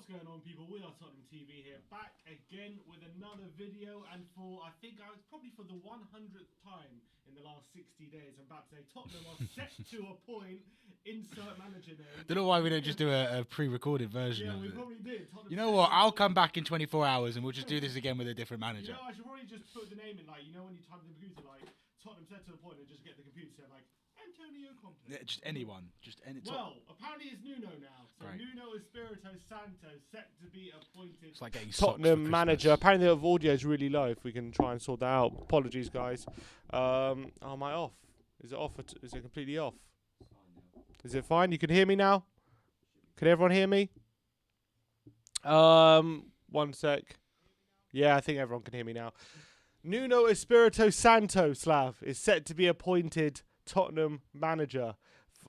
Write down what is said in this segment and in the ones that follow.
What's going on, people? We are Tottenham TV here, back again with another video, and for I think I was probably for the 100th time in the last 60 days, I'm about to say Tottenham are set to appoint insert manager name. Don't know why we don't just do a pre-recorded version of we it. probably did. Tottenham, you know what? I'll come back in 24 hours and we'll just do this again with a different manager. You know, I should probably just put the name in, like, you know, when you type in the computer, like Tottenham set to appoint, and just get the computer set like Antonio Conte. Yeah, just anyone. Well, apparently it's Nuno now. So Great. Nuno Espirito Santo set to be appointed. It's like getting Tottenham manager. Apparently the audio is really low. If we can try and sort that out. Apologies, guys. Am I off? Is it off? Is it completely off? Is it fine? You can hear me now? Can everyone hear me? 1 sec. Yeah, I think everyone can hear me now. Nuno Espirito Santo, Slav, is set to be appointed Tottenham manager.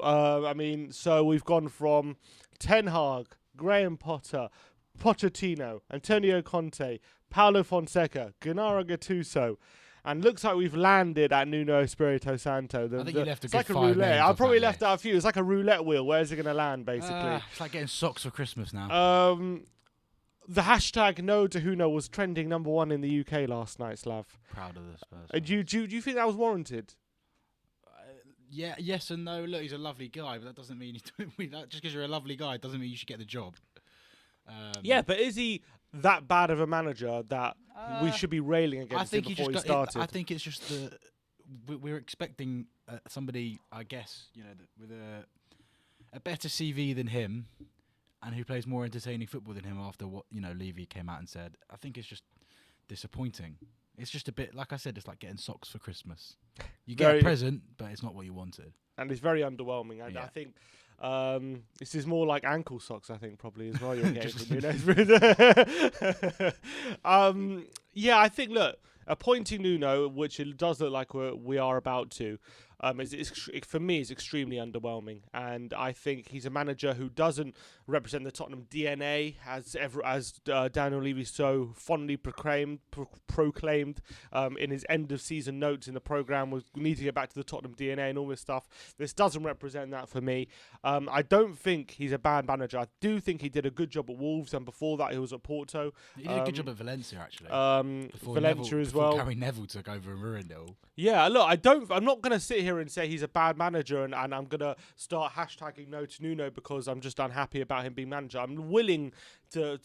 I mean, so we've gone from Ten Hag, Graham Potter, Pochettino, Antonio Conte, Paulo Fonseca, Gennaro Gattuso, and looks like we've landed at Nuno Espirito Santo. I think you left a it's good like a 5 roulette. names I off probably that left list. out a few. It's like a roulette wheel. Where's it going to land, basically? It's like getting socks for Christmas now. The hashtag no to Nuno was trending #1 in the UK last night, Slav. Proud of the Spurs. Do you think that was warranted? Yeah, yes and no. Look, he's a lovely guy, but that doesn't mean he's doing that. Just because you're a lovely guy doesn't mean you should get the job. Yeah, but is he that bad of a manager that we should be railing against him before he started? I think it's just we're expecting somebody, I guess, you know, with a better CV than him, and who plays more entertaining football than him after what, you know, Levy came out and said. I think it's just disappointing. It's just a bit, like I said, it's like getting socks for Christmas. You get a present, but it's not what you wanted. And it's very underwhelming. I think this is more like ankle socks, I think, probably, as well. You're getting from Nuno. Yeah, I think, look, appointing Nuno, which it does look like we are about to, for me, is extremely underwhelming. And I think he's a manager who doesn't represent the Tottenham DNA, as Daniel Levy so fondly proclaimed in his end of season notes in the programme. We need to get back to the Tottenham DNA and all this stuff. This doesn't represent that for me. I don't think he's a bad manager. I do think he did a good job at Wolves, and before that he was at Porto. He did a good job at Valencia, actually. Valencia as well. Gary Neville took over and ruined it all. Yeah, look, I'm not going to sit here and say he's a bad manager and I'm going to start hashtagging no to Nuno because I'm just unhappy about him being manager. I'm willing to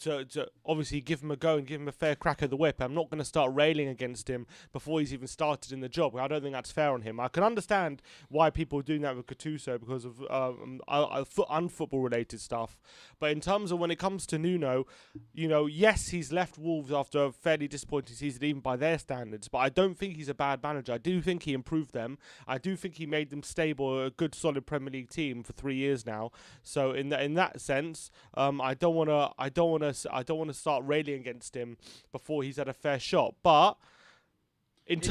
obviously give him a go and give him a fair crack at the whip. I'm not going to start railing against him before he's even started in the job. I don't think that's fair on him. I can understand why people are doing that with Gattuso because of unfootball related stuff. But in terms of when it comes to Nuno, you know, yes, he's left Wolves after a fairly disappointing season, even by their standards, but I don't think he's a bad manager. I do think he improved them. I do think he made them stable, a good, solid Premier League team for 3 years now. So in that sense, I don't want to start railing against him before he's had a fair shot. But it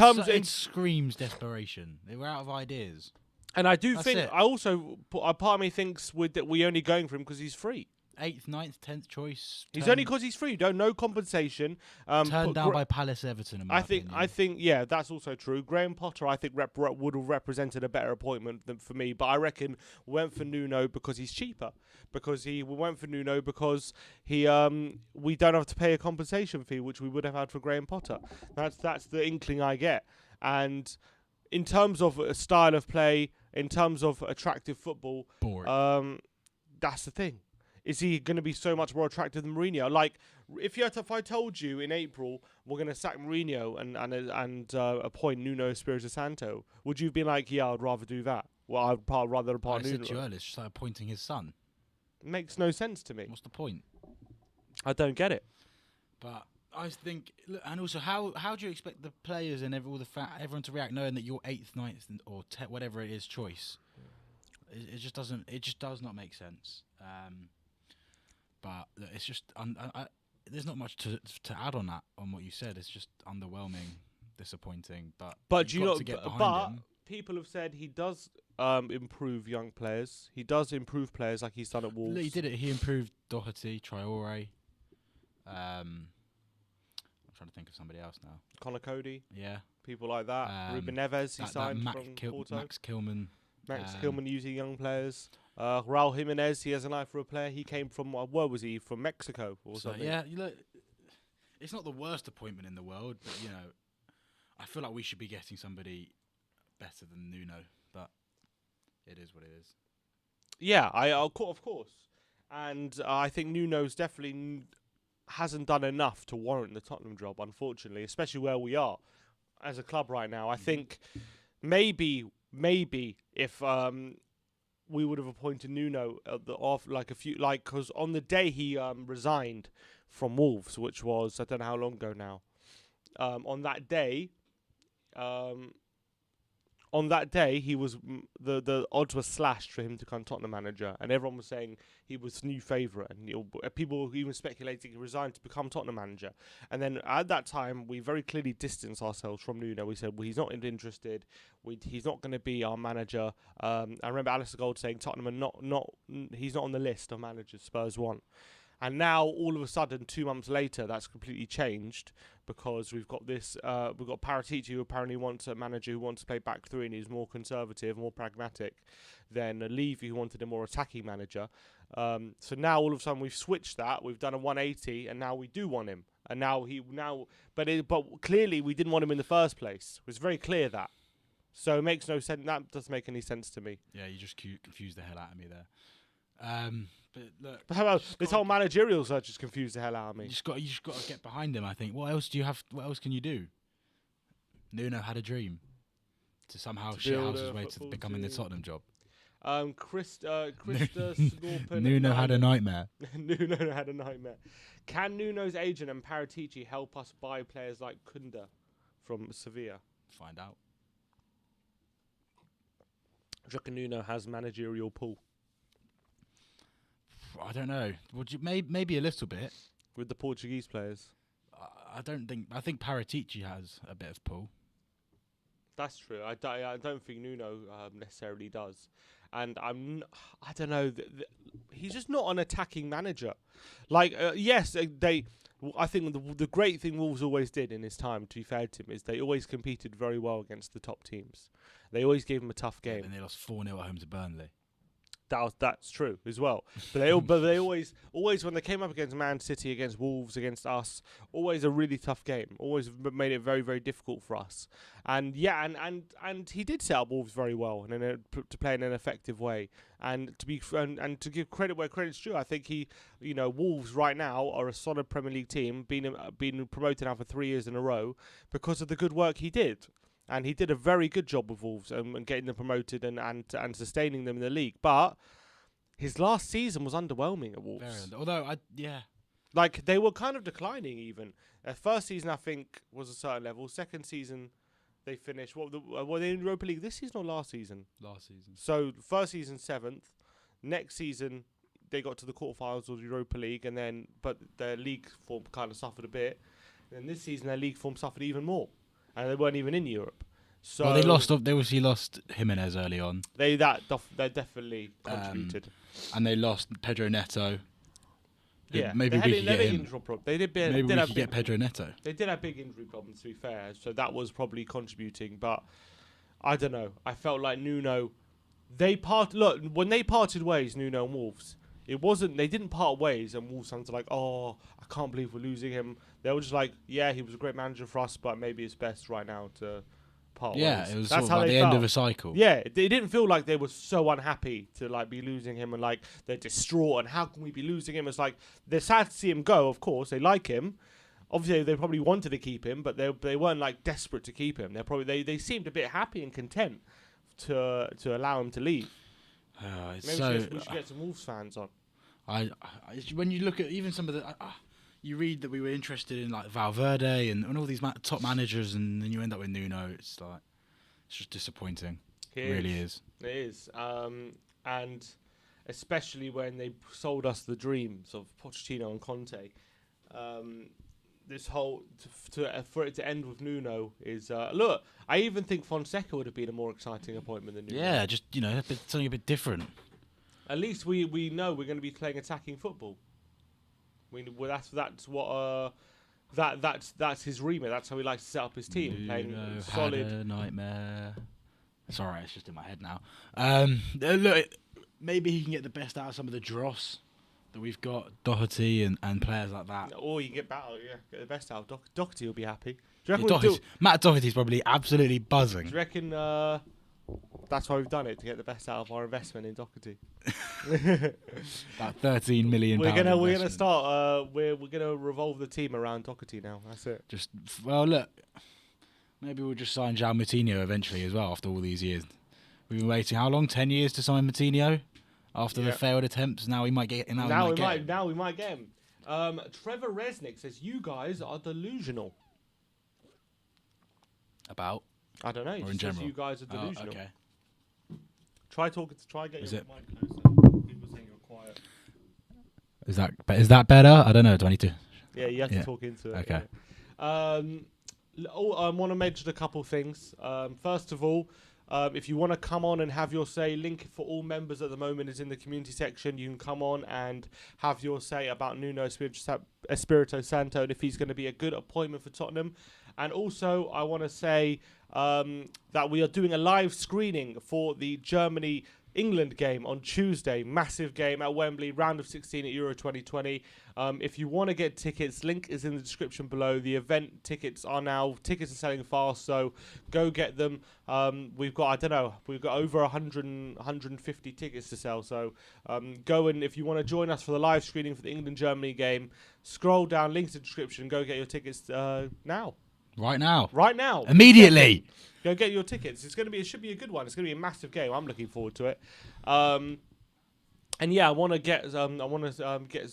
screams desperation. They were out of ideas. And I do That's think, it. a part of me thinks that we're only going for him because he's free. 8th, 9th, 10th choice. He's only because he's free. No compensation. Turned down by Palace Everton. I think, yeah, that's also true. Graham Potter, I think, would have represented a better appointment than for me. But I reckon we went for Nuno because he's cheaper. We went for Nuno because we don't have to pay a compensation fee, which we would have had for Graham Potter. That's the inkling I get. And in terms of a style of play, in terms of attractive football, that's the thing. Is he going to be so much more attractive than Mourinho? Like, if I told you in April we're going to sack Mourinho and appoint Nuno Espirito Santo, would you be like, yeah, I'd rather do that? Well, I'd rather appoint Nuno. I said to you earlier, it's just like appointing his son. It makes no sense to me. What's the point? I don't get it. But I think, and also, how do you expect the players and everyone to react knowing that you're 8th, 9th, or whatever it is choice? It just doesn't. It just does not make sense. But look, it's just there's not much to add on that, on what you said. It's just underwhelming, disappointing. But you know, people have said he does improve young players. He does improve players like he's done at Wolves. He did it. He improved Doherty, Traore. I'm trying to think of somebody else now. Connor Cody. Yeah. People like that. Ruben Neves, he signed from Porto. Max Kilman. Max Kilman using young players. Raul Jimenez, he has an eye for a player. He came from where was he? From Mexico or So something. yeah, look, it's not the worst appointment in the world, but I feel like we should be getting somebody better than Nuno, but it is what it is. Yeah, of course. And I think Nuno's definitely hasn't done enough to warrant the Tottenham job, unfortunately, especially where we are as a club right now. I think maybe if we would have appointed Nuno because on the day he resigned from Wolves, which was I don't know how long ago now. On that day, he was the odds were slashed for him to become Tottenham manager, and everyone was saying he was new favourite, and people were even speculating he resigned to become Tottenham manager. And then at that time, we very clearly distanced ourselves from Nuno. We said, well, he's not interested. He's not going to be our manager. I remember Alistair Gold saying Tottenham are he's not on the list of managers Spurs want. And now, all of a sudden, 2 months later, that's completely changed because we've got Paratici, who apparently wants a manager who wants to play back three and is more conservative, more pragmatic than Levy, who wanted a more attacking manager. So now, all of a sudden, we've switched that. We've done a 180, and now we do want him. And but clearly, we didn't want him in the first place. It was very clear that. So it makes no sense. That doesn't make any sense to me. Yeah, you just confused the hell out of me there. But look, but how about this whole managerial search has confused the hell out of me. You just got to get behind him. I think. What else do you have? What else can you do? Nuno had a dream to somehow shithouse his way to becoming the Tottenham job. Krista Nuno had a nightmare. Nuno had a nightmare. Can Nuno's agent and Paratici help us buy players like Kunda from Sevilla? Find out. Do you reckon Nuno has managerial pull? I don't know. Would you maybe a little bit with the Portuguese players? I don't think. I think Paratici has a bit of pull. That's true. I don't think Nuno necessarily does, and I don't know. He's just not an attacking manager. Like yes, I think the great thing Wolves always did in his time, to be fair to him, is they always competed very well against the top teams. They always gave him a tough game. And they lost 4-0 at home to Burnley. That's true as well. But they always when they came up against Man City, against Wolves, against us, always a really tough game. Always made it very, very difficult for us. And yeah, and he did set up Wolves very well and to play in an effective way. And to give credit where credit's due, I think Wolves right now are a solid Premier League team, being promoted now for 3 years in a row because of the good work he did. And he did a very good job with Wolves and getting them promoted and sustaining them in the league. But his last season was underwhelming at Wolves. Like, they were kind of declining even. Their first season, I think, was a certain level. Second season, they finished. Were they in Europa League this season or last season? Last season. So, first season, 7th. Next season, they got to the quarterfinals of the Europa League. But their league form kind of suffered a bit. And this season, their league form suffered even more. And they weren't even in Europe. So they obviously lost Jimenez early on. They definitely contributed. And they lost Pedro Neto. Yeah, maybe we could get him. Maybe we could get Pedro Neto. They did have big injury problems, to be fair. So that was probably contributing. But I don't know. I felt like Nuno. When they parted ways, Nuno and Wolves. They didn't part ways, and Wolves fans are like, oh, I can't believe we're losing him. They were just like, yeah, he was a great manager for us, but maybe it's best right now to part ways. Yeah, it was sort of like the end of a cycle. Yeah, it didn't feel like they were so unhappy to be losing him and they're distraught and how can we be losing him? It's like they're sad to see him go. Of course, they like him. Obviously, they probably wanted to keep him, but they weren't desperate to keep him. They seemed a bit happy and content to allow him to leave. Maybe we should get some Wolves fans on. When you look at even some of the, you read that we were interested in Valverde and all these top managers, and then you end up with Nuno. It's just disappointing. It really is. It is, and especially when they sold us the dreams of Pochettino and Conte. This whole for it to end with Nuno is look. I even think Fonseca would have been a more exciting appointment than Nuno. Yeah, just something a bit different. At least we know we're going to be playing attacking football. That's his remit. That's how he likes to set up his team. Nuno playing had solid. A nightmare. Sorry, it's just in my head now. Look, maybe he can get the best out of some of the dross that we've got, Doherty and players like that. Or you get the best out. Doherty will be happy. Do you reckon Matt Doherty's probably absolutely buzzing. Do you reckon that's why we've done it, to get the best out of our investment in Doherty? About £13 million. We're gonna start. We're gonna revolve the team around Doherty now. That's it. Look, maybe we'll just sign João Moutinho eventually as well after all these years. We've been waiting how long? 10 years to sign Moutinho after the failed attempts. Now we might get. Now we might get him. Trevor Resnick says you guys are delusional. About? I don't know. Or in general? You guys are delusional. Okay. Try get your mic closer. People saying you're quiet. Is that better? I don't know. 22. Yeah, you have to talk into it. Okay. Yeah. I want to mention a couple things. First of all, if you want to come on and have your say, link for all members at the moment is in the community section. You can come on and have your say about Nuno Espirito Santo and if he's going to be a good appointment for Tottenham. And also, I want to say that we are doing a live screening for the Germany-England game on Tuesday. Massive game at Wembley, round of 16 at Euro 2020. If you want to get tickets, link is in the description below. The event tickets are selling fast, so go get them. We've got over 150 tickets to sell. So go, and if you want to join us for the live screening for the England-Germany game, scroll down, links in the description, go get your tickets now. Right now. Immediately. Go get your tickets. It should be a good one. It's going to be a massive game. I'm looking forward to it. And yeah, I want to get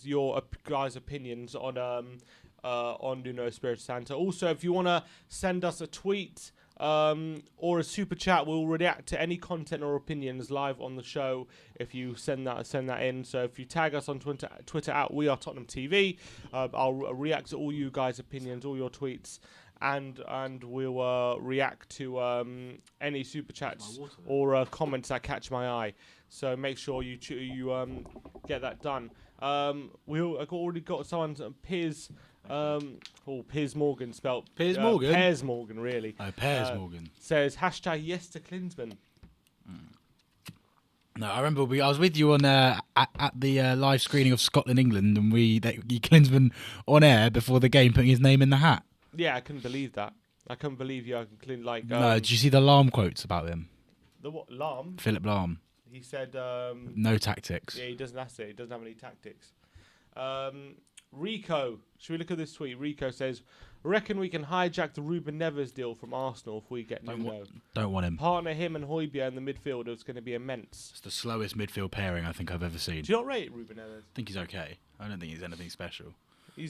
your guys' opinions on Nuno Espirito Santo. Also, if you want to send us a tweet or a super chat, we'll react to any content or opinions live on the show if you send that in. So if you tag us on Twitter at WeAreTottenhamTV, I'll react to all you guys' opinions, all your tweets. And we'll react to any super chats or comments that catch my eye. So make sure you get that done. I've already got someone, Piers Morgan spelt. Piers Morgan? Piers Morgan, really. Oh, Piers Morgan. Says #yes to Klinsmann. No, I remember I was with you on at the live screening of Scotland England, and Klinsmann on air before the game, putting his name in the hat. Yeah, I couldn't believe that. I couldn't believe you. No, did you see the Lahm quotes about him? The what? Lahm? Philip Lahm. He said... no tactics. Yeah, he doesn't have it. He doesn't have any tactics. Rico. Should we look at this tweet? Rico says, reckon we can hijack the Ruben Neves deal from Arsenal if we get Nuno. Don't want him. Partner him and Højbjerg in the midfield is going to be immense. It's the slowest midfield pairing I think I've ever seen. Do you not rate Ruben Neves? I think he's okay. I don't think he's anything special.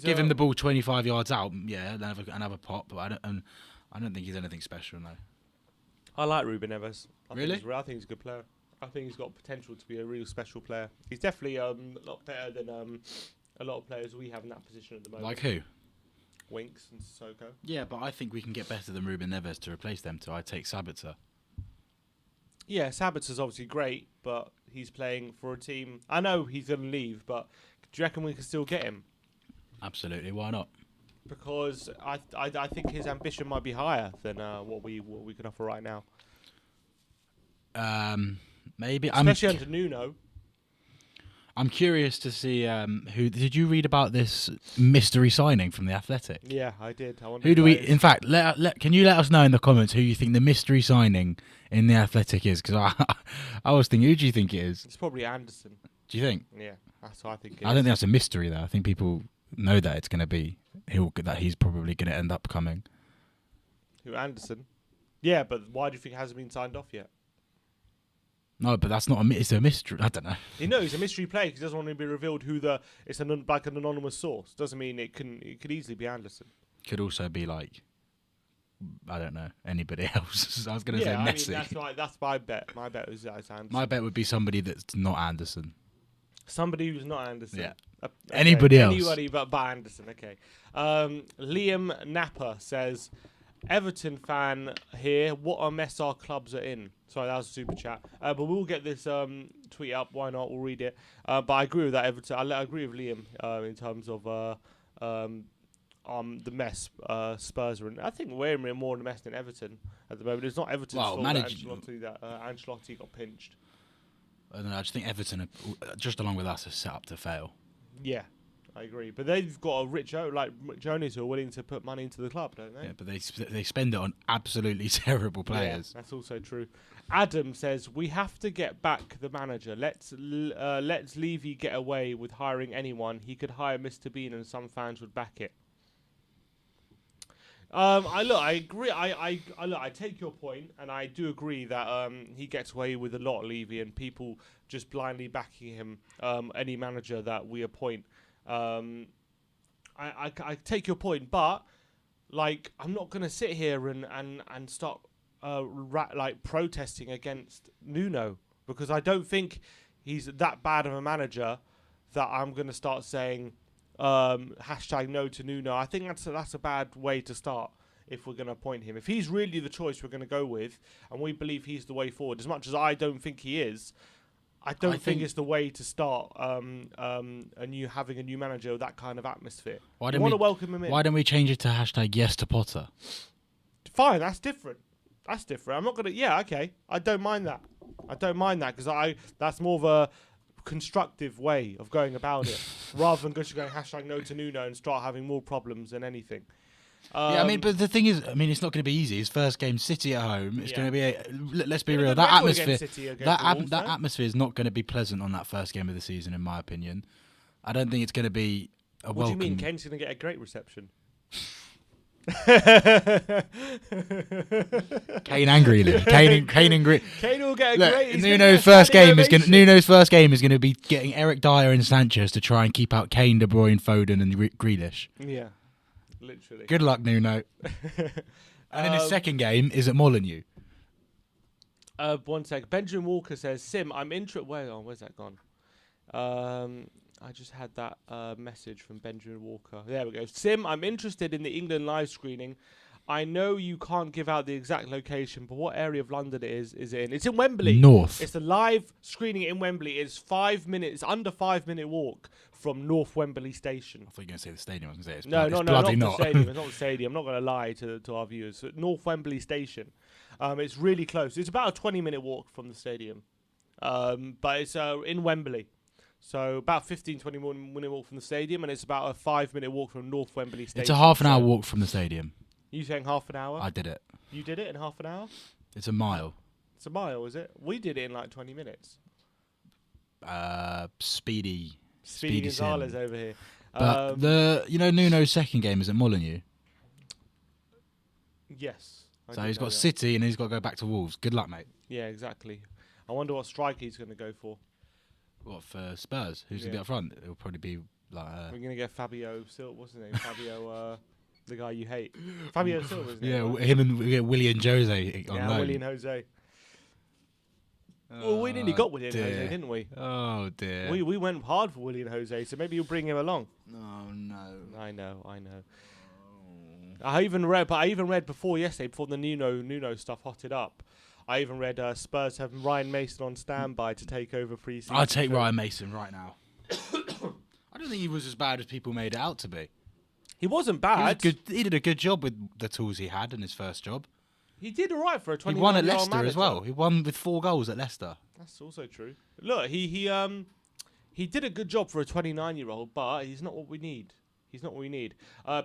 Give him the ball 25 yards out, yeah, then have a pop, but I don't think he's anything special, no. I like Ruben Neves. I think he's a good player. I think he's got potential to be a real special player. He's definitely a lot better than a lot of players we have in that position at the moment. Like who? Winks and Sissoko. Yeah, but I think we can get better than Ruben Neves to replace them, so I'd take Sabitzer. Yeah, Sabitzer's obviously great, but he's playing for a team. I know he's going to leave, but do you reckon we can still get him? Absolutely, why not? Because I think his ambition might be higher than what we can offer right now. Maybe, especially under Nuno. I'm curious to see who. Did you read about this mystery signing from the Athletic? Yeah, I did. Who do we? In fact, can you let us know in the comments who you think the mystery signing in the Athletic is? Because I was thinking, who do you think it is? It's probably Anderson. Do you think? Yeah, that's what I think. I don't think that's a mystery though. I think people know that it's going to be that he's probably going to end up coming. Who, Anderson? Yeah, but why do you think it hasn't been signed off yet? No, but that's not it's a mystery. I don't know. He's a mystery player because he doesn't want to be revealed who it's an anonymous source. Doesn't mean it could easily be Anderson. Could also be like, I don't know, anybody else. I was going to say Messi. That's my bet. My bet is Anderson. My bet would be somebody that's not Anderson. Somebody who's not Anderson. Yeah. Okay. Anybody else. Anybody but Anderson. Okay. Liam Napper says, Everton fan here. What a mess our clubs are in. Sorry, that was a super chat. But we'll get this tweet up. Why not? We'll read it. But I agree with that, Everton. I agree with Liam in terms of the mess Spurs are in. I think we're in more of a mess than Everton at the moment. It's not Everton's fault that Ancelotti got pinched. I don't know. I just think Everton, just along with us, are set up to fail. Yeah, I agree. But they've got a rich owners who are willing to put money into the club, don't they? Yeah, but they spend it on absolutely terrible players. Yeah, that's also true. Adam says we have to get back the manager. Let's Levy get away with hiring anyone. He could hire Mr. Bean, and some fans would back it. I agree. I take your point, and I do agree that he gets away with a lot, Levy, and people just blindly backing him. Any manager that we appoint. I take your point, but like I'm not gonna sit here and start protesting against Nuno, because I don't think he's that bad of a manager that I'm gonna start saying hashtag no to Nuno. I think that's a bad way to start if we're going to appoint him. If he's really the choice we're going to go with, and we believe he's the way forward, as much as I don't think he is, I don't think it's the way to start having a new manager with that kind of atmosphere. Why want to welcome him in. Why don't we change it to hashtag yes to Potter? Fine, that's different. That's different. I'm not going to... Yeah, okay. I don't mind that. Because that's more of a constructive way of going about it, rather than just going hashtag no to Nuno and start having more problems than anything. Yeah, I mean, but the thing is, I mean, it's not going to be easy. His first game, City at home. It's going to be let's be real. That atmosphere, atmosphere is not going to be pleasant on that first game of the season, in my opinion. I don't think it's going to be a welcome. What do you mean? Kane's going to get a great reception. Kane and Grealish. Kane will get a great. Nuno's first game is going to be getting Eric Dyer and Sanchez to try and keep out Kane, De Bruyne, Foden, and Grealish. Yeah, literally. Good luck, Nuno. And in his second game is at Molineux. 1 sec. Benjamin Walker says, "Sim, I'm interested." Where's that gone? I just had that message from Benjamin Walker. There we go. Sim, I'm interested in the England live screening. I know you can't give out the exact location, but what area of London is it in? It's in Wembley. North. It's a live screening in Wembley. It's 5 minutes. It's under 5 minute walk from North Wembley Station. I thought you were going to say the stadium. I was going to say not the stadium. It's not the stadium. I'm not going to lie to our viewers. So North Wembley Station. It's really close. It's about a 20-minute walk from the stadium, but it's in Wembley. So about 15-20 minute walk from the stadium, and it's about a 5 minute walk from North Wembley Station. It's a half an hour walk from the stadium. You saying half an hour? I did it. You did it in half an hour? It's a mile. It's a mile, is it? We did it in like 20 minutes. Speedy Gonzalez over here. But Nuno's second game is at Molineux. Yes. So he's got City and he's got to go back to Wolves. Good luck, mate. Yeah, exactly. I wonder what striker he's going to go for. What, for Spurs? Who's going to be up front? It'll probably be like... We're going to get Fabio Silva. What's his name? Fabio, the guy you hate. Fabio Silva, isn't it? Yeah, him and we get William Jose on loan. William Jose. Well, we nearly got William Jose, didn't we? Oh, dear. We went hard for William Jose, so maybe you'll bring him along. Oh, no. I know. I even read before yesterday, before the Nuno stuff hotted up, I even read Spurs have Ryan Mason on standby to take over pre-season. I'd take Ryan Mason right now. I don't think he was as bad as people made it out to be. He wasn't bad. He did a good job with the tools he had in his first job. He did all right for a 29-year-old He won at Leicester manager as well. He won with 4 goals at Leicester. That's also true. Look, he did a good job for a 29-year-old, but he's not what we need.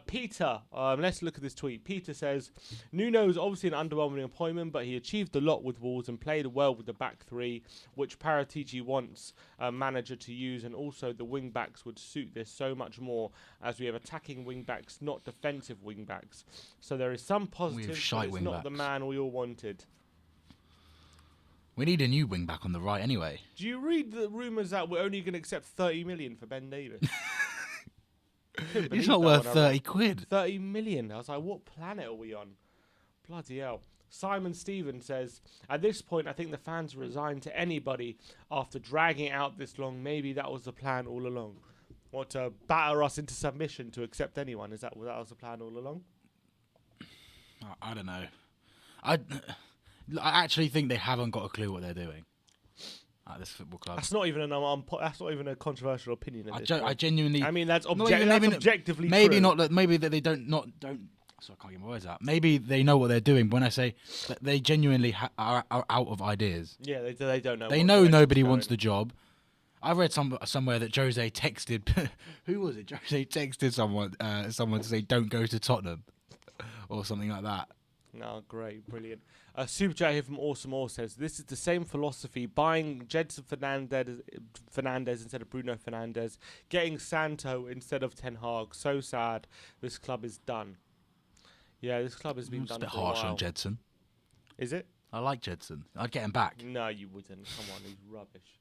Peter, let's look at this tweet. Peter says, Nuno's obviously an underwhelming appointment, but he achieved a lot with Wolves and played well with the back three, which Paratici wants a manager to use, and also the wing-backs would suit this so much more, as we have attacking wing-backs, not defensive wing-backs. So there is some positives, but it's not the man we all wanted. We need a new wing-back on the right anyway. Do you read the rumours that we're only going to accept 30 million for Ben Davis? He's not worth 30 quid. 30 million. I was like, what planet are we on? Bloody hell. Simon Stevens says, at this point, I think the fans are resigned to anybody after dragging it out this long. Maybe that was the plan all along. What, to batter us into submission to accept anyone? Is that was the plan all along? I don't know. I actually think they haven't got a clue what they're doing at this football club. That's not even a controversial opinion. I genuinely. I mean, that's objectively maybe true. not that. Maybe that they don't So I can't get my words out. Maybe they know what they're doing. But when I say that they genuinely are out of ideas. Yeah, they don't know. They what know direction nobody it's wants going. the job. I read somewhere that Jose texted. Who was it? Jose texted someone to say don't go to Tottenham, or something like that. No, great, brilliant. Super chat here from Awesome All says this is the same philosophy: buying Jedson Fernandez instead of Bruno Fernandes, getting Santo instead of Ten Hag. So sad. This club is done. Yeah, this club has been It's a done bit for a harsh while. on Jedson. Is it? I like Jedson. I'd get him back. No, you wouldn't. Come on, he's rubbish.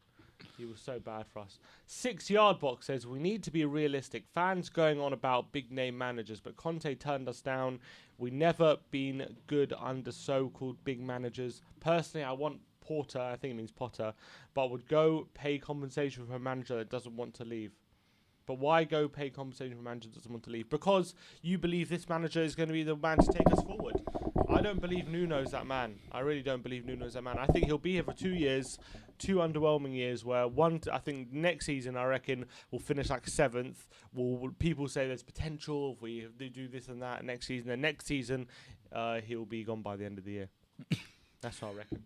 He was so bad for us. 6 Yard Box says we need to be realistic. Fans going on about big name managers, but Conte turned us down. We never been good under so-called big managers. Personally, I want Porter. I think it means Potter, but would go pay compensation for a manager that doesn't want to leave. But why go pay compensation for a manager that doesn't want to leave? Because you believe this manager is going to be the man to take us forward. I don't believe Nuno's that man. I really don't believe Nuno's that man. I think he'll be here for 2 years, 2 underwhelming years where I think next season, I reckon, we'll finish like 7th. People say there's potential if we do this and that next season. Then next season, he'll be gone by the end of the year. That's what I reckon.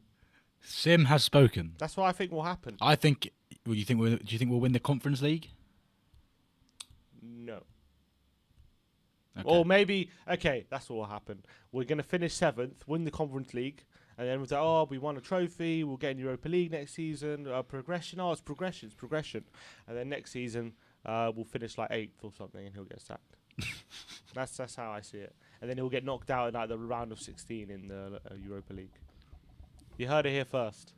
Sim has spoken. That's what I think will happen. I think. Do you think we'll win the Conference League? No. Okay. Or maybe, that's what will happen. We're going to finish 7th, win the Conference League, and then we'll say, we won a trophy, we'll get in Europa League next season, progression, it's progression. And then next season, we'll finish like 8th or something, and he'll get sacked. That's how I see it. And then he'll get knocked out in like the round of 16 in the Europa League. You heard it here first.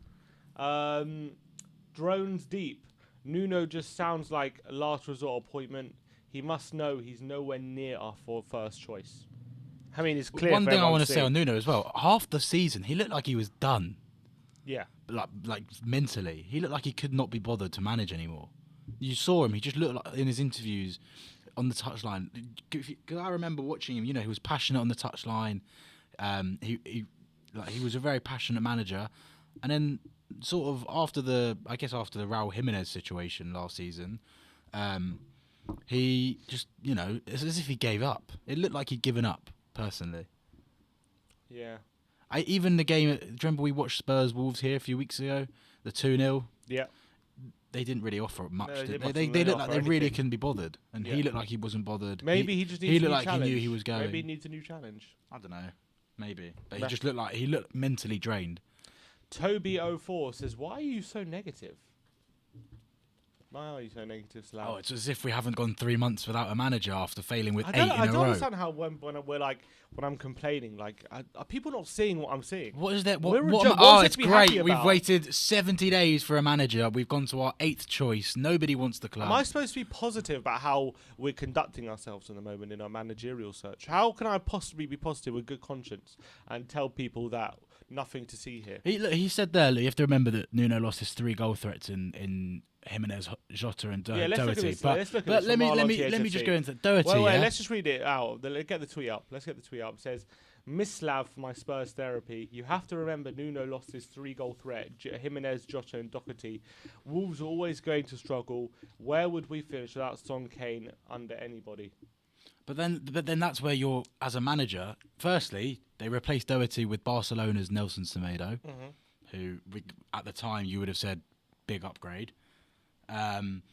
Drones Deep. Nuno just sounds like a last resort appointment. He must know he's nowhere near our first choice. I mean, it's clear. One for thing I everyone want to see. say on Nuno as well. Half the season, he looked like he was done. Yeah. Like mentally, he looked like he could not be bothered to manage anymore. You saw him; he just looked like in his interviews on the touchline. Because I remember watching him. He was passionate on the touchline. He was a very passionate manager, and then sort of after the Raul Jimenez situation last season, he just it's as if he gave up. It looked like he'd given up personally. Yeah. Even the game. Do you remember we watched Spurs Wolves here a few weeks ago? The 2-0. Yeah. They didn't really offer much. No, did they they? mustn't They really looked like offer they really anything. couldn't be bothered, and Yeah. he looked like he wasn't bothered. Maybe he just needs he a looked new like challenge. he knew he was going. Maybe he needs a new challenge. I don't know. Maybe, but Nah. he just looked mentally drained. Toby04 says, "Why are you so negative? Why are you so negative, Slav?" Oh, it's as if we haven't gone 3 months without a manager after failing with I 8 don't, in I a don't row. understand how when I'm complaining, are people not seeing what I'm seeing? What is that? We're What rejo- am- what is oh, it it's to be happy great. We've about? waited 70 days for a manager. We've gone to our 8th choice. Nobody wants the club. Am I supposed to be positive about how we're conducting ourselves in the moment in our managerial search? How can I possibly be positive with good conscience and tell people that nothing to see here? He said there, you have to remember that Nuno lost his 3 goal threats in Jimenez, Jota, and Yeah, let's look at Doherty. this. Let's look at this let from me Marlon let me just THFC. go into Doherty. Wait, yeah? let's just read it out. Let's get the tweet up. It says, "Miss Slav for my Spurs therapy. You have to remember Nuno lost his 3-goal threat. Jimenez, Jota, and Doherty. Wolves are always going to struggle. Where would we finish without Son Kane under anybody?" But then that's where you're, as a manager, firstly, they replaced Doherty with Barcelona's Nelson Semedo, who at the time you would have said big upgrade.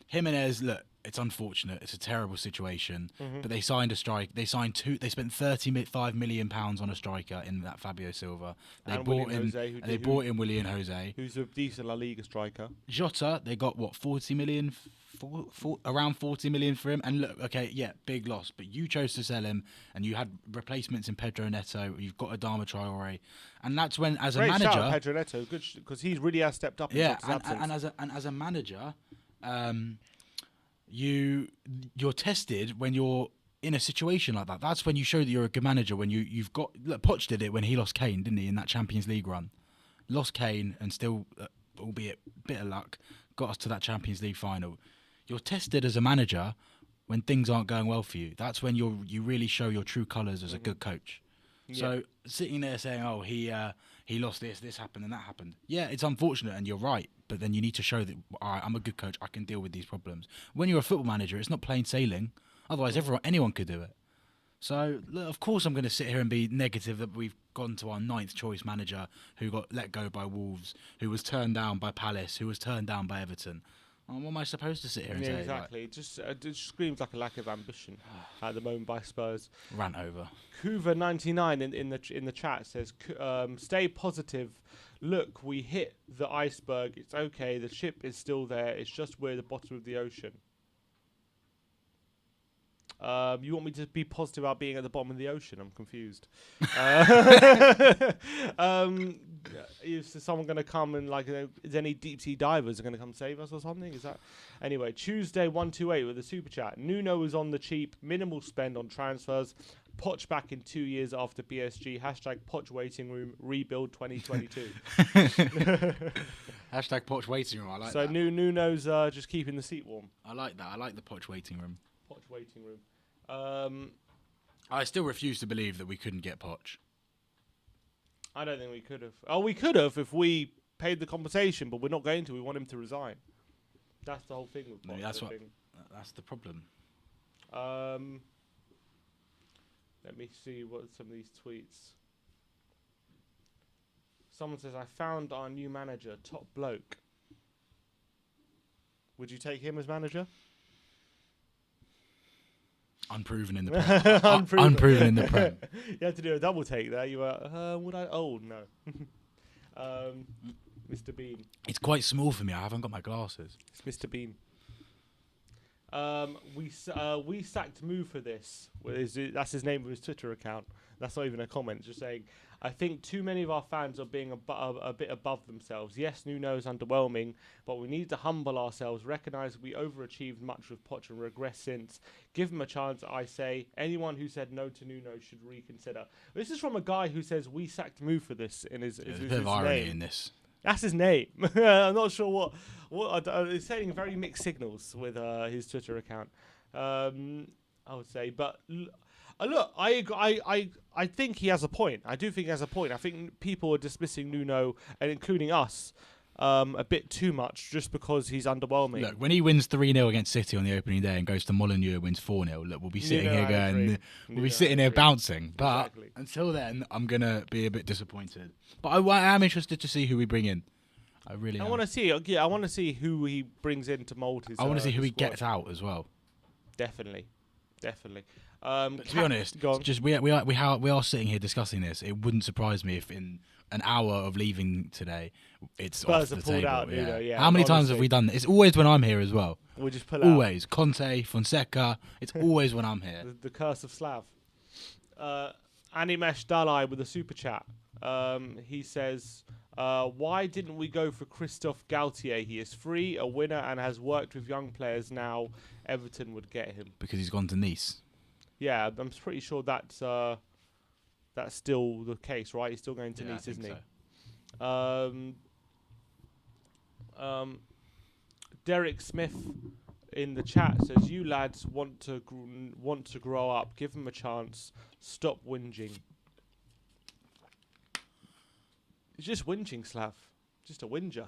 Jimenez, look, it's unfortunate. It's a terrible situation. But they signed a strike. They spent £35 million on a striker in that Fabio Silva. They And bought Willian in. Jose, They bought in Willian Jose. who's a decent La Liga striker. Jota, they got what, 40 million, around 40 million for him. And look, okay, yeah, big loss. But you chose to sell him, and you had replacements in Pedro Neto. You've got Adama Traore, and that's when, as Great a manager, shout, Pedro Neto, good because he really has stepped up. yeah, In absence. and as a manager, you're tested when you're in a situation like that. That's when you show that you're a good manager. When you've got, look, Poch did it when he lost Kane, didn't he, in that Champions League run? Lost Kane and still, albeit bit of luck, got us to that Champions League final. You're tested as a manager when things aren't going well for you. That's when you really show your true colours as a good coach. Yeah. So sitting there saying, "Oh, he lost this happened and that happened." Yeah, it's unfortunate, and you're right. But then you need to show that, all right, I'm a good coach. I can deal with these problems. When you're a football manager, it's not plain sailing. Otherwise, anyone could do it. So, look, of course, I'm going to sit here and be negative that we've gone to our 9th choice manager who got let go by Wolves, who was turned down by Palace, who was turned down by Everton. What am I supposed to sit here and Yeah, say? exactly. It just screams like a lack of ambition at the moment by Spurs. Rant over. Kuva99 in the chat says, "Stay positive. Look, we hit the iceberg. It's okay. The ship is still there. It's just we're at the bottom of the ocean." You want me to be positive about being at the bottom of the ocean? I'm confused. Is someone going to come and is any deep sea divers going to come save us or something? Is that anyway? Tuesday 128 with a super chat. Nuno is on the cheap, minimal spend on transfers. Poch back in 2 years after PSG. Hashtag Poch waiting room rebuild 2022. Hashtag Poch waiting room. I like so that. Nuno's just keeping the seat warm. I like that. I like the Poch waiting room. Poch waiting room. I still refuse to believe that we couldn't get Poch. I don't think we could have. Oh, we could have if we paid the compensation, but we're not going to. We want him to resign. That's the whole thing with Poch. That's the problem. Let me see what some of these tweets. Someone says, "I found our new manager, top bloke." Would you take him as manager? Unproven in the Prem. Unproven in the Prem. You had to do a double take there. You were, would I? Oh, no. Mr. Bean. It's quite small for me. I haven't got my glasses. It's Mr. Bean. We sacked Moo for this. That's his name of his Twitter account. That's not even a comment. Just saying, I think too many of our fans are being a bit above themselves. Yes, Nuno is underwhelming, but we need to humble ourselves, recognise we overachieved much with Poch and regress since. Give him a chance, I say. Anyone who said no to Nuno should reconsider. This is from a guy who says we sacked Moo for this in his There's a bit of irony name. in this. That's his name. I'm not sure what he's sending very mixed signals with his Twitter account. I would say, but look, I think he has a point. I do think he has a point. I think people are dismissing Nuno, and including us, a bit too much just because he's underwhelming. Look, when he wins 3-0 against City on the opening day and goes to Molineux and wins 4-0, look, we'll be sitting here going, we'll be sitting here bouncing. But until then, I'm going to be a bit disappointed. But I am interested to see who we bring in. I really am. I want to see. Yeah, I want to see who he brings in to mould his. I want to see who he squad. gets out as well. Definitely. But to be honest, just we are sitting here discussing this. It wouldn't surprise me if in an hour of leaving today, it's Spurs off the pulled table. out, yeah. How many times have we done this? It's always when I'm here as well. We'll just pull out. Always. Conte, Fonseca. It's always when I'm here. The curse of Slav. Animesh Dalai with a super chat. He says, why didn't we go for Christophe Galtier? He is free, a winner, and has worked with young players now. Everton would get him. Because he's gone to Nice. Yeah, I'm pretty sure that's still the case, right? He's still going to Nice, isn't he? So. Derek Smith in the chat says, "You lads want to grow up. Give them a chance. Stop whinging." It's just whinging, Slav. Just a whinger.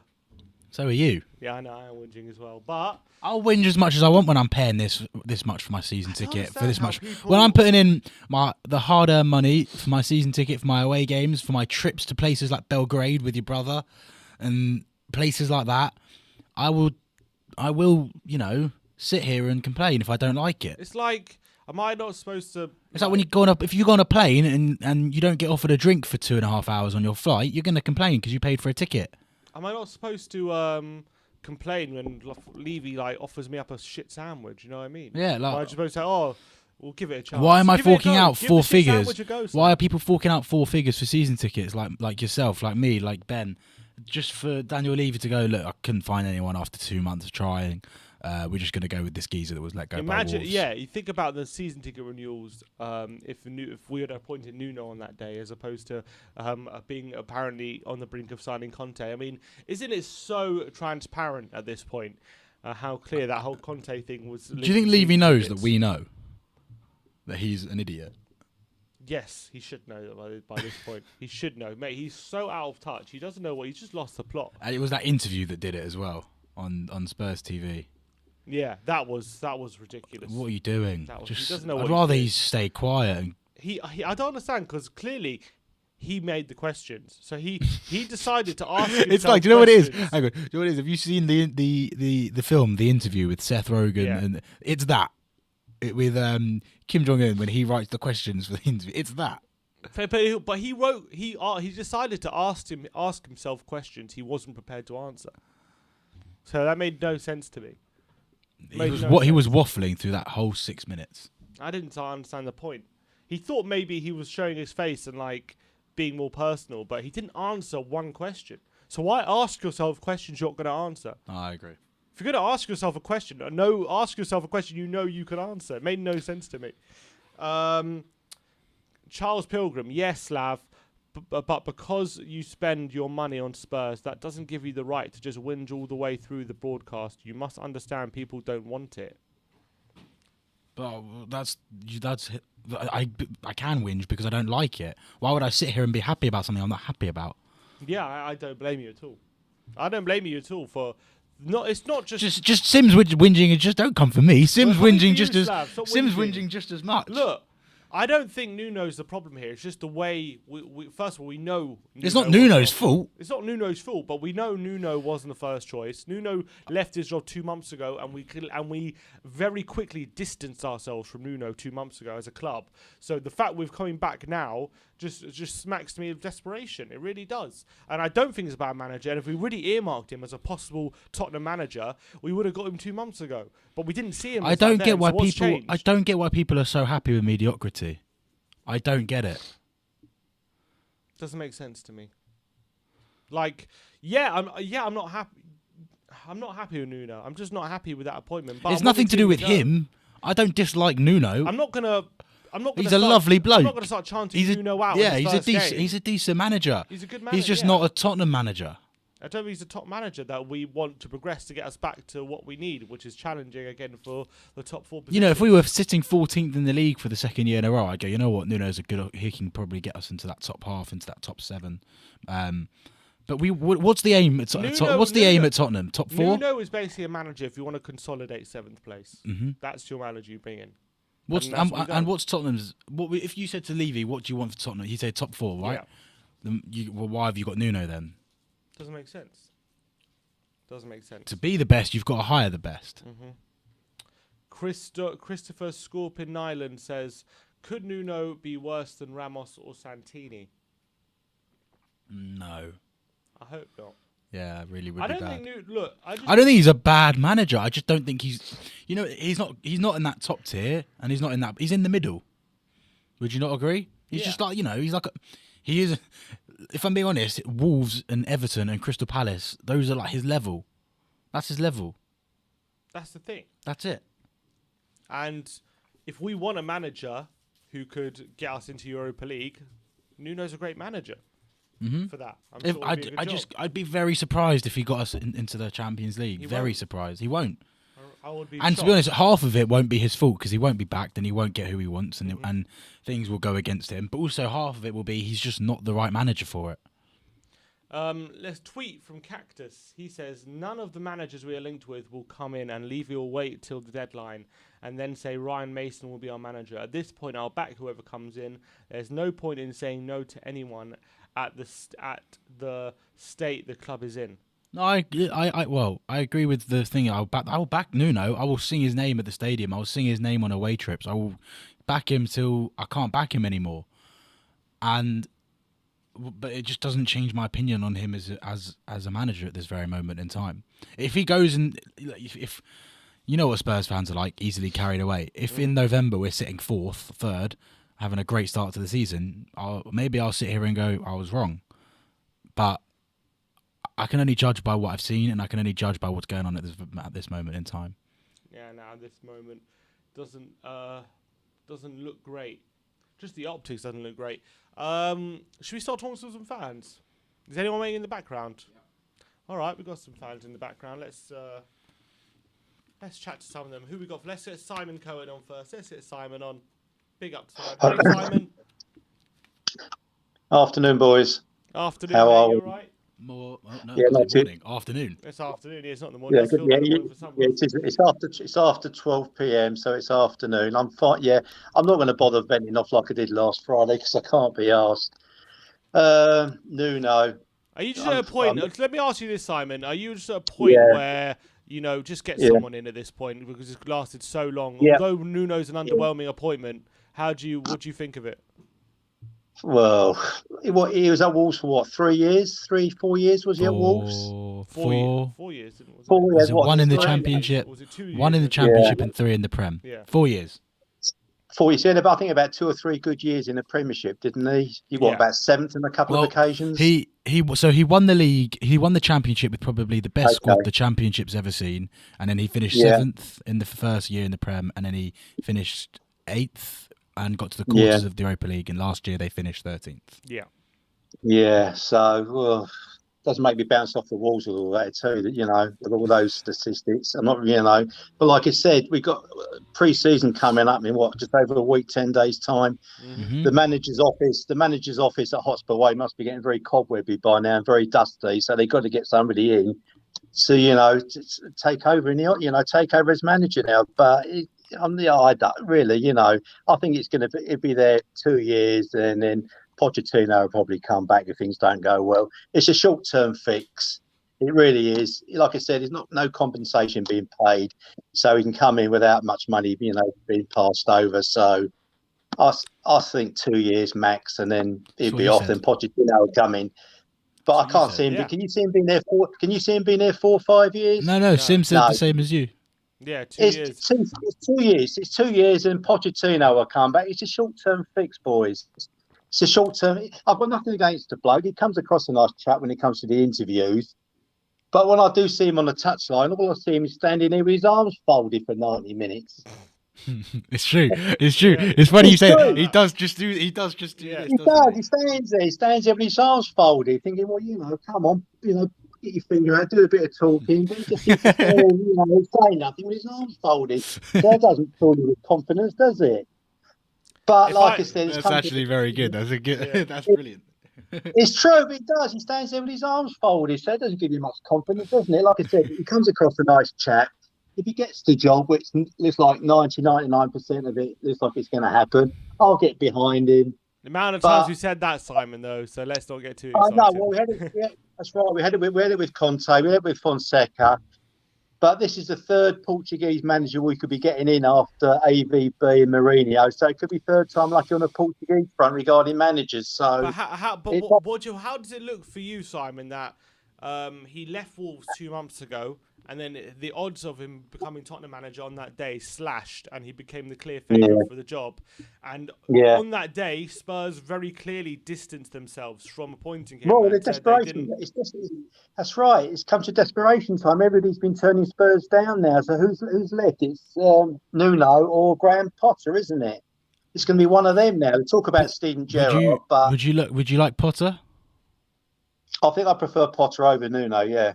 So are you. Yeah, I know. I am whinging as well, but I'll whinge as much as I want when I'm paying this much for my season ticket. For this much, when I'm putting in the hard-earned money for my season ticket, for my away games, for my trips to places like Belgrade with your brother, and places like that, I will, sit here and complain if I don't like it. It's like, am I not supposed to? It's like when if you go on a plane and you don't get offered a drink for 2.5 hours on your flight, you're going to complain because you paid for a ticket. Am I not supposed to complain when Levy offers me up a shit sandwich? You know what I mean? Yeah, am I just supposed to say, "Oh, we'll give it a chance"? Why am I forking out 4 figures? Go, why are people forking out 4 figures for season tickets like yourself, like me, like Ben, just for Daniel Levy to go? Look, I couldn't find anyone after 2 months of trying. We're just going to go with this geezer that was let go by Wolves. Yeah, you think about the season ticket renewals. If we had appointed Nuno on that day, as opposed to being apparently on the brink of signing Conte. I mean, isn't it so transparent at this point how clear that whole Conte thing was? Do you think Levy knows that we know that he's an idiot? Yes, he should know that by this point. He should know, mate. He's so out of touch. He doesn't know he's just lost the plot. And it was that interview that did it as well on Spurs TV. Yeah, that was ridiculous. What are you doing? He doesn't know I'd what rather he's he stay quiet. And I don't understand, because clearly he made the questions, so he decided to ask himself it's like, do you know what it is? questions. Hang on, do you know what it is? Have you seen the film, The Interview with Seth Rogen? Yeah. And it's that with Kim Jong Un when he writes the questions for the interview. It's that. But he decided to ask himself questions he wasn't prepared to answer. So that made no sense to me. He was waffling through that whole 6 minutes. I didn't understand the point. He thought maybe he was showing his face and like being more personal, but he didn't answer one question. So why ask yourself questions you're not going to answer? I agree. If you're going to ask yourself a question, ask yourself a question you know you can answer. It made no sense to me. Charles Pilgrim, yes, Slav, but because you spend your money on Spurs, that doesn't give you the right to just whinge all the way through the broadcast. You must understand people don't want it. But I can whinge because I don't like it. Why would I sit here and be happy about something I'm not happy about? Yeah, I don't blame you at all. I don't blame you at all for it's not just Sims whinging and just don't come for me. Sims Well, whinging for you, Slav, stop Sims whinging. whinging just as much. Look. I don't think Nuno's the problem here. It's just the way we first of all, we know It's not Nuno's fault. It's not Nuno's fault, but we know Nuno wasn't the first choice. Nuno left his job 2 months ago, and we very quickly distanced ourselves from Nuno 2 months ago as a club. So the fact we're coming back now just smacks to me of desperation. It really does. And I don't think it's about manager. And if we really earmarked him as a possible Tottenham manager, we would have got him 2 months ago. But we didn't see him. I don't get why people are so happy with mediocrity. I don't get it. Doesn't make sense to me. Like, I'm not happy. I'm not happy with Nuno. I'm just not happy with that appointment. But it's nothing to do with him. I don't dislike Nuno. I'm not gonna. He's a lovely bloke. I'm not gonna start chanting Nuno out. Yeah, he's a decent manager. He's a good manager. He's just not a Tottenham manager. I don't think he's a top manager that we want to progress to get us back to what we need, which is challenging again for the top 4 position. You know, if we were sitting 14th in the league for the second year in a row, I'd go, you know what, Nuno's he can probably get us into that top half, into that top 7. But what's the aim at aim at Tottenham? Top 4? Nuno is basically a manager if you want to consolidate 7th place. Mm-hmm. That's your manager you bring in. What's Tottenham's? If you said to Levy, what do you want for Tottenham? He'd say top 4, right? Yeah. Why have you got Nuno then? Doesn't make sense. To be the best, you've got to hire the best. Mm-hmm. Christopher Scorpin Nyland says, could Nuno be worse than Ramos or Santini? No. I hope not. Yeah, really, really I don't bad. think I don't think he's a bad manager. I just don't think he's. You know, he's not in that top tier, and he's not in that. He's in the middle. Would you not agree? He's just like, he's like he is. If I'm being honest, Wolves and Everton and Crystal Palace, those are like his level. That's his level. That's the thing. That's it. And if we want a manager who could get us into Europa League, Nuno's a great manager for that. I'd be very surprised if he got us into the Champions League. Very surprised. He won't. I would be. And shocked. To be honest, half of it won't be his fault because he won't be backed and he won't get who he wants and things will go against him. But also half of it will be he's just not the right manager for it. Let's tweet from Cactus. He says, none of the managers we are linked with will come in and leave you wait till the deadline and then say Ryan Mason will be our manager. At this point, I'll back whoever comes in. There's no point in saying no to anyone at the state the club is in. No, I agree with the thing. I will back Nuno. I will sing his name at the stadium. I will sing his name on away trips. I will back him till I can't back him anymore. But it just doesn't change my opinion on him as a manager at this very moment in time. If he goes and if you know what Spurs fans are like, easily carried away. If in November we're sitting 4th, 3rd, having a great start to the season, maybe I'll sit here and go, I was wrong. But I can only judge by what I've seen, and I can only judge by what's going on at this moment in time. Yeah, now this moment doesn't look great. Just the optics doesn't look great. Should we start talking to some fans? Is anyone waiting in the background? Yeah. All right, we've got some fans in the background. Let's chat to some of them. Who we got? Let's get Simon Cohen on first. Let's get Simon on. Big up to Simon. Hey, Simon. Afternoon, boys. Afternoon. How are you we? all right? more. Oh, no, Yeah, was not it too- morning, afternoon. It's afternoon. It's not the morning. Yeah, It's good, still yeah, not the yeah, morning for some. yeah, it's after 12 p.m. So it's afternoon. I'm fine. Yeah, I'm not going to bother venting off like I did last Friday because I can't be asked. Nuno. Are you just I'm- at a point? I'm- Let me ask you this, Simon. Are you just at a point Yeah. where just get Yeah. someone in at this point because it's lasted so long? Yeah. Although Nuno's an underwhelming appointment, what do you think of it? Well, he was at Wolves for what? 3 years, 4 years was he at Wolves? 4 4 years, didn't it? Four Was years. it What? one in the 3 years? championship? Or was it 2 years? One in the championship and 3 in the Prem. Yeah. 4 years. 4 years. He had, I think, about 2 or 3 good years in the Premiership, didn't he? He Yeah. about 7th on a couple of occasions. He won the league. He won the championship with probably the best squad Okay. the championship's ever seen, and then he finished Yeah. 7th in the first year in the Prem, and then he finished 8th and got to the quarters of the Europa League. And last year they finished 13th. Yeah. Yeah, so doesn't make me bounce off the walls with all that too. That with all those statistics, I'm not, But like I said, we got pre-season coming up in just over a week, 10 days time. Mhm. The manager's office at Hotspur Way must be getting very cobwebby by now and very dusty. So they've got to get somebody in to take over take over as manager now. But I don't really, I think it's going to be there 2 years and then Pochettino will probably come back if things don't go well. It's a short-term fix. It really is. Like I said, there's no compensation being paid, so he can come in without much money, being passed over. So I think 2 years max, and then he'd That's be what off. you Then said. Pochettino will come in. But That's I what you can't said, see him. yeah. Can you see him being there for? Can you see him being there 4 or 5 years? No. Sim said No. the same as you. Yeah, 2 years. It's 2 years. It's 2 years, and Pochettino will come back. It's a short-term fix, boys. It's a short-term. I've got nothing against the bloke. He comes across a nice chap when it comes to the interviews. But when I do see him on the touchline, all I see him is standing there with his arms folded for 90 minutes. It's true. It's true. Yeah. It's funny you It's say true. it. He does just do Yeah. this, He doesn't does. he? He stands there. He stands there with his arms folded, thinking, well, come on, get your finger out, do a bit of talking. But he just sits there, say nothing with his arms folded. So that doesn't fill you with confidence, does it? But like I said, That's actually very good. That's a good. Yeah. That's brilliant. It's true, but he does. He stands there with his arms folded, so it doesn't give you much confidence, doesn't it? Like I said, he comes across a nice chap. If he gets the job, which looks like 99% of it looks like it's going to happen, I'll get behind him. The amount of But- times we said that, Simon, though, so let's not get too I excited. know. Well, that's right. We had it with Conte. We had it with Fonseca. But this is the third Portuguese manager we could be getting in after AVB and Mourinho. So it could be third time lucky on the Portuguese front regarding managers. So But how does it look for you, Simon, that he left Wolves 2 months ago, and then the odds of him becoming Tottenham manager on that day slashed, and he became the clear favourite for the job. And on that day, Spurs very clearly distanced themselves from appointing him. Well, and the said they desperation. didn't- That's right. It's come to desperation time. Everybody's been turning Spurs down now. So who's left? It's Nuno or Graham Potter, isn't it? It's going to be one of them now. They talk about Steven Gerrard, but Would you like Potter? I think I prefer Potter over Nuno. Yeah,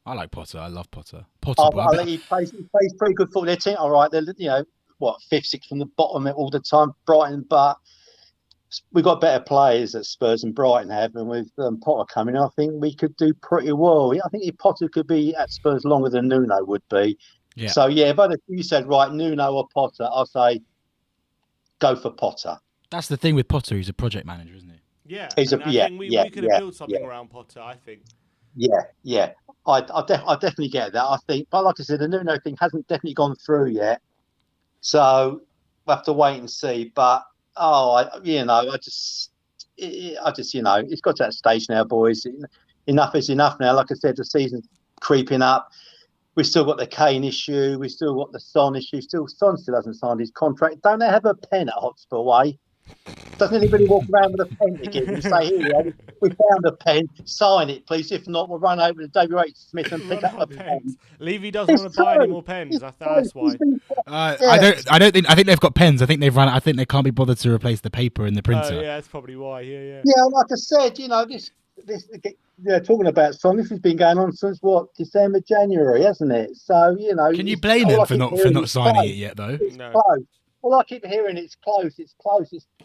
I like Potter. I love Potter. Potter. boy, I bet- he plays pretty good football. Their team, all right. They're 5th, 6th from the bottom all the time. Brighton, but we've got better players at Spurs and Brighton have, and with Potter coming, I think we could do pretty well. I think if Potter could be at Spurs longer than Nuno would be. Yeah. So but if you said right, Nuno or Potter, I'll say go for Potter. That's the thing with Potter. He's a project manager, isn't he? Yeah, He's and I think we could have built something around Potter, I think. Yeah. I definitely get that. I think, but like I said, the Nuno thing hasn't definitely gone through yet, so we'll have to wait and see. But I just it's got to that stage now, boys. Enough is enough now. Like I said, the season's creeping up. We've still got the Kane issue. We've still got the Son issue. Son still hasn't signed his contract. Don't they have a pen at Hotspur Way? Doesn't anybody walk around with a pen to give and say, here, we found a pen, sign it, please. If not, we'll run over to David Ray Smith and pick up a pen. Levy doesn't want to buy any more pens. That's why. I don't think. I think they've got pens. I think they've run. I think they can't be bothered to replace the paper in the printer. Yeah, that's probably why. Yeah. Yeah, like I said, this talking about Son, this has been going on since December, January, hasn't it? So Can you blame him for not signing it yet, though? It's close. Well, I keep hearing it's close.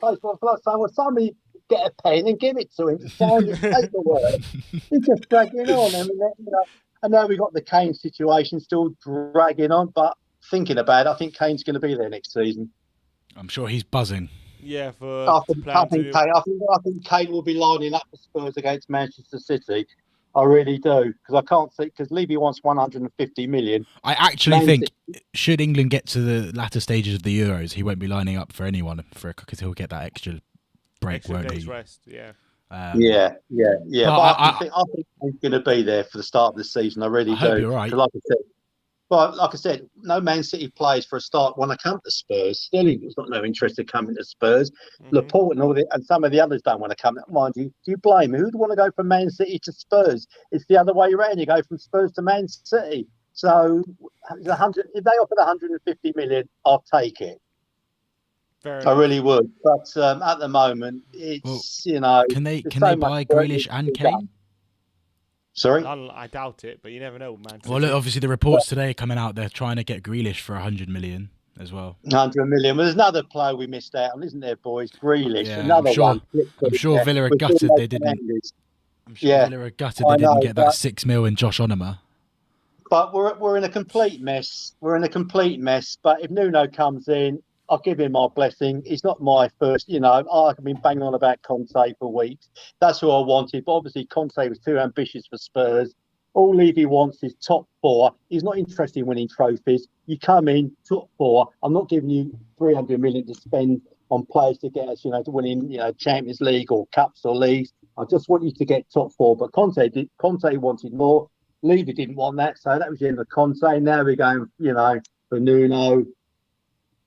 Well, somebody get a pen and give it to him to sign his paperwork. He's just dragging on. I mean, I know we got the Kane situation still dragging on, but thinking about it, I think Kane's going to be there next season. I'm sure he's buzzing. Yeah, I think Kane will be lining up for Spurs against Manchester City. I really do, because I can't see, because Levy wants 150 million. I actually think should England get to the latter stages of the Euros, he won't be lining up for anyone because he'll get that extra break, won't he? Rest, yeah. Yeah. But I think he's going to be there for the start of the season. I really do. Hope you're right. Like I said, no Man City players for a start want to come to Spurs. Sterling's got no interest in coming to Spurs. Laporte and some of the others don't want to come. Mind you, do you blame me? Who'd want to go from Man City to Spurs? It's the other way around. You go from Spurs to Man City. So if they offered 150 million, I'll take it. I really would. But at the moment, it's, Can they buy Grealish and Kane? Sorry? I doubt it, but you never know, man. Well, look, obviously the reports today coming out, they're trying to get Grealish for 100 million as well. 100 million. Well, there's another player we missed out on, isn't there, boys? Grealish. Yeah, another one. I'm sure Villa are gutted they didn't. Villa are gutted they didn't get that 6 mil in Josh Onuma. But we're in a complete mess. But if Nuno comes in, I'll give him my blessing. He's not my first, I've been banging on about Conte for weeks. That's who I wanted. But obviously, Conte was too ambitious for Spurs. All Levy wants is top 4. He's not interested in winning trophies. You come in, top 4. I'm not giving you 300 million to spend on players to get us, to winning, Champions League or Cups or leagues. I just want you to get top 4. But Conte wanted more. Levy didn't want that. So that was the end of Conte. Now we're going, for Nuno.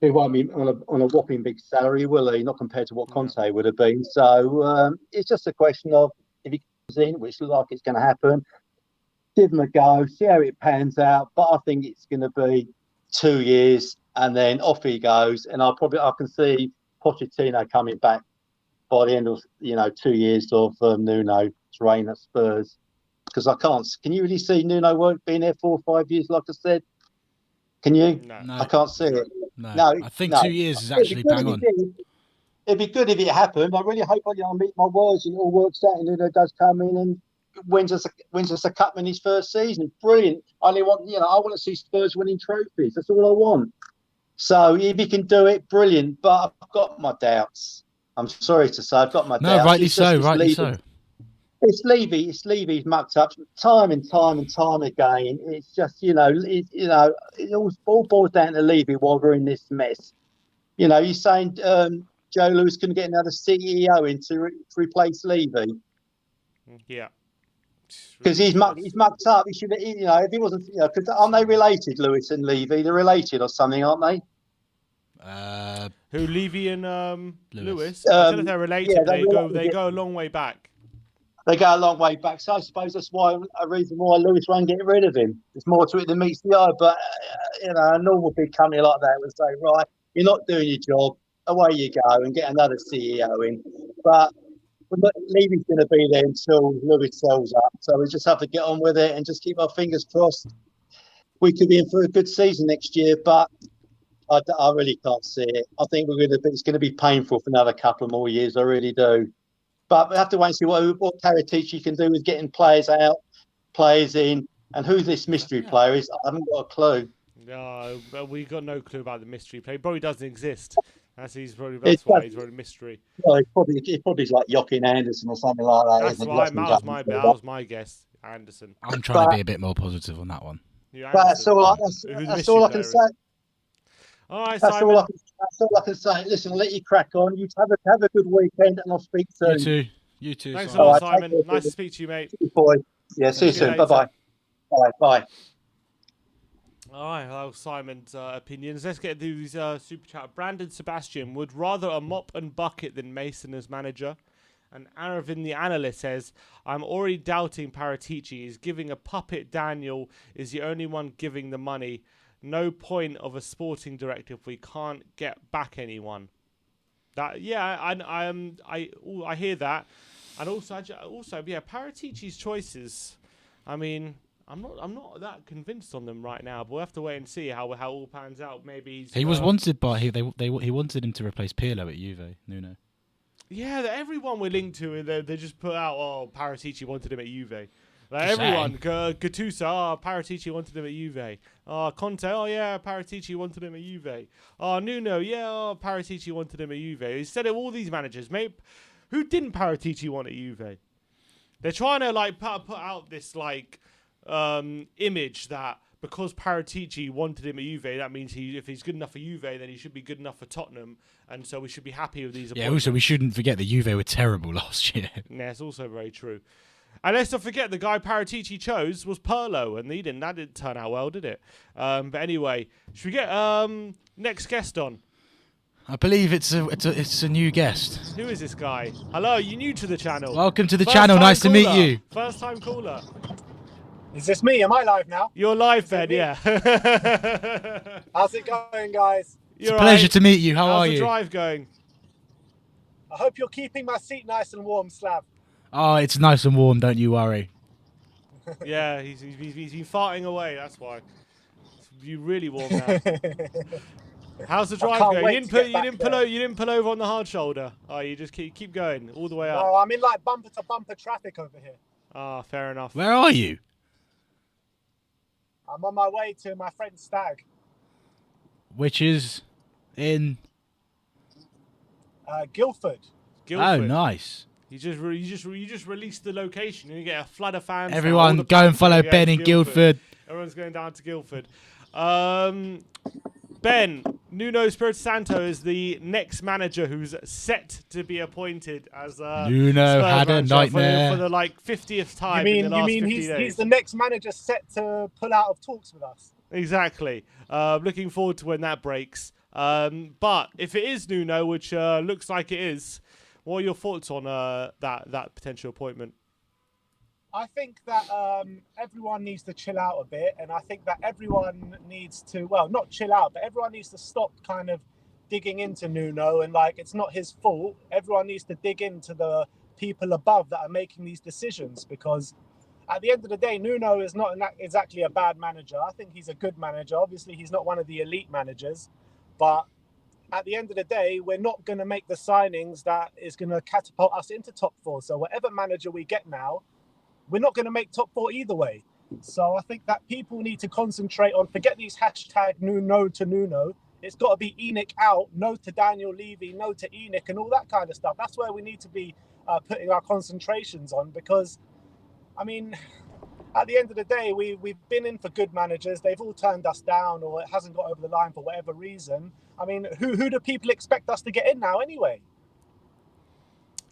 He won't be on a whopping big salary, will he? Not compared to what Conte would have been. So it's just a question of if he comes in, which looks like it's going to happen, give him a go, see how it pans out. But I think it's going to be 2 years, and then off he goes. And I can see Pochettino coming back by the end of 2 years of Nuno's reign at Spurs. Because I can't. Can you really see Nuno won't be there 4 or 5 years? Like I said, can you? No. I can't see it. No, I think 2 years is actually bang on. It'd be good if it happened. I really hope I meet my words and it all works out and Nuno does come in and wins us a cup in his first season. Brilliant. I want to see Spurs winning trophies. That's all I want. So if he can do it, brilliant. But I've got my doubts. I'm sorry to say, I've got my doubts. No, rightly so. It's Levy. It's Levy's mucked up time and time again. It's just, it all boils down to Levy while we're in this mess. You're saying Joe Lewis couldn't get another CEO in to replace Levy. Yeah. Because he's mucked up. He should, if he wasn't, because aren't they related, Lewis and Levy? They're related or something, aren't they? Who, Levy and Lewis? I don't know if they're related. Yeah, they go a long way back. They go a long way back, so I suppose that's a reason why Lewis won't get rid of him. There's more to it than meets the eye, but a normal big company like that would say, right, you're not doing your job, away you go and get another CEO in. But Levy's going to be there until Lewis sells up, so we just have to get on with it and just keep our fingers crossed. We could be in for a good season next year, but I really can't see it. I think it's going to be painful for another couple more years. I really do. But we have to wait and see what Paratici can do with getting players out, players in, and who this mystery player is. I haven't got a clue. No, we've got no clue about the mystery player. He probably doesn't exist. That's why he's probably mystery. Well, it's probably like Joachim Anderson or something like that. That's right. That was my guess. Anderson. I'm trying to be a bit more positive on that one. That's all I can say. All right, that's Simon. That's all I can say. Listen, I'll let you crack on. You have a good weekend, and I'll speak soon. You too. Thanks a lot, Simon. Nice to speak to you, mate. Boy. Yeah, see you soon. Bye-bye. Bye. All right, that was Simon's opinions. Let's get through these super chat. Brandon Sebastian would rather a mop and bucket than Mason as manager. And Aravin the analyst says, I'm already doubting Paratici. He's giving a puppet. Daniel is the only one giving the money. No point of a sporting director if we can't get back anyone. I hear that, and also Paratici's choices. I mean, I'm not that convinced on them right now. But we'll have to wait and see how it all pans out. Maybe he was wanted by he wanted him to replace Pirlo at Juve. Nuno. Yeah, that everyone we're linked to, they just put out, oh, Paratici wanted him at Juve. Like Just everyone, Gattuso, oh, Paratici wanted him at Juve. Oh, Conte, oh yeah, Paratici wanted him at Juve. Oh, Nuno, yeah, oh, Paratici wanted him at Juve. Instead of all these managers, mate, who didn't Paratici want at Juve? They're trying to like put out this like image that because Paratici wanted him at Juve, that means if he's good enough for Juve, then he should be good enough for Tottenham, and so we should be happy with these Yeah, appointments. also we shouldn't forget that Juve were terrible last year. Yeah, it's also very true. And let's not forget the guy Paratici chose was Pirlo, and that didn't turn out well, did it? But anyway, should we get next guest on? I believe it's a new guest. Who is this guy? Hello, you new to the channel? Welcome to the First channel. time Nice to meet caller. you. First time caller. Is this me? Am I live now? You're live, Ben. Yeah. How's it going, guys? It's a pleasure to meet you. How How's are the you? drive going? I hope you're keeping my seat nice and warm, Slav. Oh, it's nice and warm. Don't you worry. Yeah, he's been farting away. That's why. You really warm now. How's the drive can't going? wait You to get back there. you didn't pull over on the hard shoulder. Oh, you just keep going all the way up. No, I'm in like bumper to bumper traffic over here. Ah, fair enough. Where are you? I'm on my way to my friend's stag. Which is in. Guildford. Guildford. Oh, nice. You just released the location. You get a flood of fans. Everyone, All the go and fans follow going Ben in Guildford. Everyone's going down to Guildford. Ben, Nuno Espirito Santo is the next manager who's set to be appointed as Nuno Spurs had a manager nightmare. for the like 50th time You in the last mean 50 he's days. the next manager set to pull out of talks with us? Exactly. Looking forward to when that breaks. But if it is Nuno, which looks like it is, what are your thoughts on that potential appointment? I think that everyone needs to chill out a bit, and I think that everyone needs to, well, not chill out, but everyone needs to stop kind of digging into Nuno and like it's not his fault. Everyone needs to dig into the people above that are making these decisions, because at the end of the day, Nuno is not exactly a bad manager. I think he's a good manager. Obviously, he's not one of the elite managers, but at the end of the day, we're not going to make the signings that is going to catapult us into top four. So whatever manager we get now, we're not going to make top four either way. So I think that people need to concentrate on, forget these hashtag no to Nuno. It's got to be Enoch out, no to Daniel Levy, no to Enoch and all that kind of stuff. That's where we need to be putting our concentrations on, because, I mean, at the end of the day, we've been in for good managers. They've all turned us down, or it hasn't got over the line for whatever reason. I mean, who do people expect us to get in now anyway?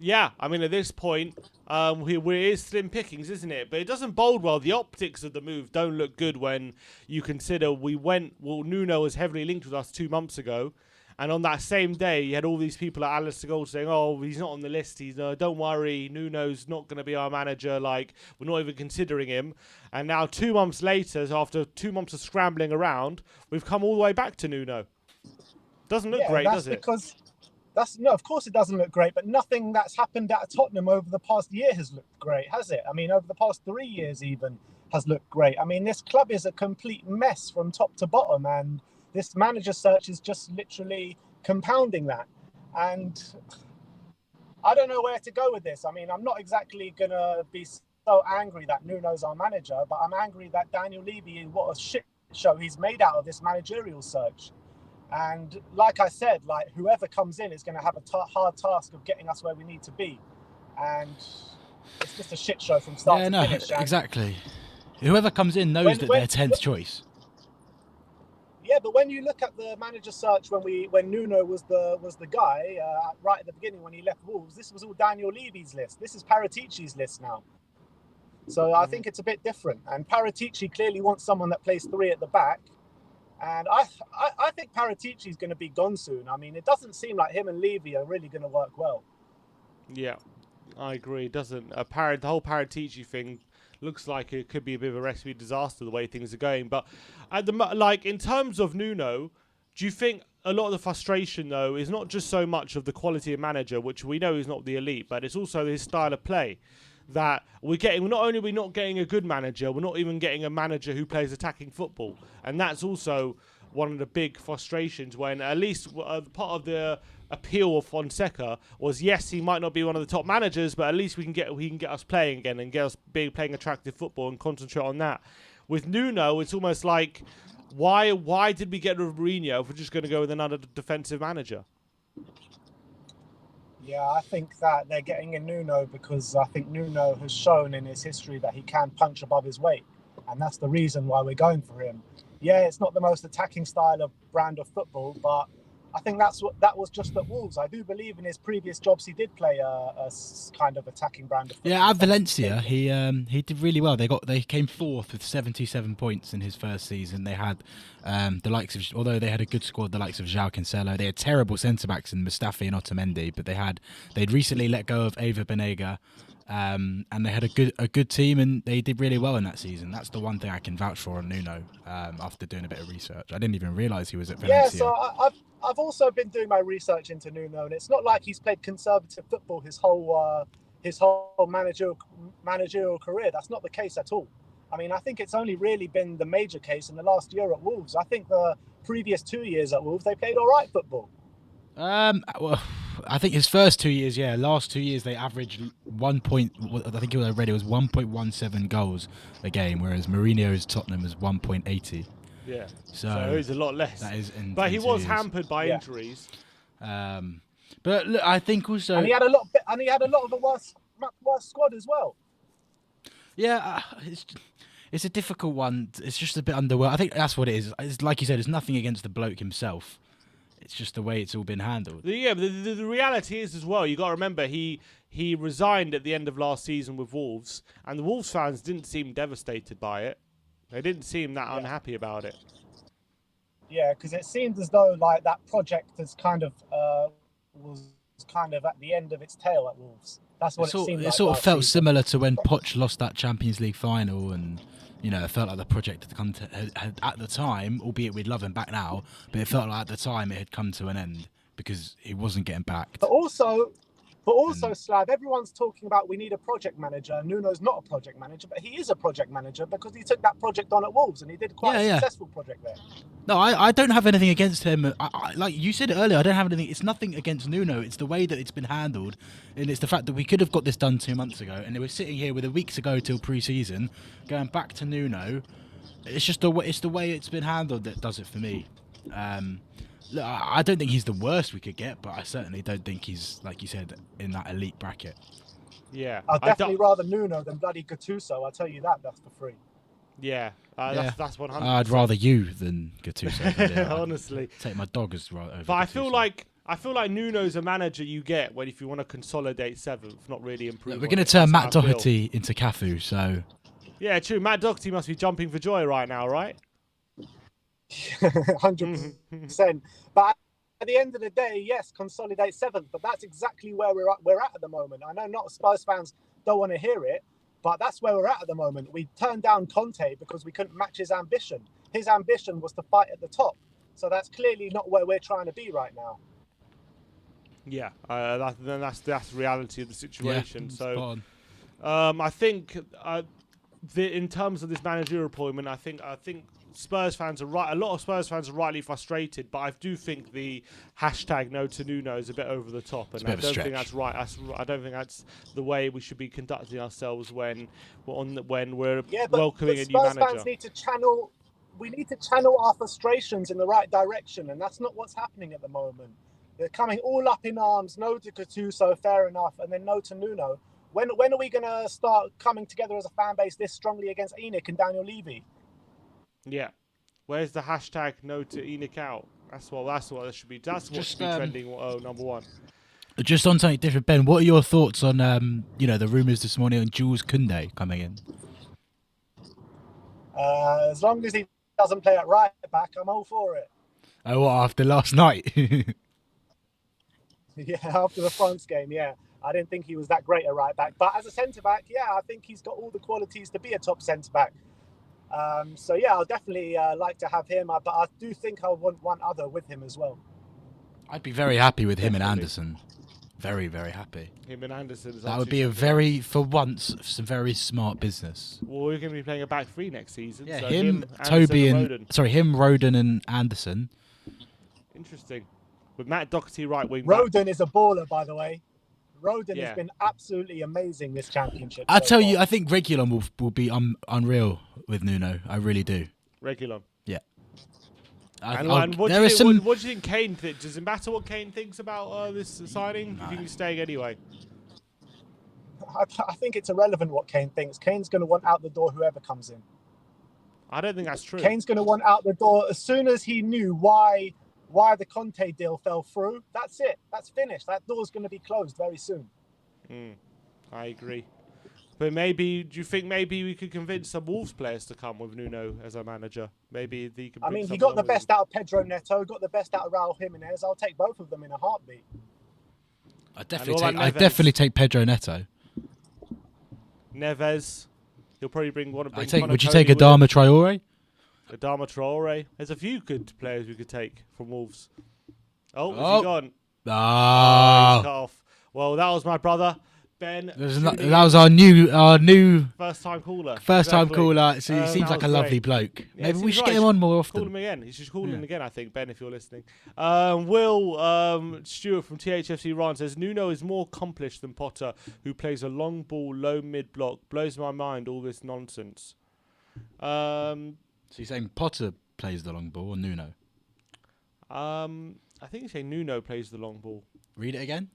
Yeah, I mean, at this point, we're slim pickings, isn't it? But it doesn't bode well. The optics of the move don't look good when you consider Nuno was heavily linked with us 2 months ago. And on that same day, you had all these people at Alistair Gold saying, oh, he's not on the list. Don't worry, Nuno's not going to be our manager. Like, we're not even considering him. And now 2 months later, after 2 months of scrambling around, we've come all the way back to Nuno. Doesn't look great, does it? No, of course it doesn't look great, but nothing that's happened at Tottenham over the past year has looked great, has it? I mean, over the past 3 years even has looked great. I mean, this club is a complete mess from top to bottom, and this manager search is just literally compounding that. And I don't know where to go with this. I mean, I'm not exactly going to be so angry that Nuno's our manager, but I'm angry that Daniel Levy, what a shit show he's made out of this managerial search. And like I said, like whoever comes in is going to have a hard task of getting us where we need to be. And it's just a shit show from start to finish. Exactly. Whoever comes in knows that they're 10th choice. Yeah, but when you look at the manager search when Nuno was the guy right at the beginning when he left Wolves, this was all Daniel Levy's list. This is Paratici's list now. So I think it's a bit different. And Paratici clearly wants someone that plays three at the back. And I think Paratici's going to be gone soon. I mean, it doesn't seem like him and Levy are really going to work well. Yeah, I agree. It doesn't. The whole Paratici thing looks like it could be a bit of a recipe disaster the way things are going. But in terms of Nuno, do you think a lot of the frustration though is not just so much of the quality of manager, which we know is not the elite, but it's also his style of play? That not only are we not getting a good manager, we're not even getting a manager who plays attacking football, and that's also one of the big frustrations when at least part of the appeal of Fonseca was, yes, he might not be one of the top managers, but at least he can get us playing again and get us playing attractive football and concentrate on that. With Nuno, it's almost like, why did we get rid of Mourinho if we're just going to go with another defensive manager? Yeah, I think that they're getting in Nuno because I think Nuno has shown in his history that he can punch above his weight, and that's the reason why we're going for him. Yeah, it's not the most attacking style of brand of football, but I think that was just at Wolves. I do believe in his previous jobs he did play a kind of attacking brand of football. Yeah, at Valencia, he did really well. They came fourth with 77 points in his first season. They had the likes of, although they had a good squad, the likes of João Cancelo. They had terrible centre backs in Mustafi and Otamendi, but they'd recently let go of Eva Banega. And they had a good team, and they did really well in that season. That's the one thing I can vouch for on Nuno. After doing a bit of research, I didn't even realise he was at Valencia. Yeah, so I've also been doing my research into Nuno, and it's not like he's played conservative football his whole managerial career. That's not the case at all. I mean, I think it's only really been the major case in the last year at Wolves. I think the previous 2 years at Wolves, they played all right football. Well, I think his first 2 years, last 2 years they averaged 1 point. I think I read it was 1.17 goals a game, whereas Mourinho's Tottenham was 1.80. Yeah, so it's a lot less. That is, but he was hampered by injuries. But look, I think also, and he had a lot of a worse squad as well. Yeah, it's a difficult one. It's just a bit underwhelming. I think that's what it is. It's like you said, it's nothing against the bloke himself. It's just the way it's all been handled. Yeah, but the reality is as well, you got to remember he resigned at the end of last season with Wolves, and the Wolves fans didn't seem devastated by it. They didn't seem that unhappy about it. Yeah, because it seemed as though like that project was kind of at the end of its tail at Wolves. That's what it seemed like. It sort of felt similar to when Poch lost that Champions League final, and it felt like the project had come had at the time, albeit we'd love him back now, but it felt like at the time it had come to an end because he wasn't getting backed. But also, Slav, everyone's talking about we need a project manager. Nuno's not a project manager, but he is a project manager because he took that project on at Wolves and he did quite a successful project there. No, I don't have anything against him. I like you said earlier, I don't have anything. It's nothing against Nuno. It's the way that it's been handled, and it's the fact that we could have got this done 2 months ago, and we're sitting here with a week to go till pre-season, going back to Nuno. It's just the way it's been handled that does it for me. Look, I don't think he's the worst we could get, but I certainly don't think he's, like you said, in that elite bracket. Yeah, I'd definitely rather Nuno than bloody Gattuso. I'll tell you that's for free. Yeah, that's 100%. I'd rather you than Gattuso. Honestly, take my dog as right over. But Gattuso. I feel like Nuno's a manager you get if you want to consolidate seventh, not really improve. Look, we're going to turn Matt Doherty into Cafu, so. Yeah, true. Matt Doherty must be jumping for joy right now, right? 100%. But at the end of the day, yes, consolidate seventh. But that's exactly where we're at the moment. I know not Spurs fans don't want to hear it, but that's where we're at the moment. We turned down Conte because we couldn't match his ambition. His ambition was to fight at the top. So that's clearly not where we're trying to be right now. Yeah, that's the reality of the situation. Yeah, so, I think in terms of this managerial appointment, I think Spurs fans are right. A lot of Spurs fans are rightly frustrated, but I do think the hashtag No to Nuno is a bit over the top, and I don't think that's right. I don't think that's the way we should be conducting ourselves when we're welcoming a new manager. Spurs fans need to channel. We need to channel our frustrations in the right direction, and that's not what's happening at the moment. They're coming all up in arms. No to Gattuso, fair enough, and then no to Nuno. When are we going to start coming together as a fan base this strongly against ENIC and Daniel Levy? Yeah, where's the hashtag No to ENIC out? That's what that should be. That's what should be trending. Number one. Just on something different, Ben. What are your thoughts on the rumours this morning on Jules Koundé coming in? As long as he doesn't play at right back, I'm all for it. Oh, what, after last night? Yeah, after the France game, yeah. I didn't think he was that great at right back. But as a centre-back, yeah, I think he's got all the qualities to be a top centre-back. So, yeah, I'll definitely like to have him. But I do think I'll want one other with him as well. I'd be very happy with him and Anderson. Very, very happy. Him and Anderson. That would be for once, some very smart business. Well, we're going to be playing a back three next season. Yeah, so him, Anderson, Toby, and Roden. Roden and Anderson. Interesting. With Matt Doherty right wing. Roden is a baller, by the way. Roden Yeah. has been absolutely amazing this championship. I so tell far. you, I think Regulon will be unreal with Nuno. I really do. Regulon. Yeah. And what do you think Kane thinks? Does it matter what Kane thinks about this signing? Do you think he's staying anyway? I think it's irrelevant what Kane thinks. Kane's going to want out the door whoever comes in. I don't think that's true. Kane's going to want out the door as soon as he knew why the Conte deal fell through. That's it. That's finished. That door's going to be closed very soon. I agree. But do you think maybe we could convince some Wolves players to come with Nuno as our manager? Maybe he could. He got the best out of Pedro Neto, got the best out of Raul Jimenez. I'll take both of them in a heartbeat. I'd definitely take Pedro Neto. Neves. He'll probably bring one. Would you take Adama Traore? Adama Traore. There's a few good players we could take from Wolves. Oh, is he gone? He's cut off. Well, that was my brother. Ben, that was our new first time caller. So he seems like a lovely bloke. Yeah, maybe we should get him on more often. Call him again. He should call in again, I think, Ben, if you're listening. Will Stewart from THFC Ryan says Nuno is more accomplished than Potter, who plays a long ball, low mid block. Blows my mind, all this nonsense. So you're saying Potter plays the long ball or Nuno? I think you say Nuno plays the long ball. Read it again.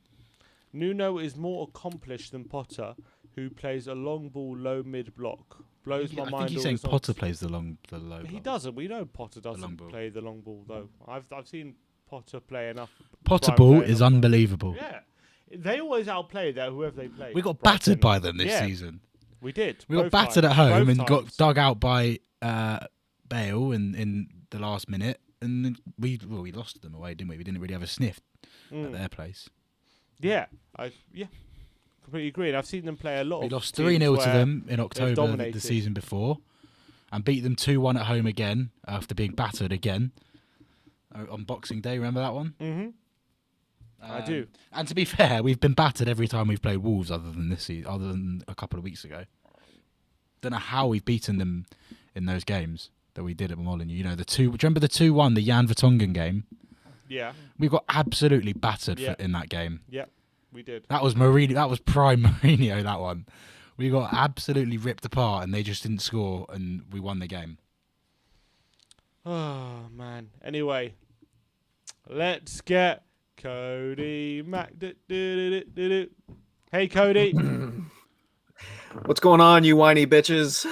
Nuno is more accomplished than Potter, who plays a long ball, low mid block. Blows my mind. I think he's saying Potter plays the low block. He doesn't. We know Potter doesn't play the long ball though. I've seen Potter play enough. Potter ball is unbelievable. Yeah, they always outplay whoever they play. We got battered by them this season. We did. We got battered at home and got dug out by Bale in the last minute, and then we lost them away, didn't we? We didn't really have a sniff at their place. Yeah, completely agree. And I've seen them play a lot. We lost 3-0 to them in October the season before, and beat them 2-1 at home again after being battered again on Boxing Day. Remember that one? Mm-hmm. I do. And to be fair, we've been battered every time we've played Wolves, other than this season, other than a couple of weeks ago. Don't know how we've beaten them in those games that we did at Molineux. You know, do you remember the 2-1, the Jan Vertonghen game? Yeah. We got absolutely battered in that game. Yeah, we did. That was Mourinho. That was prime Mourinho, that one. We got absolutely ripped apart and they just didn't score and we won the game. Oh, man. Anyway, let's get Cody Mac. Hey, Cody. What's going on, you whiny bitches?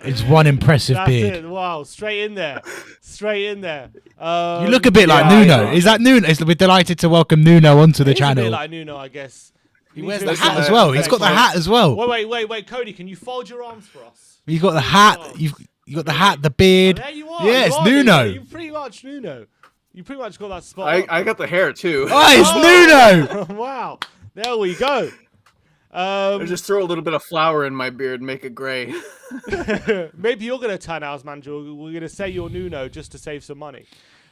It's one impressive beard. It. Wow, straight in there. You look a bit like Nuno. Is that Nuno? We're delighted to welcome Nuno onto the channel. A bit like Nuno, I guess. He wears the hat as well. He's got the hat as well. Wait, Cody, can you fold your arms for us? You got the hat. You got the hat, the beard. Oh, there you are. Yeah, it's Nuno. You're pretty much Nuno. You pretty much got that spot. I got the hair too. Oh, it's Nuno. Wow. There we go. I just throw a little bit of flour in my beard, make it grey. Maybe you're going to turn out as manager. We're going to say you're Nuno just to save some money.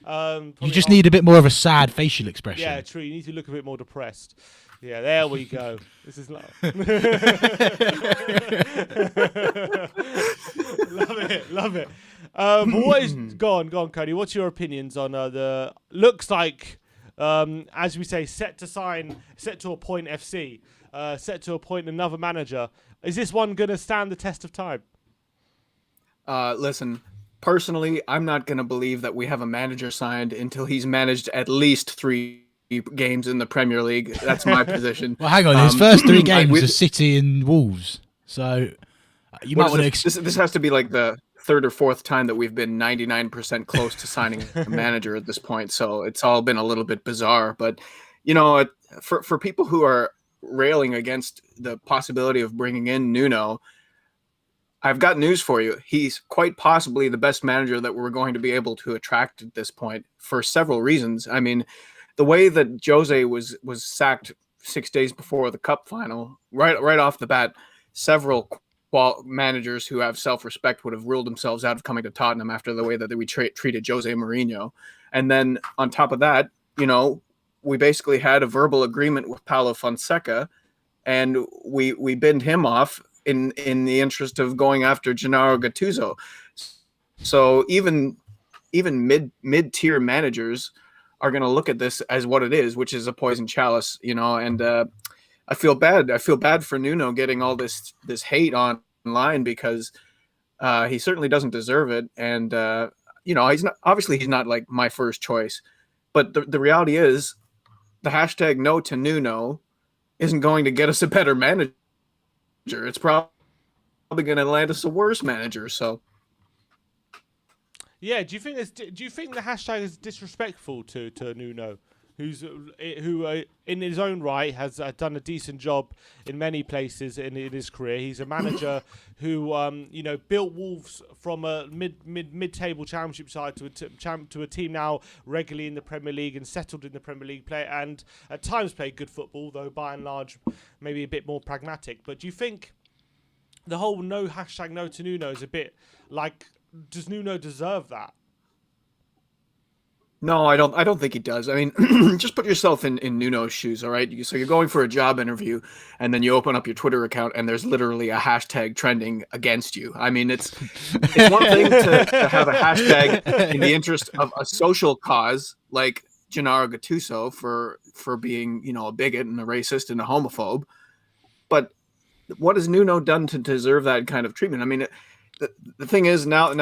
You just need a bit more of a sad facial expression. Yeah, true. You need to look a bit more depressed. Yeah, there we go. This is love. Love it. What is go on, Cody? What's your opinions on the looks like? As we say, set to appoint FC. Set to appoint another manager. Is this one going to stand the test of time? Listen, personally, I'm not going to believe that we have a manager signed until he's managed at least 3 games in the Premier League. That's my position. Well, hang on. His first 3 games are City and Wolves. So you might want to... This has to be like the 3rd or 4th time that we've been 99% close to signing a manager at this point. So it's all been a little bit bizarre. But, you know, for people who are railing against the possibility of bringing in Nuno, I've got news for you. He's quite possibly the best manager that we're going to be able to attract at this point for several reasons. I mean, the way that Jose was sacked 6 days before the cup final, right off the bat, several managers who have self-respect would have ruled themselves out of coming to Tottenham after the way that we treated Jose Mourinho. And then on top of that, you know, we basically had a verbal agreement with Paulo Fonseca, and we binned him off in the interest of going after Gennaro Gattuso. So even mid-tier managers are going to look at this as what it is, which is a poison chalice, you know. And I feel bad. I feel bad for Nuno getting all this hate online, because he certainly doesn't deserve it. And you know, he's not like my first choice. But the reality is, the hashtag no to Nuno isn't going to get us a better manager. It's probably going to land us a worse manager. So, yeah, do you think the hashtag is disrespectful to Nuno, who in his own right has done a decent job in many places in his career? He's a manager who you know, built Wolves from a mid-table championship side to a team now regularly in the Premier League and settled in the Premier League play, and at times played good football, though by and large maybe a bit more pragmatic. But do you think the whole hashtag no to Nuno is a bit like, does Nuno deserve that? no, I don't think he does. I mean, just put yourself in Nuno's shoes, all right? So you're going for a job interview, and then you open up your Twitter account, and there's literally a hashtag trending against you. I mean, it's one thing to have a hashtag in the interest of a social cause, like Gennaro Gattuso for being, you know, a bigot and a racist and a homophobe. But what has Nuno done to deserve that kind of treatment? I mean, the thing is, now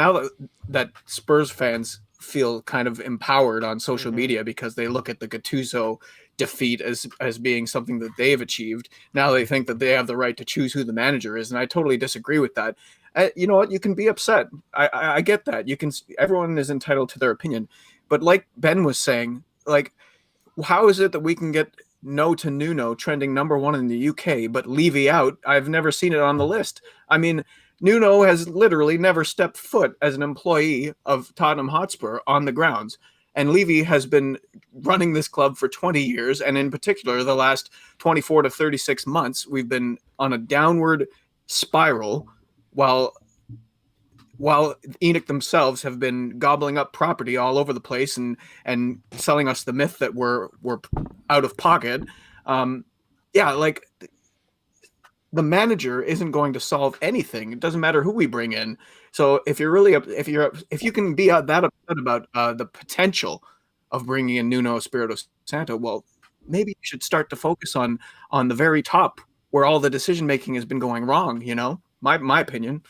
that Spurs fans feel kind of empowered on social media because they look at the Gattuso defeat as being something that they've achieved. Now they think that they have the right to choose who the manager is, and I totally disagree with that. You know what? You can be upset. I get that. Everyone is entitled to their opinion, but like Ben was saying, like, how is it that we can get no to Nuno trending #1 in the UK, but Levy out? I've never seen it on the list. I mean, Nuno has literally never stepped foot as an employee of Tottenham Hotspur on the grounds. And Levy has been running this club for 20 years. And in particular, the last 24 to 36 months, we've been on a downward spiral while Enoch themselves have been gobbling up property all over the place and selling us the myth that we're out of pocket. Yeah, like, the manager isn't going to solve anything. It doesn't matter who we bring in. So if you can be that upset about the potential of bringing in Nuno Espirito Santo, well, maybe you should start to focus on the very top where all the decision making has been going wrong. You know, my opinion.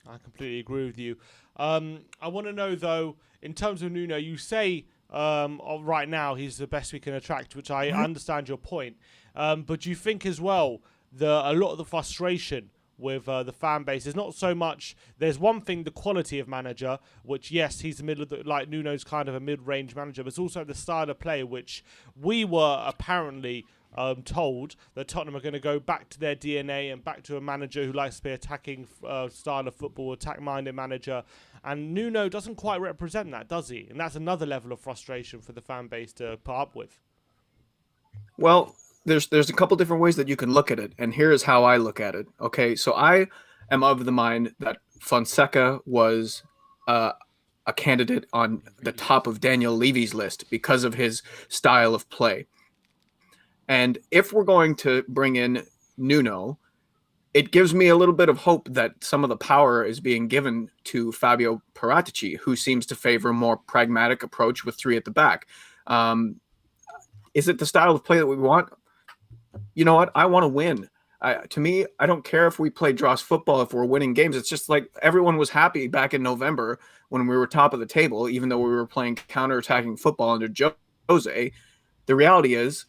I completely agree with you. I want to know, though, in terms of Nuno, you say right now he's the best we can attract, which I understand your point. But do you think as well, a lot of the frustration with the fan base is not so much, there's one thing, the quality of manager, which, yes, he's the middle of like Nuno's kind of a mid-range manager, but it's also the style of play, which we were apparently told that Tottenham are going to go back to their DNA and back to a manager who likes to be attacking style of football, attack-minded manager. And Nuno doesn't quite represent that, does he? And that's another level of frustration for the fan base to put up with. Well, there's a couple different ways that you can look at it, and here is how I look at it. Okay, so I am of the mind that Fonseca was a candidate on the top of Daniel Levy's list because of his style of play. And if we're going to bring in Nuno, it gives me a little bit of hope that some of the power is being given to Fabio Paratici, who seems to favor a more pragmatic approach with three at the back. Is it the style of play that we want? You know what? I want to win. To me, I don't care if we play draws football, if we're winning games. It's just like everyone was happy back in November when we were top of the table, even though we were playing counter-attacking football under Jose. The reality is,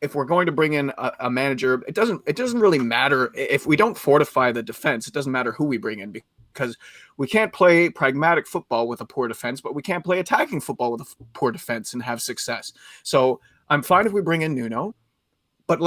if we're going to bring in a manager, it doesn't really matter if we don't fortify the defense. It doesn't matter who we bring in, because we can't play pragmatic football with a poor defense, but we can't play attacking football with a poor defense and have success. So I'm fine if we bring in Nuno, but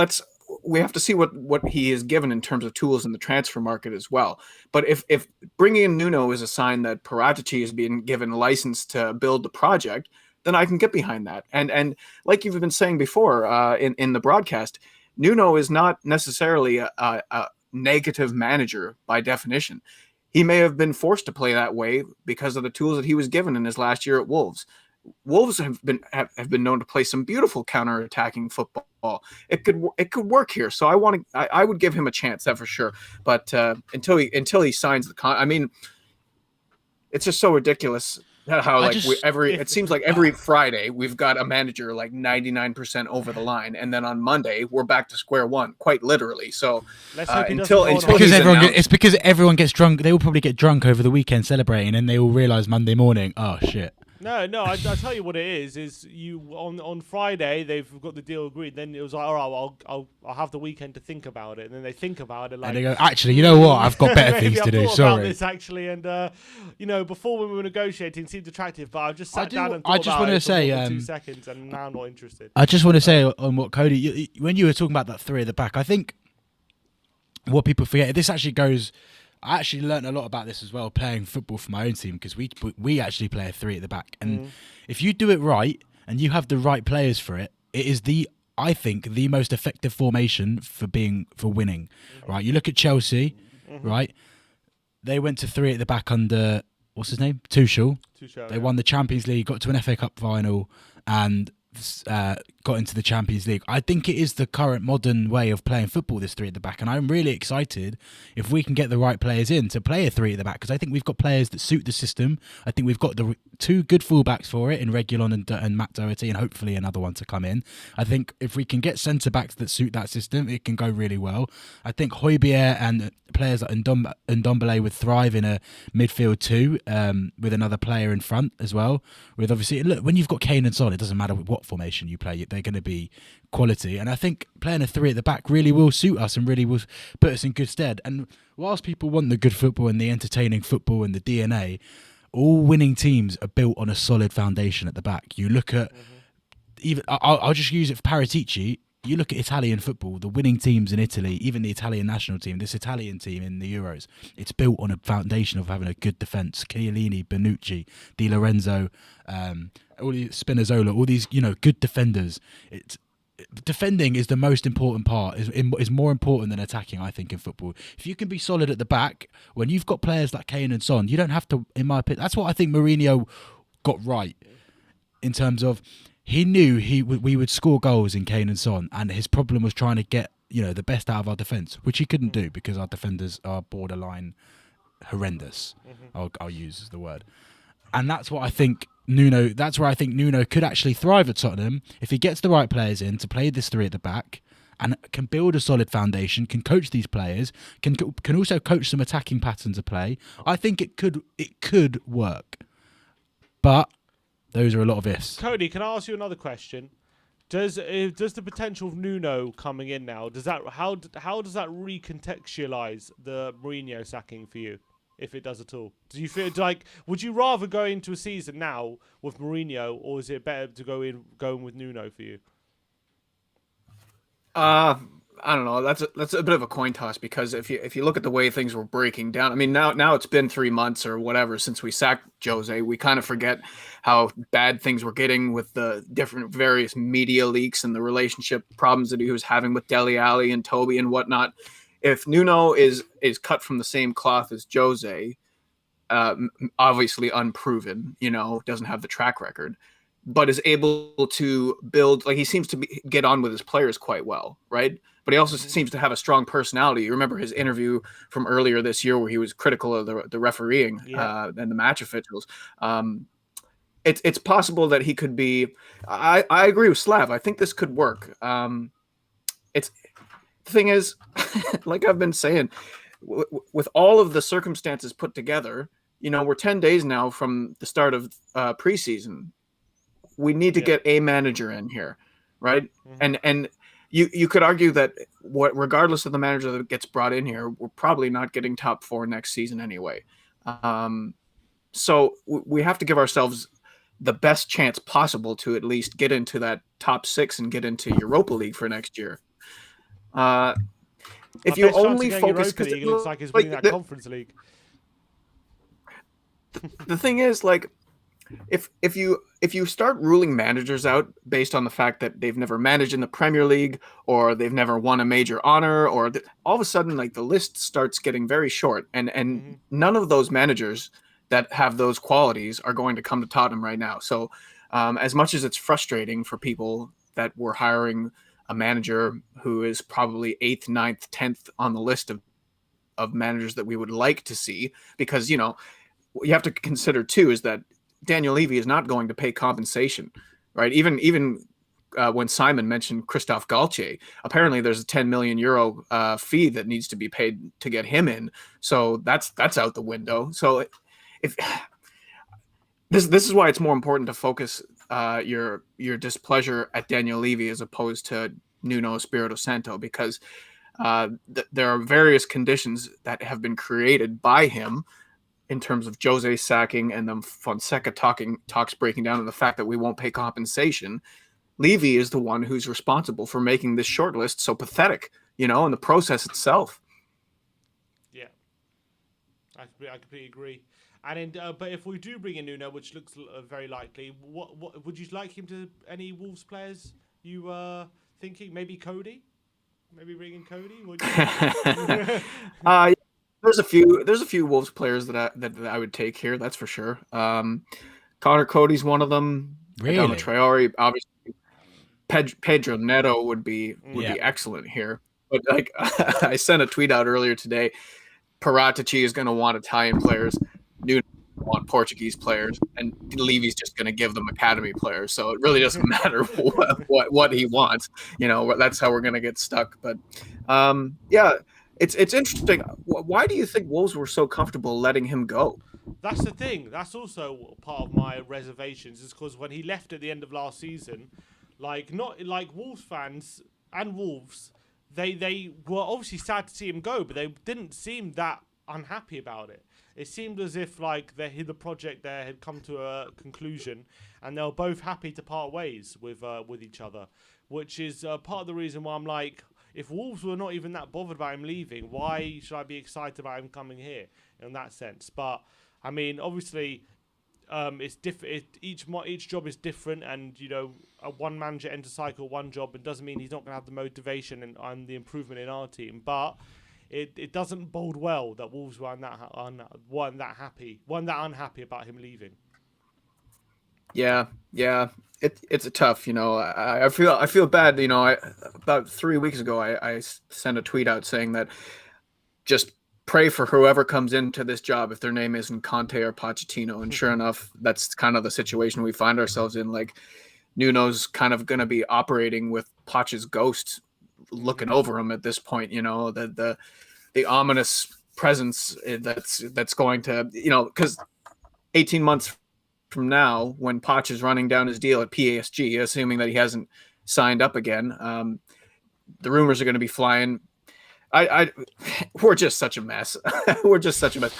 we have to see what he is given in terms of tools in the transfer market as well. But if bringing in Nuno is a sign that Paratici is being given a license to build the project, then I can get behind that. And like you've been saying before in the broadcast, Nuno is not necessarily a negative manager by definition. He may have been forced to play that way because of the tools that he was given in his last year at Wolves. Wolves have been known to play some beautiful counter-attacking football. It could work here. So I would give him a chance, that for sure. But until he signs the I mean, it's just so ridiculous how it seems like every Friday we've got a manager like 99% over the line, and then on Monday we're back to square one, quite literally. So it's because everyone gets drunk. They will probably get drunk over the weekend celebrating, and they will realise Monday morning, oh shit. No, I tell you what it is you on Friday they've got the deal agreed. Then it was like, all right, well, I'll have the weekend to think about it, and then they think about it, like, and they go, actually, you know what? I've got better things to do. Sorry. About this actually, and before when we were negotiating, it seemed attractive, but I've just sat down and thought I just want to say, 2 seconds, and now I'm not interested. I just want to say on what Cody, when you were talking about that three at the back, I think what people forget, this actually goes. I actually learned a lot about this as well, playing football for my own team, because we actually play a three at the back. And if you do it right and you have the right players for it, it is I think the most effective formation for winning. Right? You look at Chelsea, right? They went to three at the back under what's his name? Tuchel. They won the Champions League, got to an FA Cup final, and got into the Champions League. I think it is the current modern way of playing football, this three at the back, and I'm really excited if we can get the right players in to play a three at the back, because I think we've got players that suit the system. I think we've got the two good fullbacks for it in Reguilon and Matt Doherty, and hopefully another one to come in. I think if we can get centre-backs that suit that system, it can go really well. I think Højbjerg and players like Ndombele would thrive in a midfield too, with another player in front as well. With obviously, look, when you've got Kane and Son, it doesn't matter what formation you play, they're going to be quality. And I think playing a three at the back really will suit us and really will put us in good stead. And whilst people want the good football and the entertaining football and the DNA, all winning teams are built on a solid foundation at the back. You look at even I'll just use it for Paratici. You look at Italian football, the winning teams in Italy, even the Italian national team, this Italian team in the Euros, it's built on a foundation of having a good defence. Chiellini, Bonucci, Di Lorenzo, all these Spinazzola, all these good defenders. Defending is the most important part. Is more important than attacking, I think, in football. If you can be solid at the back, when you've got players like Kane and Son, you don't have to. In my opinion, that's what I think Mourinho got right in terms of. He knew we would score goals in Kane and Son, and his problem was trying to get the best out of our defence, which he couldn't do because our defenders are borderline horrendous. I'll use the word, and that's what I think Nuno. That's where I think Nuno could actually thrive at Tottenham if he gets the right players in to play this three at the back, and can build a solid foundation, can coach these players, can also coach some attacking patterns of play. I think it could work, but. Those are a lot of ifs. Cody, can I ask you another question? Does the potential of Nuno coming in now, how does that recontextualize the Mourinho sacking for you, if it does at all? Do you feel like, would you rather go into a season now with Mourinho, or is it better to going with Nuno for you? I don't know. That's a bit of a coin toss, because if you look at the way things were breaking down, I mean, now it's been 3 months or whatever since we sacked Jose. We kind of forget how bad things were getting with the different various media leaks and the relationship problems that he was having with Dele Alli and Toby and whatnot. If Nuno is cut from the same cloth as Jose, obviously unproven, doesn't have the track record, but is able to build, like, he seems to get on with his players quite well, right? But he also seems to have a strong personality. You remember his interview from earlier this year where he was critical of the refereeing and the match officials. It's possible that he could be. I agree with Slav. I think this could work. The thing is, like I've been saying, with all of the circumstances put together, we're 10 days now from the start of preseason. We need to get a manager in here, right? And you could argue that regardless of the manager that gets brought in here, we're probably not getting top 4 next season anyway. So we have to give ourselves the best chance possible to at least get into that top 6 and get into Europa League for next year. If you only focus, because it looks like it's winning that Conference League. The thing is, like, if you start ruling managers out based on the fact that they've never managed in the Premier League, or they've never won a major honor, or all of a sudden, like, the list starts getting very short, and none of those managers that have those qualities are going to come to Tottenham right now. So As much as it's frustrating for people that we're hiring a manager who is probably 8th, 9th, 10th on the list of managers that we would like to see, because, what you have to consider too is that Daniel Levy is not going to pay compensation, right? Even when Simon mentioned Christophe Galtier, apparently there's a 10 million euro fee that needs to be paid to get him in. So that's out the window. So if this is why it's more important to focus your displeasure at Daniel Levy as opposed to Nuno Espirito Santo, because there are various conditions that have been created by him in terms of Jose sacking and then Fonseca talks breaking down, and the fact that we won't pay compensation. Levy is the one who's responsible for making this shortlist so pathetic, and the process itself. Yeah, I completely agree. And but if we do bring in Nuno, which looks very likely, what would you like him to? Any Wolves players you thinking? Maybe Cody. Maybe bring in Cody. There's a few Wolves players that I would take here. That's for sure. Connor Cody's one of them. Really? Adama Traore, obviously. Pedro Neto would be excellent here. But like I sent a tweet out earlier today, Paratici is going to want Italian players, Nuno want Portuguese players, and Levy's just going to give them academy players. So it really doesn't matter what he wants. That's how we're going to get stuck. But it's interesting. Why do you think Wolves were so comfortable letting him go? That's the thing. That's also part of my reservations, is because when he left at the end of last season, not like Wolves fans and Wolves, they were obviously sad to see him go, but they didn't seem that unhappy about it. It seemed as if the project there had come to a conclusion, and they were both happy to part ways with each other, which is part of the reason why I'm like, if Wolves were not even that bothered about him leaving, why should I be excited about him coming here in that sense? But I mean, obviously, it's different. Each job is different, and one manager enters cycle one job, and doesn't mean he's not going to have the motivation and the improvement in our team. But it doesn't bode well that Wolves weren't that unhappy about him leaving. Yeah. It's a tough. I feel bad. About 3 weeks ago, I sent a tweet out saying that just pray for whoever comes into this job if their name isn't Conte or Pochettino. And sure enough, that's kind of the situation we find ourselves in. Like, Nuno's kind of going to be operating with Poch's ghost looking over him at this point. The ominous presence that's going to, because 18 months from now, when Poch is running down his deal at PSG, assuming that he hasn't signed up again, the rumors are going to be flying. We're just such a mess. We're just such a mess.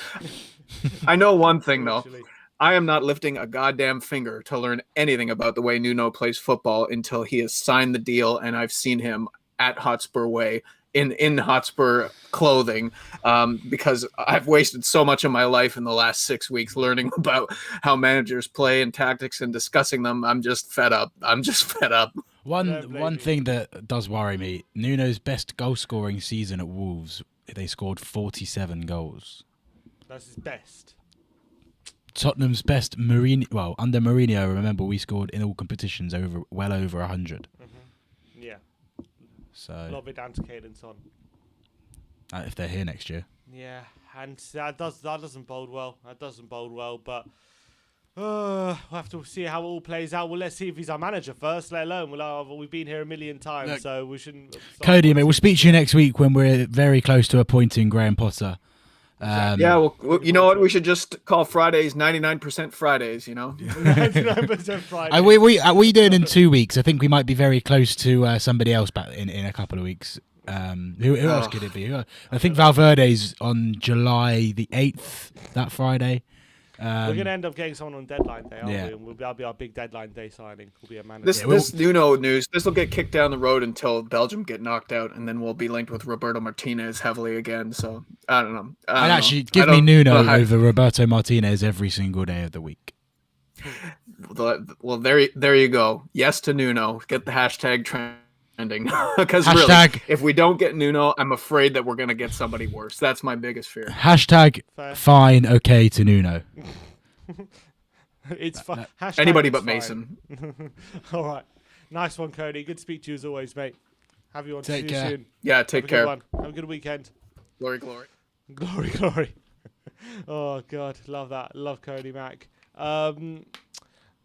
I know one thing though. I am not lifting a goddamn finger to learn anything about the way Nuno plays football until he has signed the deal and I've seen him at Hotspur Way in Hotspur clothing, because I've wasted so much of my life in the last 6 weeks learning about how managers play and tactics and discussing them. I'm just fed up. One thing that does worry me, Nuno's best goal-scoring season at Wolves, they scored 47 goals. That's his best. Tottenham's best, under Mourinho, remember, we scored in all competitions well over 100. Mm-hmm. Yeah. So a lot of it down to Kane and Son. If they're here next year. Yeah, and that doesn't bode well. But we'll have to see how it all plays out. Well, let's see if he's our manager first, let alone we've been here a million times, Look, so we shouldn't. Cody, mate, we'll speak to you next week when we're very close to appointing Graham Potter. Well, you know what? We should just call Fridays 99% Fridays. 99% Fridays. Are we doing in 2 weeks? I think we might be very close to somebody else back in a couple of weeks. Who else could it be? I think Valverde's on July the 8th, that Friday. We're going to end up getting someone on deadline day, aren't we? That'll be our big deadline day signing. We'll be a manager. This Nuno news, this will get kicked down the road until Belgium get knocked out, and then we'll be linked with Roberto Martinez heavily again. So, I don't know. I'd actually give me Nuno over Roberto Martinez every single day of the week. Well, there you go. Yes to Nuno. Get the hashtag trending. Because really, if we don't get Nuno, I'm afraid that we're going to get somebody worse. That's my biggest fear. Hashtag fine, okay to Nuno. It's fine. Anybody but Mason. All right. Nice one, Cody. Good to speak to you as always, mate. Have you on. Take See you care. soon. Yeah, take care. Have a good weekend. Glory, glory. Glory, glory. Oh, God. Love that. Love Cody Mack.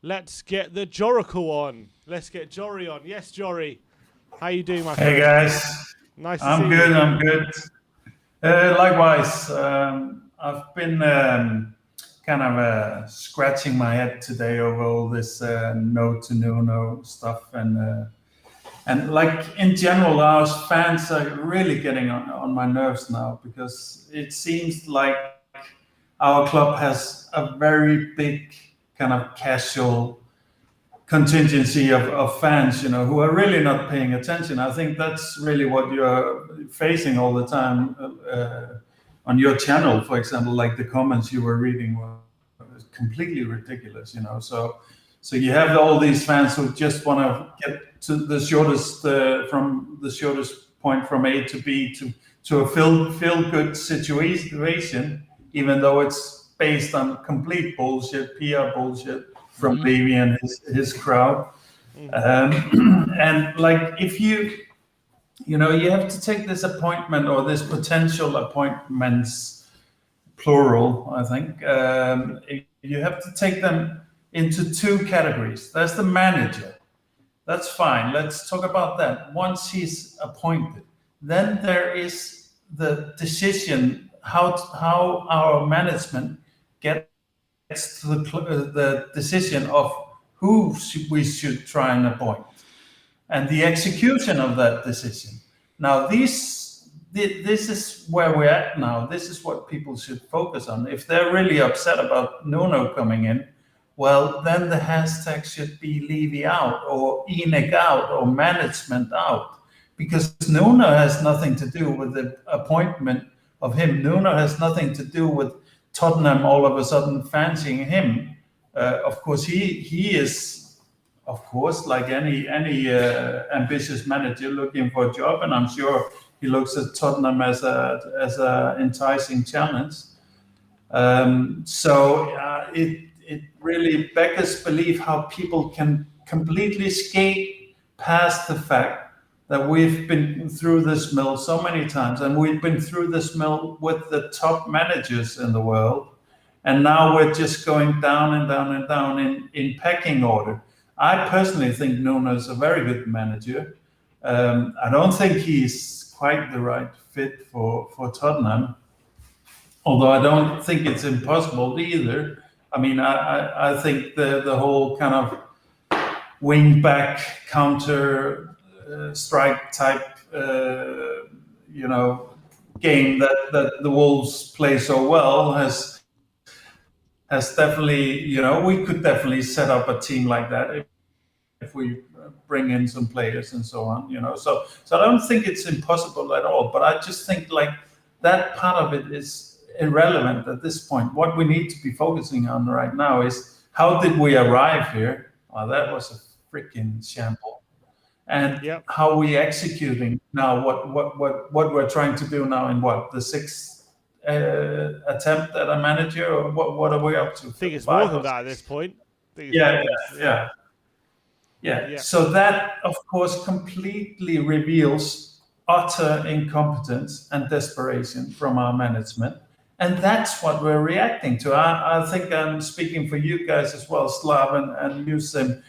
Let's get the Joracle on. Let's get Jory on. Yes, Jory. How you doing, my friend? Hey, guys. Nice to see you. I'm good. Likewise, I've been kind of scratching my head today over all this no to Nuno stuff. And like in general, our fans are really getting on my nerves now, because it seems like our club has a very big kind of casual contingency of fans, who are really not paying attention. I think that's really what you're facing all the time on your channel, for example, like the comments you were reading were completely ridiculous, So you have all these fans who just want to get to the shortest from the shortest point from A to B to a feel good situation, even though it's based on complete bullshit, PR bullshit from Levy and his crowd. And like if you have to take this appointment or this potential appointments, plural, I think, you have to take them into two categories. There's the manager. That's fine. Let's talk about that. Once he's appointed, then there is the decision how our management gets to the decision of who we should try and appoint, and the execution of that decision. Now, this is where we're at now. This is what people should focus on. If they're really upset about Nuno coming in, well, then the hashtag should be Levy out or Enoch out or management out, because Nuno has nothing to do with the appointment of him. Nuno has nothing to do with Tottenham all of a sudden fancying him. Of course, he is, of course, like any ambitious manager looking for a job, and I'm sure he looks at Tottenham as a enticing challenge. It really beggars belief how people can completely skate past the fact that we've been through this mill so many times, and we've been through this mill with the top managers in the world, and now we're just going down and down and down in pecking order. I personally think Nuno's a very good manager. I don't think he's quite the right fit for Tottenham, although I don't think it's impossible either. I mean, I think the whole kind of wing back counter strike type, game that the Wolves play so well has definitely, we could definitely set up a team like that if we bring in some players and so on, So I don't think it's impossible at all, but I just think like that part of it is irrelevant at this point. What we need to be focusing on right now is how did we arrive here? Well, that was a freaking shamble. And how are we executing now what we're trying to do now in the sixth attempt at a manager, or what are we up to? I think it's more than that at this point. Yeah. So that, of course, completely reveals utter incompetence and desperation from our management. And that's what we're reacting to. I think I'm speaking for you guys as well, Slav and Musim.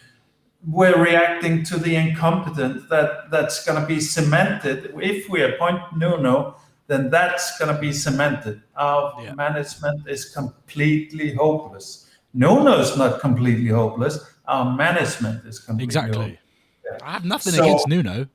We're reacting to the incompetence that's going to be cemented. If we appoint Nuno, then that's going to be cemented. Our management is completely hopeless. Nuno is not completely hopeless. Our management is completely hopeless. Yeah. I have nothing against Nuno.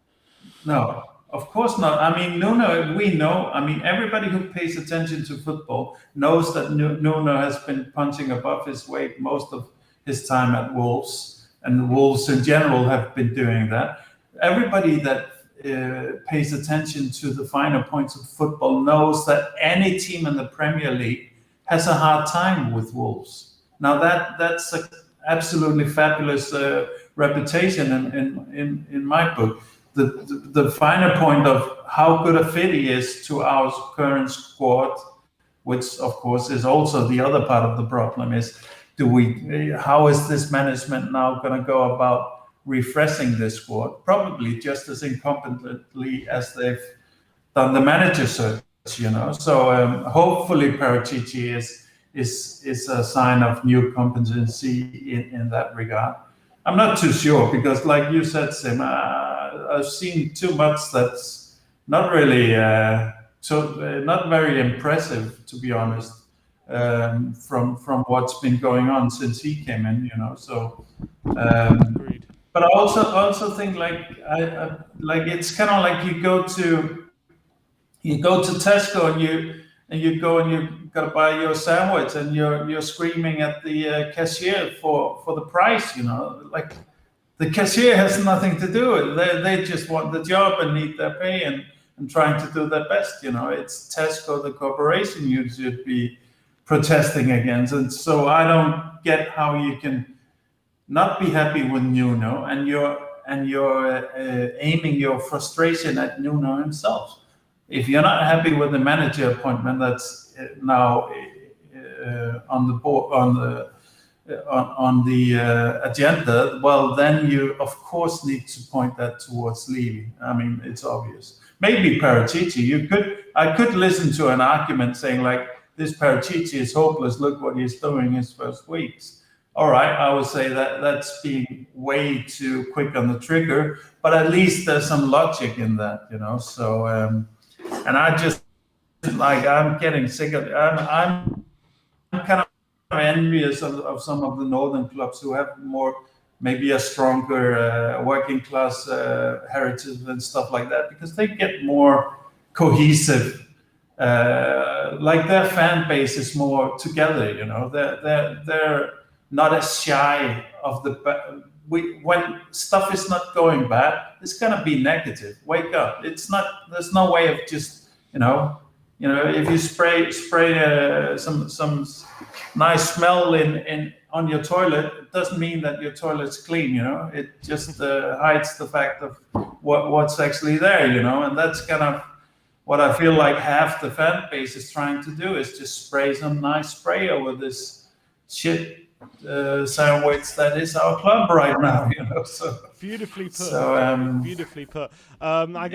No. Of course not. I mean, Nuno, we know. I mean, everybody who pays attention to football knows that Nuno has been punching above his weight most of his time at Wolves, and the Wolves in general have been doing that. Everybody that pays attention to the finer points of football knows that any team in the Premier League has a hard time with Wolves. Now that's an absolutely fabulous reputation in my book. The finer point of how good a fit he is to our current squad, which of course is also the other part of the problem, is how is this management now going to go about refreshing this squad? Probably just as incompetently as they've done the manager search, So hopefully Paratici is a sign of new competency in that regard. I'm not too sure because, like you said, Sim, I've seen too much that's not really not very impressive, to be honest, from what's been going on since he came in. So. Agreed. But I also think like it's kind of like you go to Tesco and you go and you gotta buy your sandwich and you're screaming at the cashier for the price. Like the cashier has nothing to do with it. They just want the job and need their pay and trying to do their best. It's Tesco, the corporation, you should be protesting against. And so I don't get how you can not be happy with Nuno, and you're aiming your frustration at Nuno himself. If you're not happy with the manager appointment that's now on the board on the agenda, well, then you of course need to point that towards Levy. I mean, it's obvious. Maybe Paratici. I could listen to an argument saying like, this Paratici is hopeless. Look what he's doing his first weeks. All right, I would say that's being way too quick on the trigger, but at least there's some logic in that, So, and I just I'm getting sick of it. I'm kind of envious of some of the northern clubs who have maybe a stronger working class heritage and stuff like that, because they get more cohesive. Like their fan base is more together, They're not as shy of when stuff is not going bad, it's gonna be negative. Wake up! There's no way of just if you spray some nice smell on your toilet, it doesn't mean that your toilet's clean. It just hides the fact of what's actually there. And that's kind of what I feel like half the fan base is trying to do, is just spray some nice spray over this shit sandwich that is our club right now, So Beautifully put. Beautifully put. I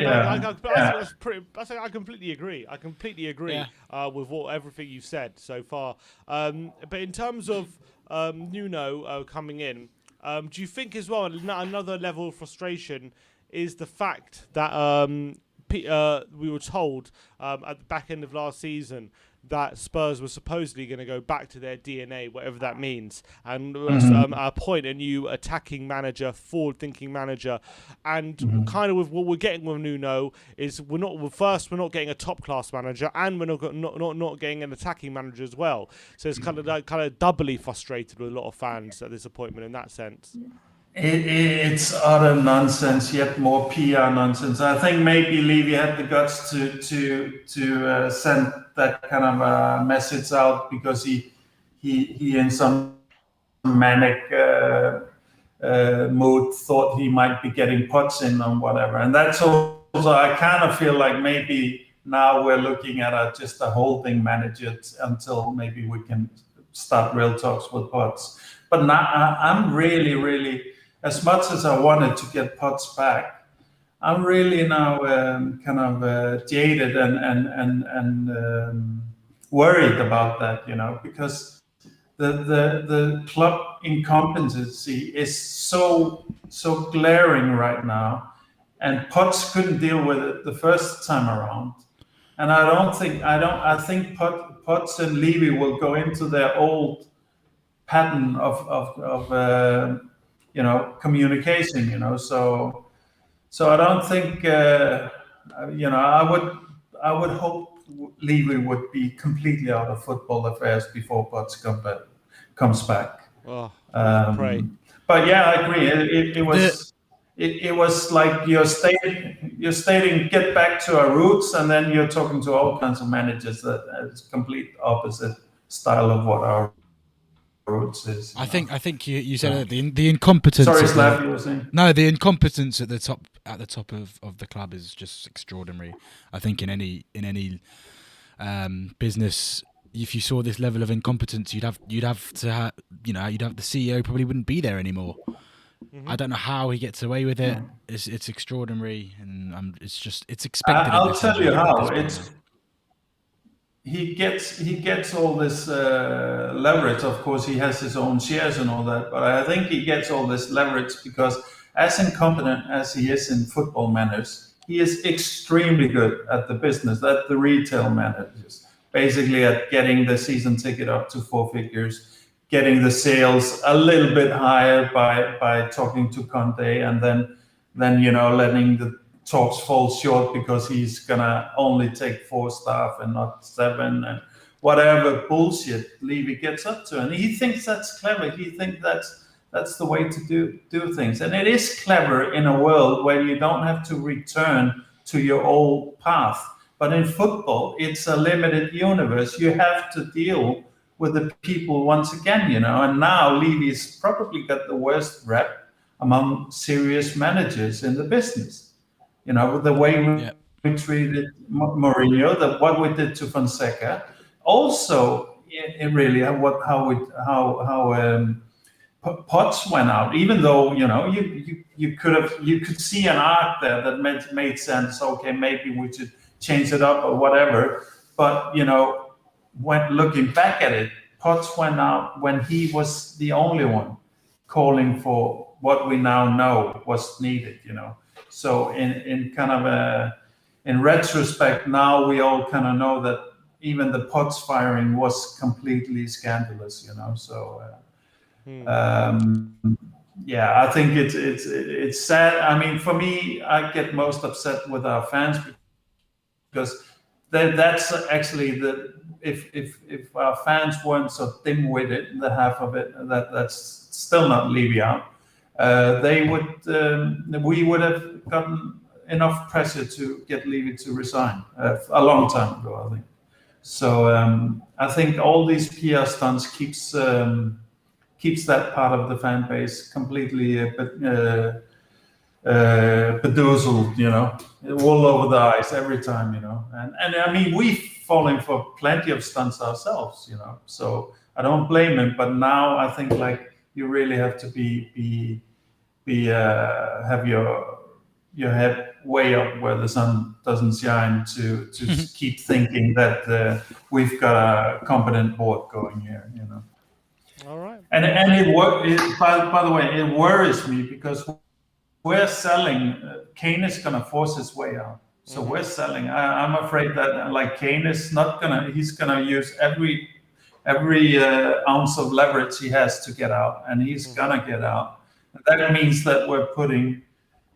completely agree. With everything you've said so far. But in terms of Nuno coming in, do you think as well another level of frustration is the fact that we were told at the back end of last season that Spurs were supposedly going to go back to their DNA, whatever that means, and appoint a new attacking manager, forward-thinking manager, and kind of with what we're getting with Nuno is we're not getting a top-class manager, and we're not getting an attacking manager as well. So it's kind of doubly frustrated with a lot of fans at this appointment in that sense. It's utter nonsense, yet more PR nonsense. I think maybe Levy had the guts to send that kind of a message out because he in some manic mood thought he might be getting Potts in on whatever. And that's also, I kind of feel like maybe now we're looking at just a holding manager until maybe we can start real talks with Potts. But now I'm really, as much as I wanted to get Potts back, I'm really now kind of jaded and worried about that, because the club incompetency is so glaring right now, and Potts couldn't deal with it the first time around, and I think Potts and Levy will go into their old pattern of communication, so I don't think, I would hope Levy would be completely out of football affairs before Potts comes back. Oh, pray. But yeah, I agree. It was like you're stating get back to our roots, and then you're talking to all kinds of managers that is complete opposite style of what our roots is. I think you said the incompetence. Sorry, Slav, you were saying? No, the incompetence at the top of the club is just extraordinary. I think in any business, if you saw this level of incompetence, you'd have to you'd have the CEO probably wouldn't be there anymore. I don't know how he gets away with it. It's extraordinary, and it's expected. I'll tell you how. He gets all this leverage. Of course, he has his own shares and all that, but I think he gets all this leverage because, as incompetent as he is in football manners, he is extremely good at the business, at the retail managers, basically at getting the season ticket up to 4 figures, getting the sales a little bit higher by talking to Conte, and then letting the talks fall short because he's gonna only take 4 staff and not 7, and whatever bullshit Levy gets up to, and he thinks that's clever. He thinks that's the way to do things, and it is clever in a world where you don't have to return to your old path. But in football, it's a limited universe. You have to deal with the people once again, and now Levy's probably got the worst rep among serious managers in the business. The way we treated Mourinho, what we did to Fonseca, also really how Potts went out. Even though you could see an arc there that made sense. Okay, maybe we should change it up or whatever. But when looking back at it, Potts went out when he was the only one calling for what we now know was needed. So in kind of in retrospect, now we all kind of know that even the Potts firing was completely scandalous, So I think it's sad. I mean, for me, I get most upset with our fans because that's actually if our fans weren't so dim-witted, the half of it that's still not Levy out. We would have gotten enough pressure to get Levy to resign a long time ago, I think. So I think all these PR stunts keeps that part of the fan base completely bedazzled, all over the eyes every time, And I mean, we've fallen for plenty of stunts ourselves, So I don't blame him, but now I think you really have to have your head way up where the sun doesn't shine to keep thinking that we've got a competent board going here, All right. And by the way, it worries me because we're selling. Kane is going to force his way out, so we're selling. I'm afraid that Kane is not gonna. He's going to use every ounce of leverage he has to get out, and he's gonna get out. That means that we're putting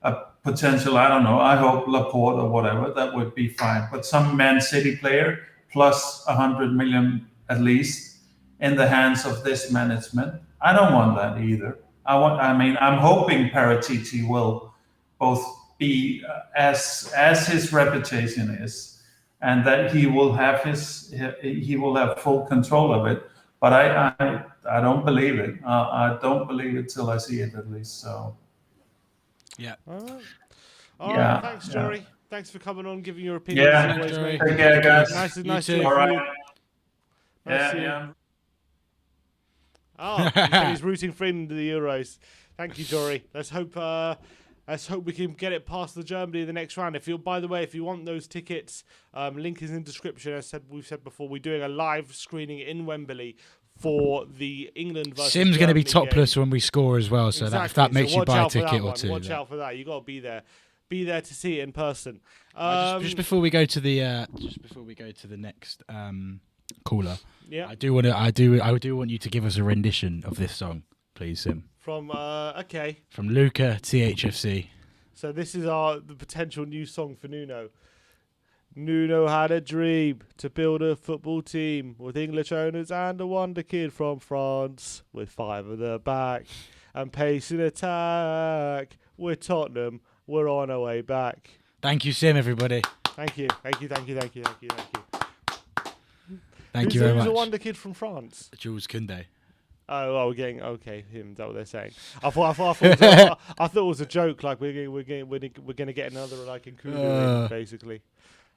a potential, I don't know, I hope Laporte or whatever, that would be fine. But some Man City player plus 100 million at least in the hands of this management, I don't want that either. I'm hoping Paratici will both be as his reputation is, and that he will have full control of it. But I don't believe it. I don't believe it till I see it, at least. So. Yeah. All right. Thanks, Jory. Thanks for coming on, giving your opinion. Yeah. Always, mate. Take care, guys. Nice to all right. Yeah. Oh, he said he's rooting for England in the Euros. Thank you, Jory. Let's hope we can get it past the Germany in the next round. By the way, if you want those tickets, link is in the description. As we've said before, we're doing a live screening in Wembley for the England versus Sim's going to be topless game. when we score as well, so exactly. if that makes you buy a ticket or two. Watch out for that. You got to be there. Be there to see it in person. Just before we go to the next caller, I do want you to give us a rendition of this song, please, Sim. From Luca THFC. So this is the potential new song for Nuno. Nuno had a dream to build a football team with English owners and a wonder kid from France with 5 at the back and pace in attack. We're Tottenham. We're on our way back. Thank you, Sim, everybody. Thank you. Thank you Who's very much. Who's a wonder kid from France? Jules Koundé. Oh, we're getting him. Is that what they're saying? I thought it was a joke. Like we're gonna get another like Nkunku in, basically.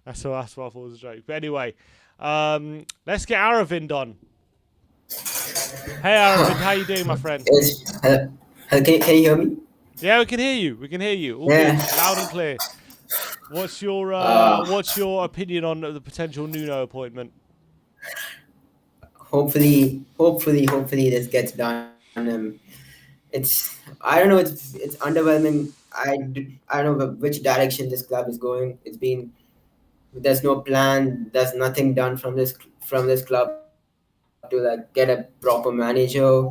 That's what I thought was a joke. But anyway, let's get Aravind on. Hey Aravind, how you doing, my friend? Yes. Can you hear me? Yeah, we can hear you. We can hear you. All Yeah. good, loud and clear. What's your opinion on the potential Nuno appointment? Hopefully this gets done. I don't know. It's underwhelming. I don't know which direction this club is going. There's no plan. There's nothing done from this club to like get a proper manager.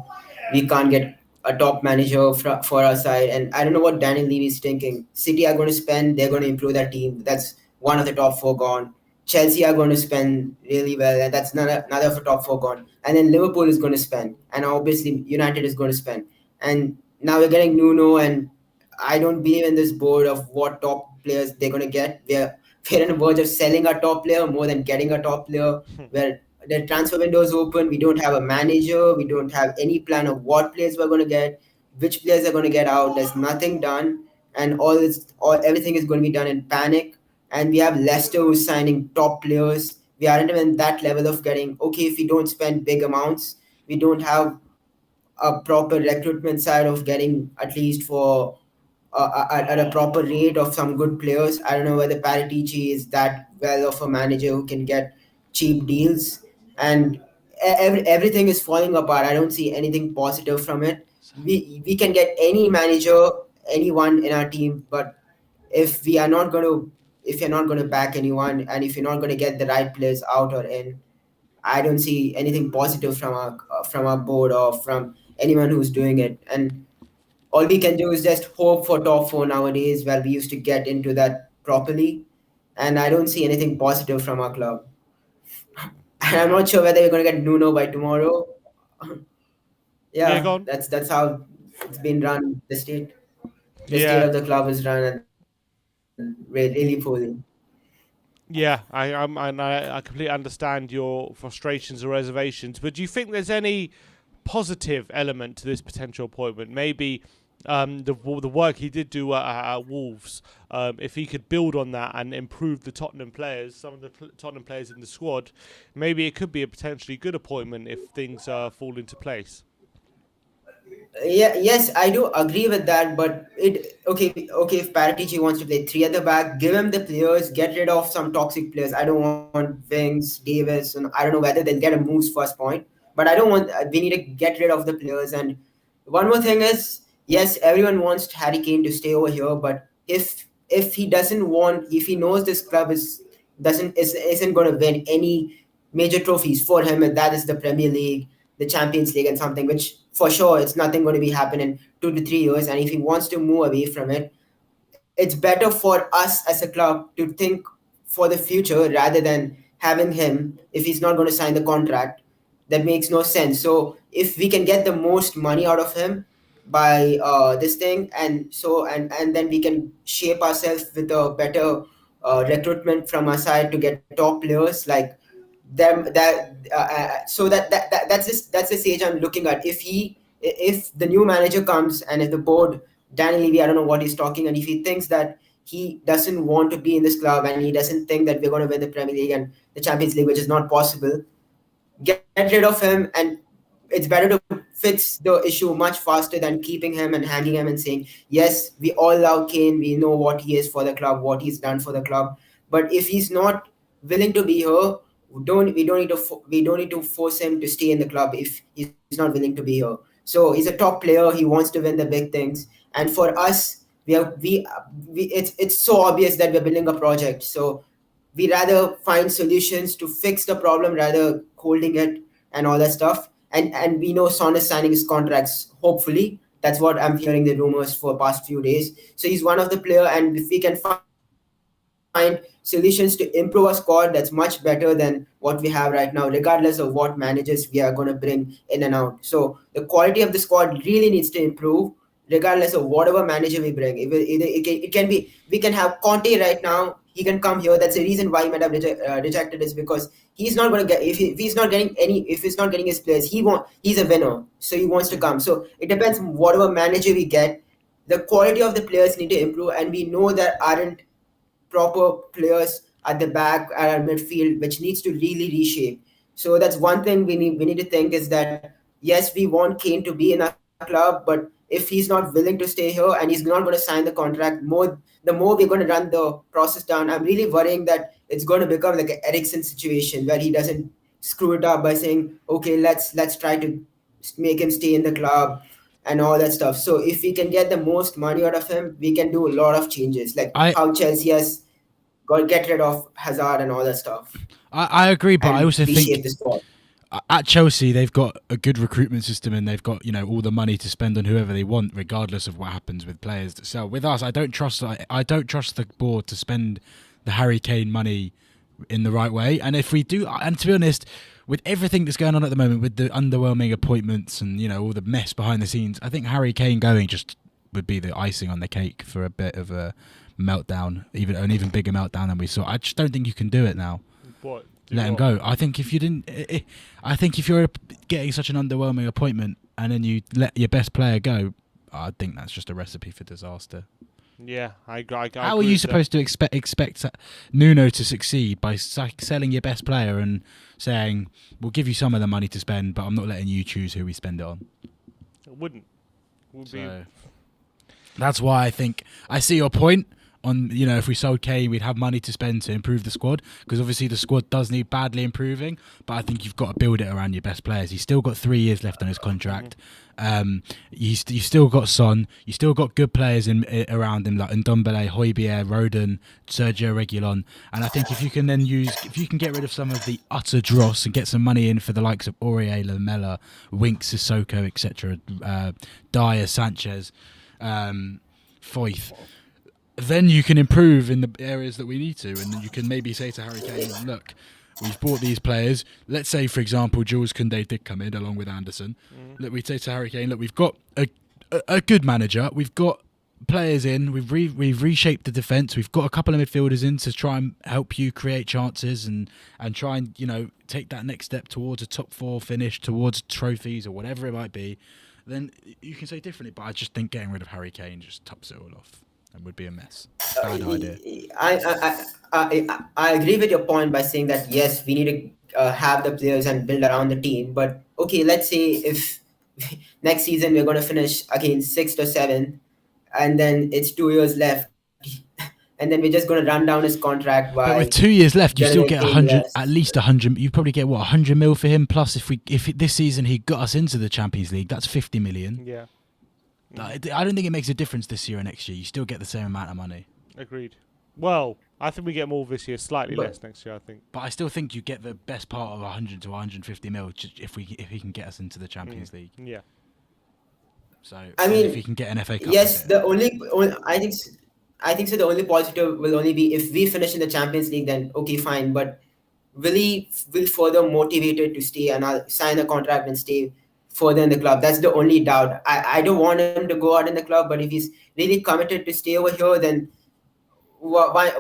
We can't get a top manager for our side, and I don't know what Daniel Levy is thinking. City are going to spend. They're going to improve their team. That's one of the top four gone. Chelsea are going to spend really well, and that's another of the top four gone. And then Liverpool is going to spend, and obviously United is going to spend. And now we're getting Nuno, and I don't believe in this board of what top players they're going to get. We're on the verge of selling our top player more than getting a top player. Where the transfer window is open, we don't have a manager, we don't have any plan of what players we're going to get, which players are going to get out. There's nothing done, and everything is going to be done in panic. And we have Leicester who's signing top players. We aren't even that level of getting, okay, if we don't spend big amounts, we don't have a proper recruitment side of getting at least for at a proper rate of some good players. I don't know whether Paratici is that well of a manager who can get cheap deals, and everything is falling apart. I don't see anything positive from it. We can get any manager, anyone in our team, but if you're not going to back anyone, and if you're not going to get the right players out or in, I don't see anything positive from our board or from anyone who's doing it. And all we can do is just hope for top four nowadays, where we used to get into that properly. And I don't see anything positive from our club. And I'm not sure whether we're going to get Nuno by tomorrow. Yeah, go on. That's how it's been run. The state of the club is run really poorly. Yeah, I completely understand your frustrations or reservations, but do you think there's any positive element to this potential appointment? Maybe the work he did do at Wolves, if he could build on that and improve the Tottenham players, some of the Tottenham players in the squad, maybe it could be a potentially good appointment if things fall into place. Yes, I do agree with that. But if Paratici wants to play three at the back, give him the players, get rid of some toxic players. I don't want Wings, Davis, and I don't know whether they'll get a moves first point. But I don't want. We need to get rid of the players. And one more thing is, yes, everyone wants Harry Kane to stay over here. But if he doesn't want, if he knows this club isn't going to win any major trophies for him, and that is the Premier League, the Champions League, and something which for sure it's nothing going to be happening in 2 to 3 years. And if he wants to move away from it, it's better for us as a club to think for the future rather than having him. If he's not going to sign the contract, that makes no sense. So if we can get the most money out of him by this thing, and then we can shape ourselves with a better recruitment from our side to get top players like them. That's the stage I'm looking at. If the new manager comes, and if the board, Danny Levy, I don't know what he's talking, and if he thinks that he doesn't want to be in this club, and he doesn't think that we're going to win the Premier League and the Champions League, which is not possible, get rid of him. And it's better to fix the issue much faster than keeping him and hanging him and saying, yes, we all love Kane, we know what he is for the club, what he's done for the club, but if he's not willing to be here, we don't need to force him to stay in the club if he's not willing to be here. So he's a top player, he wants to win the big things, and for us, it's so obvious that we're building a project. So we rather find solutions to fix the problem rather holding it and all that stuff. And we know Son is signing his contracts, hopefully. That's what I'm hearing the rumors for past few days. So he's one of the player, and if we can find solutions to improve our squad, that's much better than what we have right now, regardless of what managers we are going to bring in and out. So the quality of the squad really needs to improve, regardless of whatever manager we bring. It can be, we can have Conte right now. He can come here. That's the reason why he might have rejected is because he's not going to get, if he's not getting his players, he's a winner. So he wants to come. So it depends on whatever manager we get. The quality of the players need to improve, and we know there aren't proper players at the back, at our midfield, which needs to really reshape. So that's one thing we need to think is that yes, we want Kane to be in our club, but if he's not willing to stay here and he's not going to sign the contract, the more we're going to run the process down. I'm really worrying that it's going to become like an Ericsson situation where he doesn't screw it up by saying, okay, let's try to make him stay in the club and all that stuff. So if we can get the most money out of him, we can do a lot of changes, like how Chelsea has got get rid of Hazard and all that stuff. I agree, but I also think the squad. At Chelsea they've got a good recruitment system and they've got all the money to spend on whoever they want, regardless of what happens with players that sell. With us, I don't trust the board to spend the Harry Kane money in the right way. And if we do, and to be honest, with everything that's going on at the moment, with the underwhelming appointments and all the mess behind the scenes, I think Harry Kane going just would be the icing on the cake for a bit of a meltdown, an even bigger meltdown than we saw. I just don't think you can do it now. What? Let him go. I think if you didn't, I think if you're getting such an underwhelming appointment and then you let your best player go, I think that's just a recipe for disaster. Yeah, I agree. How are you supposed to expect Nuno to succeed by selling your best player and saying, we'll give you some of the money to spend, but I'm not letting you choose who we spend it on? It wouldn't. That's why I think I see your point on, if we sold Kane, we'd have money to spend to improve the squad, because obviously the squad does need badly improving, but I think you've got to build it around your best players. He's still got 3 years left on his contract. You still got Son. You still got good players around him like Ndombele, Højbjerg, Rodon, Sergio Reguilon. And I think if you can get rid of some of the utter dross and get some money in for the likes of Aurier, Lamela, Winks, Sissoko, etc., Dyer, Sanchez, Foyth, then you can improve in the areas that we need to, and then you can maybe say to Harry Kane, look, we've bought these players. Let's say, for example, Jules Koundé did come in along with Anderson. Look, we'd say to Harry Kane, look, we've got a good manager. We've got players in. We've reshaped the defence. We've got a couple of midfielders in to try and help you create chances and try and take that next step towards a top 4 finish, towards trophies or whatever it might be. Then you can say differently. But I just think getting rid of Harry Kane just tops it all off. It would be a mess. Bad idea. I agree with your point by saying that yes, we need to have the players and build around the team. But okay, let's say if next season we're going to finish again 6th or 7th, and then it's 2 years left, and then we're just going to run down his contract. But with 2 years left, you still get 100, at least 100. You probably get 100 mil for him. Plus, if this season he got us into the Champions League, that's 50 million. Yeah. I don't think it makes a difference this year or next year. You still get the same amount of money. Agreed. Well, I think we get more this year, slightly less next year, I think. But I still think you get the best part of 100 to 150 mil if he can get us into the Champions League. Yeah. So I mean, if he can get an FA Cup. Yes, the only I think so. The only positive will only be if we finish in the Champions League. Then okay, fine. But will he further motivated to stay and I'll sign a contract and stay further in the club? That's the only doubt. I don't want him to go out in the club, but if he's really committed to stay over here, then why?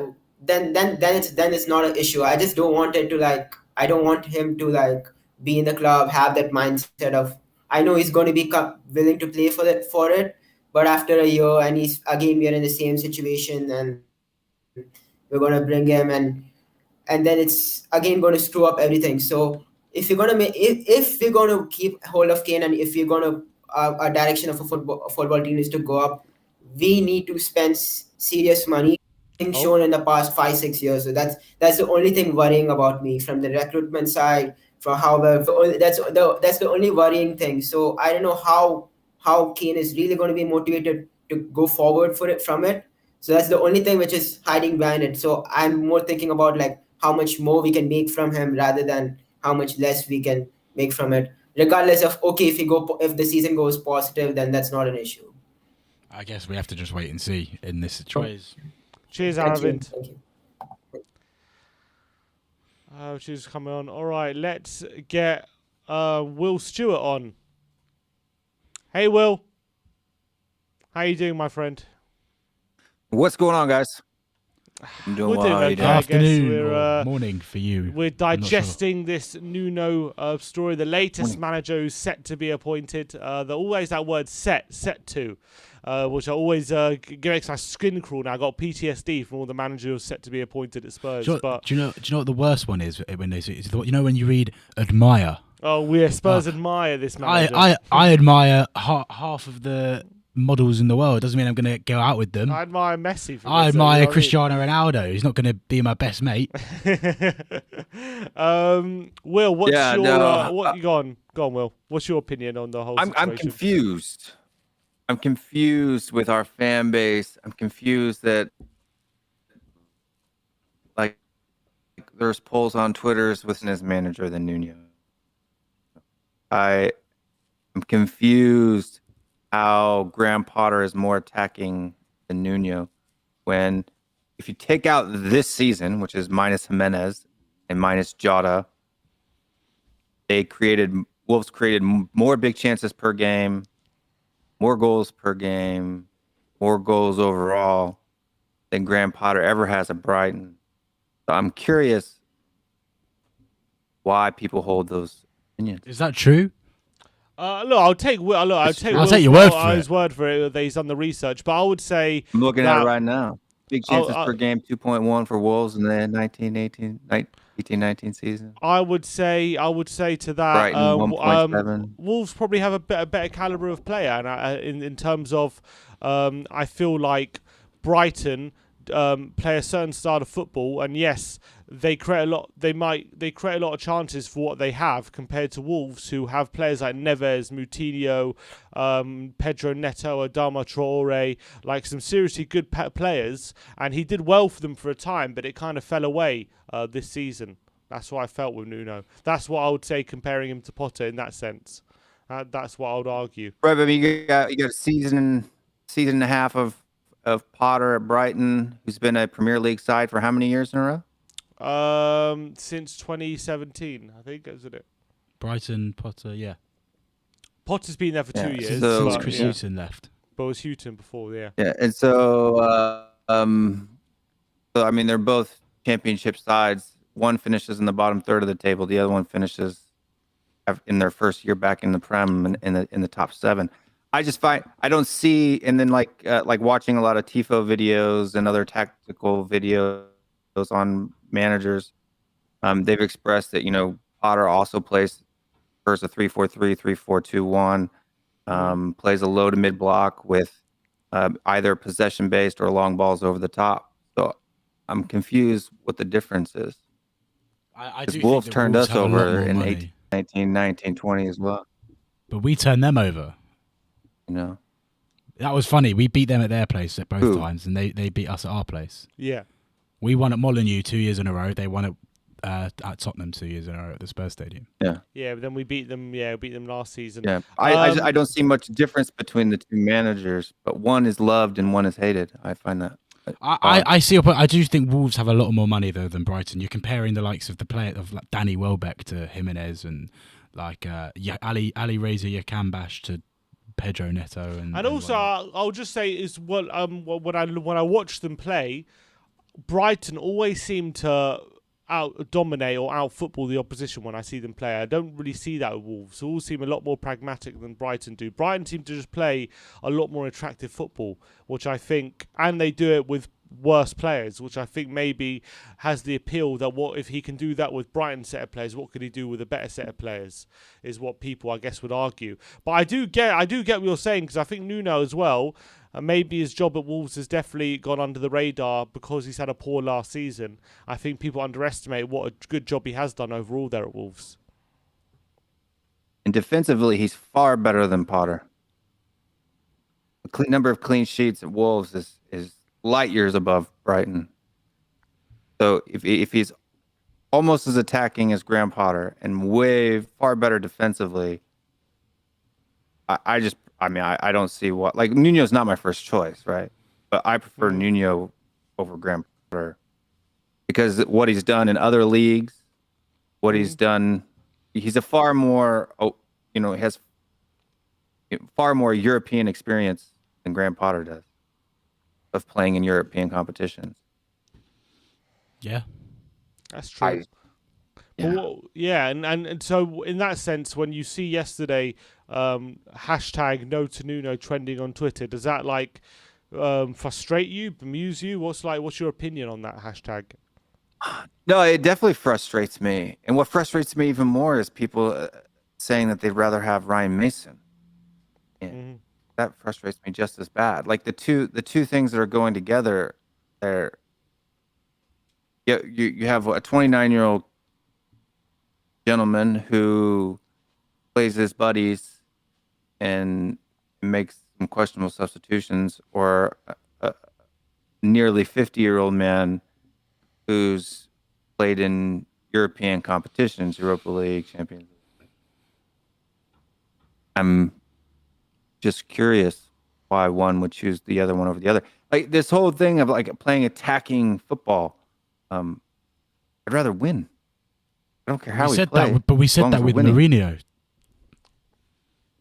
Then it's not an issue. I just don't want it to I don't want him to be in the club, have that mindset of I know he's going to be willing to play for it, but after a year and we're in the same situation and we're going to bring him and then it's again going to screw up everything. So if we're going to if we're going to keep hold of Kane and if we're going to our direction of a football team is to go up, we need to spend serious money. Shown in the past 5-6 years, so that's the only thing worrying about me from the recruitment side. For that's the only worrying thing. So I don't know how Kane is really going to be motivated to go forward from it. So that's the only thing which is hiding behind it. So I'm more thinking about how much more we can make from him rather than how much less we can make from it. Regardless of if the season goes positive, then that's not an issue. I guess we have to just wait and see in this situation. Cheers, Aravind. She's coming on. All right, let's get Will Stewart on. Hey, Will. How you doing, my friend? What's going on, guys? I'm doing well. Okay, Good afternoon or morning for you. We're digesting this Nuno story. The latest manager who's set to be appointed. Always that word set to. which I always makes my skin crawl now. I got PTSD from all the managers set to be appointed at Spurs. Do but you know what the worst one is when they say, when you read admire? Oh, Spurs admire this manager. I admire half of the models in the world. Doesn't mean I'm going to go out with them. I admire Messi. I admire Cristiano Ronaldo. He's not going to be my best mate. Will, what's your go on, Will? What's your opinion on the whole situation? I'm confused. I'm confused with our fan base. I'm confused that like there's polls on Twitter's with his manager than Nuno. I'm confused how Graham Potter is more attacking than Nuno when if you take out this season, which is minus Jimenez and minus Jota, Wolves created more big chances per game, more goals per game, more goals overall than Graham Potter ever has at Brighton. So I'm curious why people hold those opinions. Is that true? Look, I'll take your word for his word for it that he's done the research, but I would say I'm looking at it right now. Big chances per game, 2.1 for Wolves in the 18-19 season. I would say to that, Brighton, 1.7. Wolves probably have a better caliber of player, and in terms of, I feel like Brighton play a certain style of football, and yes, they create a lot. They create a lot of chances for what they have compared to Wolves, who have players like Neves, Moutinho, Pedro Neto, Adama Traore, like some seriously good players. And he did well for them for a time, but it kind of fell away this season. That's what I felt with Nuno. That's what I would say comparing him to Potter in that sense. That's what I would argue. Right, but you got a season and a half of Potter at Brighton, who's been a Premier League side for how many years in a row? Since 2017, I think, isn't it? Brighton, Potter, yeah. Potter's been there for 2 years. Since Chris Hughton left. But it was Hughton before, yeah. Yeah, and so I mean, they're both championship sides. One finishes in the bottom third of the table. The other one finishes in their first year back in the Prem in the top 7. I just find I don't see, and then like watching a lot of Tifo videos and other tactical videos on managers, they've expressed that Potter also plays first a 3-4-3, 3-4-2-1, plays a low to mid block with either possession based or long balls over the top. So I'm confused what the difference is. I do Wolves think turned Wolves us have a lot over more in money. 18, 19, 20 as well. But we turned them over. That was funny. We beat them at their place at both times, and they beat us at our place. Yeah. We won at Molineux 2 years in a row. They won at Tottenham 2 years in a row at the Spurs Stadium. Yeah. Yeah, but then we beat them. Yeah, beat them last season. Yeah. I don't see much difference between the two managers, but one is loved and one is hated. I find that. I see your point. I do think Wolves have a lot more money though than Brighton. You're comparing the likes of the player of like Danny Welbeck to Jimenez and like Ali Reza Yakambash to Pedro Neto and also I'll just say is when I watch them play, Brighton always seem to out-dominate or out-football the opposition when I see them play. I don't really see that with Wolves. They all seem a lot more pragmatic than Brighton do. Brighton seem to just play a lot more attractive football, which I think, and they do it with worse players, which I think maybe has the appeal that what if he can do that with Brighton's set of players, what could he do with a better set of players, is what people I guess would argue. But I do get what you're saying, because I think Nuno as well, maybe his job at Wolves has definitely gone under the radar because he's had a poor last season. I think people underestimate what a good job he has done overall there at Wolves. And defensively, he's far better than Potter. The number of clean sheets at Wolves is light years above Brighton. So if he's almost as attacking as Graham Potter and way far better defensively, I don't see what, like, Nuno's not my first choice, right? But I prefer Nuno over Graham Potter because what he's done in other leagues, what he's done, he's a far more, has far more European experience than Graham Potter does of playing in European competitions. Yeah, that's true. And so in that sense, when you see yesterday hashtag no to Nuno trending on Twitter, does that like frustrate you, bemuse you? What's your opinion on that hashtag? No, it definitely frustrates me. And what frustrates me even more is people saying that they'd rather have Ryan Mason. And that frustrates me just as bad. Like the two things that are going together there. You have a 29-year-old gentleman who plays his buddies and makes some questionable substitutions, or a nearly 50-year-old man who's played in European competitions, Europa League, Champions League. I'm just curious why one would choose the other one over the other. Like this whole thing of like playing attacking football. I'd rather win. I don't care how we said play. That, but we said that with Mourinho.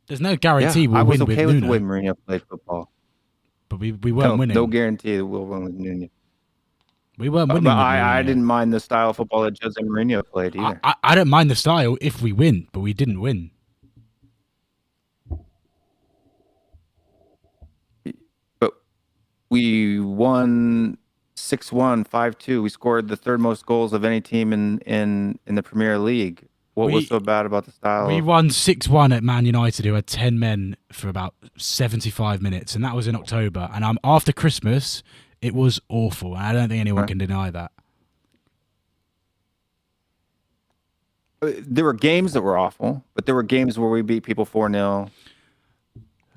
There's no guarantee we'll win with Nuno. I was okay with the way Mourinho played football. But we weren't winning. No guarantee that we'll win with Nuno. We weren't winning. But I didn't mind the style of football that Jose Mourinho played either. I don't mind the style if we win, but we didn't win. But we won 6-1, 5-2. We scored the third most goals of any team in the Premier League. What was so bad about the style? We won 6-1 at Man United, who had 10 men for about 75 minutes, and that was in October. And after Christmas, it was awful. And I don't think anyone can deny that. There were games that were awful, but there were games where we beat people 4-0.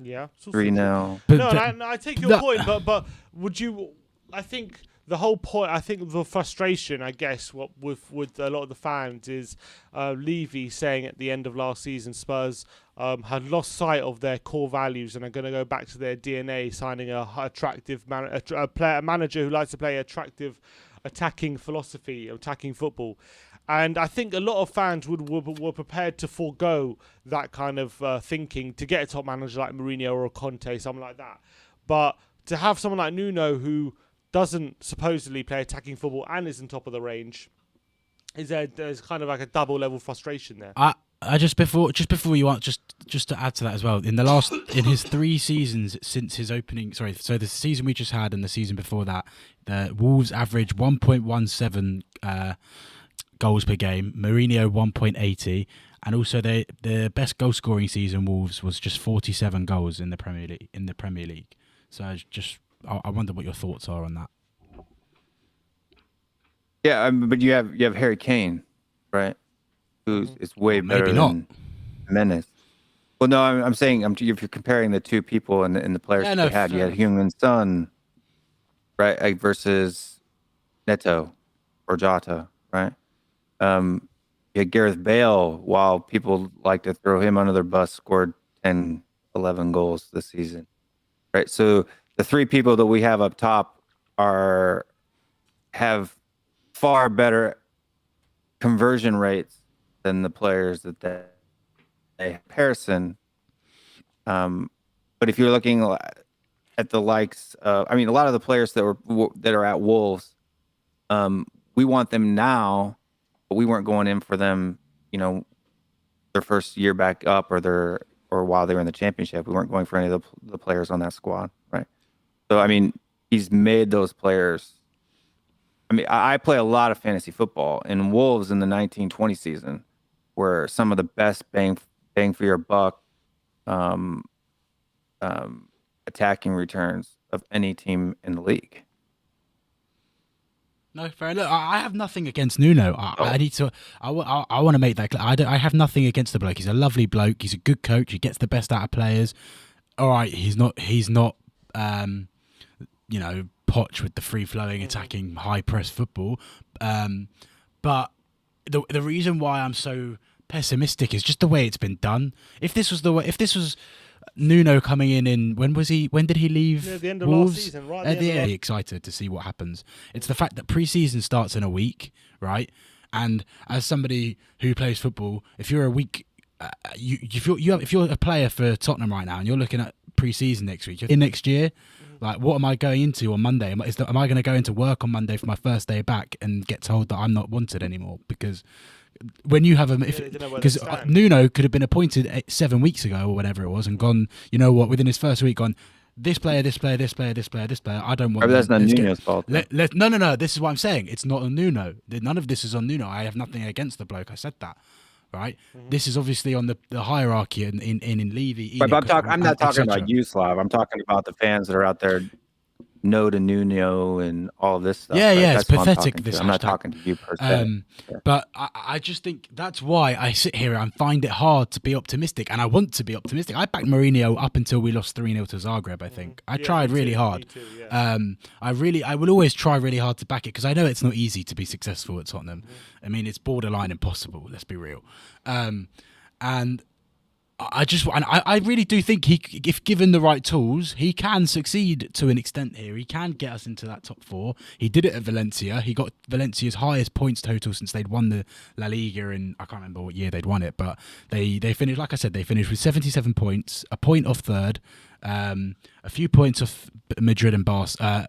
Yeah. 3-0. No, I take your point, but would you... I think the whole point, I think the frustration, I guess, what with a lot of the fans is Levy saying at the end of last season, Spurs had lost sight of their core values and are going to go back to their DNA, signing a manager who likes to play attractive, attacking philosophy, attacking football. And I think a lot of fans were prepared to forego that kind of thinking to get a top manager like Mourinho or a Conte, something like that. But to have someone like Nuno who doesn't supposedly play attacking football and isn't top of the range, there's kind of like a double level frustration there. I just before you want just to add to that as well, in his 3 seasons since his opening, so the season we just had and the season before that, the Wolves average 1.17 goals per game, Mourinho 1.80, and also the best goal scoring season Wolves was just 47 goals in the Premier League. So I wonder what your thoughts are on that. Yeah, but you have Harry Kane, right? Who is way better than Menace. Well, no, I'm saying if you're comparing the two people and the players they had, you had Heung-min Son, right, like, versus Neto or Jota, right? You had Gareth Bale, while people like to throw him under their bus, scored 10, 11 goals this season, right? So the 3 people that we have up top have far better conversion rates than the players that they have. Comparison. But if you're looking at the likes of, a lot of the players that are at Wolves, we want them now, but we weren't going in for them, their first year back up or while they were in the championship. We weren't going for any of the players on that squad, right? So, he's made those players. I play a lot of fantasy football, and Wolves in the 1920 season were some of the best bang for your buck attacking returns of any team in the league. No, fair enough. I have nothing against Nuno. I want to make that clear. I have nothing against the bloke. He's a lovely bloke. He's a good coach. He gets the best out of players. All right, he's not Poch with the free-flowing, attacking, high-press football. But the reason why I'm so pessimistic is just the way it's been done. If this was Nuno coming in when did he leave? Near the end of Wolves? last season, right? Excited to see what happens. It's the fact that pre-season starts in a week, right? And as somebody who plays football, if you're a week, if you're a player for Tottenham right now and you're looking at pre-season next week, next year, Like, what am I going into on Monday? Am I going to go into work on Monday for my first day back and get told that I'm not wanted anymore? Because when you have because Nuno could have been appointed 7 weeks ago or whatever it was and gone, you know what, within his first week gone, this player, this player, this player, this player, this player, I don't want. That's not Nuno's fault. No. This is what I'm saying. It's not on Nuno. None of this is on Nuno. I have nothing against the bloke. I said that. Right. This is obviously on the hierarchy in Levy. But I'm not talking about you, Slav. I'm talking about the fans that are out there. No to Nuno and all of this stuff. Yeah, right? yeah, that's it's pathetic. I'm not talking to you per se. But I just think that's why I sit here and find it hard to be optimistic, and I want to be optimistic. I backed Mourinho up until we lost 3-0 to Zagreb. I think I tried really hard. Me too, yeah. I will always try really hard to back it because I know it's not easy to be successful at Tottenham. I mean, it's borderline impossible. Let's be real. And I really do think if given the right tools, he can succeed to an extent here. He can get us into that top 4. He did it at Valencia. He got Valencia's highest points total since they'd won the La Liga in, I can't remember what year they'd won it, but they finished, like I said, they finished with 77 points, a point off third, a few points off Madrid and Barca.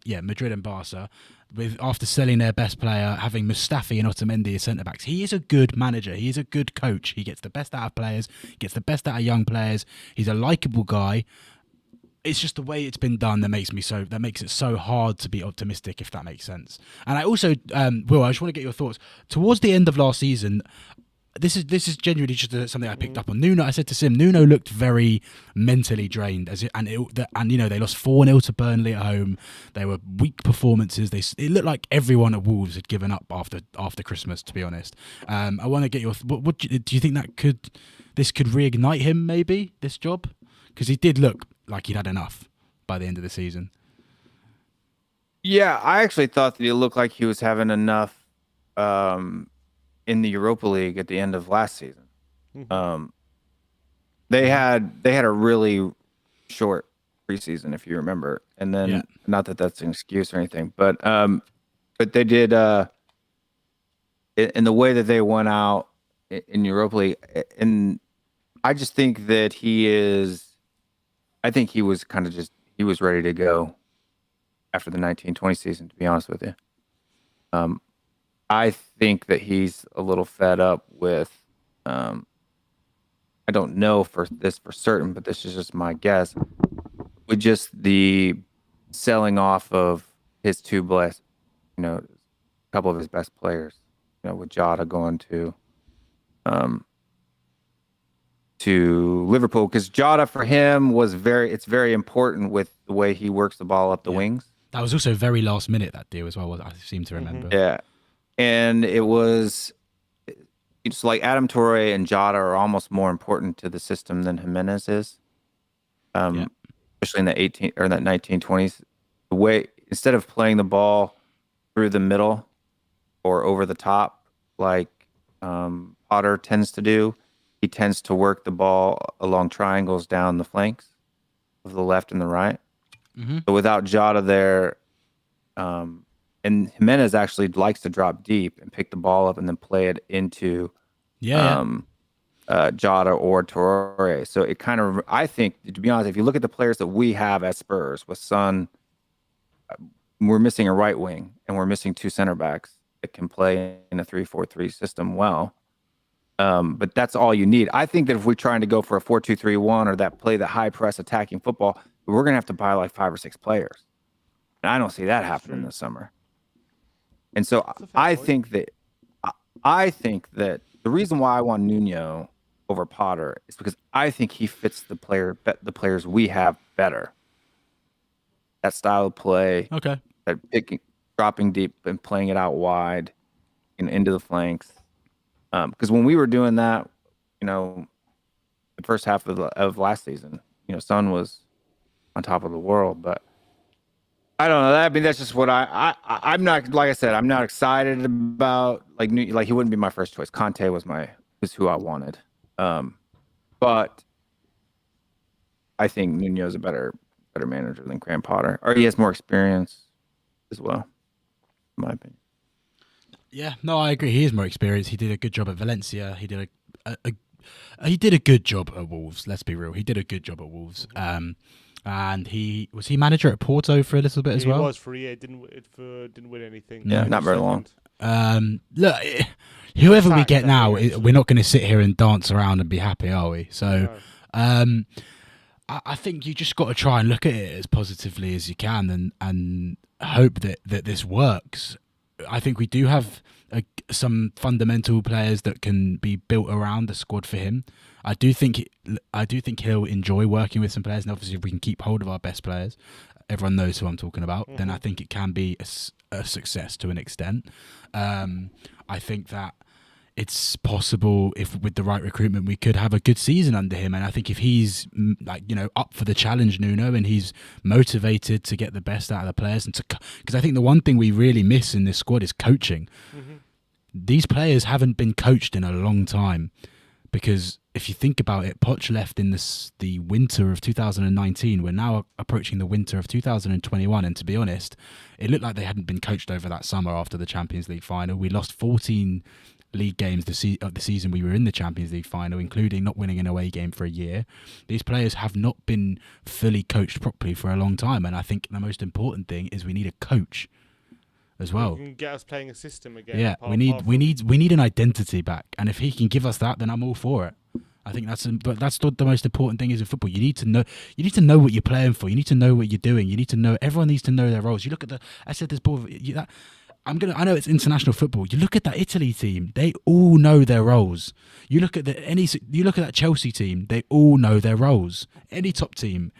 After selling their best player, having Mustafi and Otamendi as centre-backs. He is a good manager. He is a good coach. He gets the best out of players, gets the best out of young players. He's a likeable guy. It's just the way it's been done that makes it so hard to be optimistic, if that makes sense. And I also, Will, I just want to get your thoughts. Towards the end of last season, this is genuinely just something I picked up on. Nuno, I said to Sim, Nuno looked very mentally drained, and you know, they lost 4-0 to Burnley at home. They were weak performances. It looked like everyone at Wolves had given up after Christmas. To be honest, I want to get your what do you think this could reignite him? Maybe this job, because he did look like he'd had enough by the end of the season. Yeah, I actually thought that he looked like he was having enough. In the Europa League at the end of last season. They had a really short preseason, if you remember, and then not that that's an excuse or anything, but they did in the way that they went out in Europa League, and I just think that he was kind of he was ready to go after the 1920 season, to be honest with you. I think that he's a little fed up with, I don't know for certain, but this is just my guess, with just the selling off of his a couple of his best players, with Jota going to Liverpool, because Jota for him it's very important with the way he works the ball up the wings. That was also very last minute, that deal as well, I seem to remember. Yeah. And it was, it's like Adam Toure and Jota are almost more important to the system than Jimenez is, especially in the 1920s. The way, instead of playing the ball through the middle or over the top, like Potter tends to do, he tends to work the ball along triangles down the flanks of the left and the right. So without Jota there, and Jimenez actually likes to drop deep and pick the ball up and then play it into Jota or Traore. So it kind of, I think, to be honest, if you look at the players that we have at Spurs with Son, we're missing a right wing and we're missing 2 center backs that can play in a 3-4-3 system well. But that's all you need. I think that if we're trying to go for a 4-2-3-1 or that high press attacking football, we're going to have to buy like 5 or 6 players. And I don't see that happening this summer. And so I think that the reason why I want Nuno over Potter is because I think he fits the players we have better. That style of play, that dropping deep and playing it out wide and into the flanks. Because when we were doing that, the first half of last season, Son was on top of the world, but I don't know. I mean, that's just what I'm not. Like I said, I'm not excited about like he wouldn't be my first choice. Conte was who I wanted, but I think Nuno's a better manager than Graham Potter, or he has more experience as well, in my opinion. Yeah, no, I agree. He is more experienced. He did a good job at Valencia. He did he did a good job at Wolves. Let's be real. He did a good job at Wolves. and he was manager at Porto for a little bit as well. He was for a year. Didn't win anything. Yeah, No. not very long. Look, whoever we get now, actually. we're not going to sit here and dance around and be happy, are we? So, I think you just got to try and look at it as positively as you can, and hope that this works. I think we do have some fundamental players that can be built around the squad for him. I do think he'll enjoy working with some players, and obviously if we can keep hold of our best players, everyone knows who I'm talking about, then I think it can be a success to an extent. I think that it's possible, if with the right recruitment, we could have a good season under him. And I think if he's up for the challenge, Nuno, and he's motivated to get the best out of the players, and because I think the one thing we really miss in this squad is coaching. These players haven't been coached in a long time, because if you think about it, Poch left in the winter of 2019. We're now approaching the winter of 2021, and to be honest, it looked like they hadn't been coached over that summer after the Champions League final. We lost 14 league games of the season we were in the Champions League final, including not winning an away game for a year. These players have not been fully coached properly for a long time, and I think the most important thing is we need a coach as well. He can get us playing a system again. Yeah, we need an identity back, and if he can give us that, then I'm all for it. I think that's the most important thing is in football. You need to know what you're playing for. You need to know what you're doing. You need to know. Everyone needs to know their roles. You look at I said this before. I know it's international football. You look at that Italy team; they all know their roles. You look at that Chelsea team; they all know their roles. Any top team,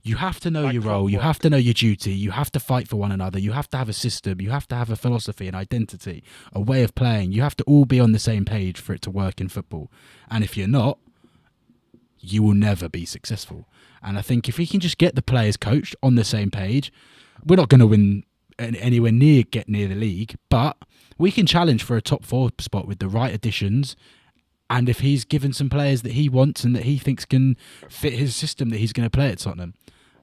you have to know your role. You have to know your duty. You have to fight for one another. You have to have a system. You have to have a philosophy, an identity, a way of playing. You have to all be on the same page for it to work in football. And if you're not, you will never be successful. And I think if we can just get the players coached on the same page, we're not going to win anywhere get near the league, but we can challenge for a top 4 spot with the right additions. And if he's given some players that he wants and that he thinks can fit his system that he's going to play at Tottenham.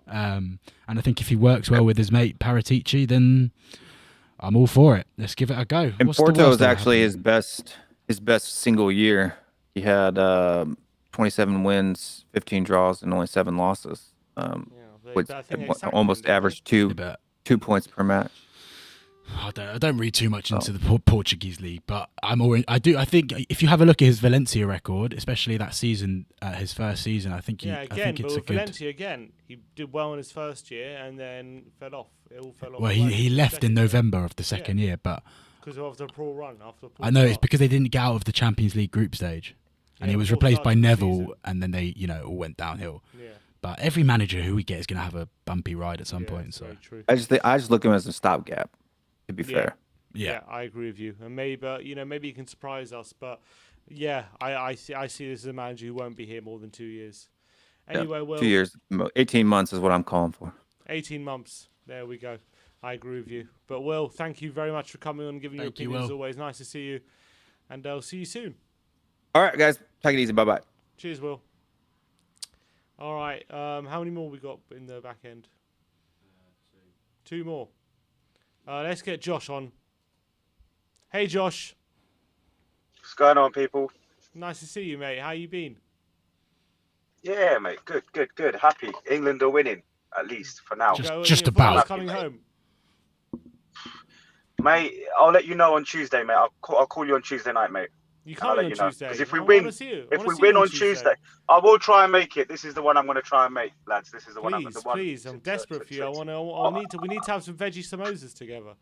And I think if he works well with his mate Paratici, then I'm all for it. Let's give it a go. And Porto is actually his best single year. He had 27 wins, 15 draws, and only 7 losses. Which almost averaged 2 points per match. I don't read too much into the Portuguese league, but I think if you have a look at his Valencia record, especially that season, his first season, I think it's a good. Valencia again, he did well in his first year and then fell off. It all fell off. Well, he left in November of the second year, but because of the poor run I know it's because they didn't get out of the Champions League group stage, and he was replaced by Neville, and then they all went downhill. Yeah. But every manager who we get is going to have a bumpy ride at some point. So I just look at him as a stopgap. To be fair, yeah, I agree with you, and maybe he can surprise us. But yeah, I see this as a manager who won't be here more than 2 years. Anyway, Will, 2 years, 18 months is what I'm calling for. 18 months. There we go. I agree with you. But Will, thank you very much for coming on and giving your opinion as always. Nice to see you, and I'll see you soon. All right, guys, take it easy. Bye bye. Cheers, Will. All right, how many more we got in the back end? 2 more. Let's get Josh on. Hey, Josh. What's going on, people? Nice to see you, mate. How you been? Yeah, mate. Good. Happy. England are winning, at least for now. Just about. Coming home. Mate, I'll let you know on Tuesday, mate. I'll call you on Tuesday night, mate. You can't on Tuesday. Because if we win on Tuesday, I will try and make it. This is the one I'm going to try and make, lads. This is the one. Please, I'm desperate for you. We need to have some veggie samosas together.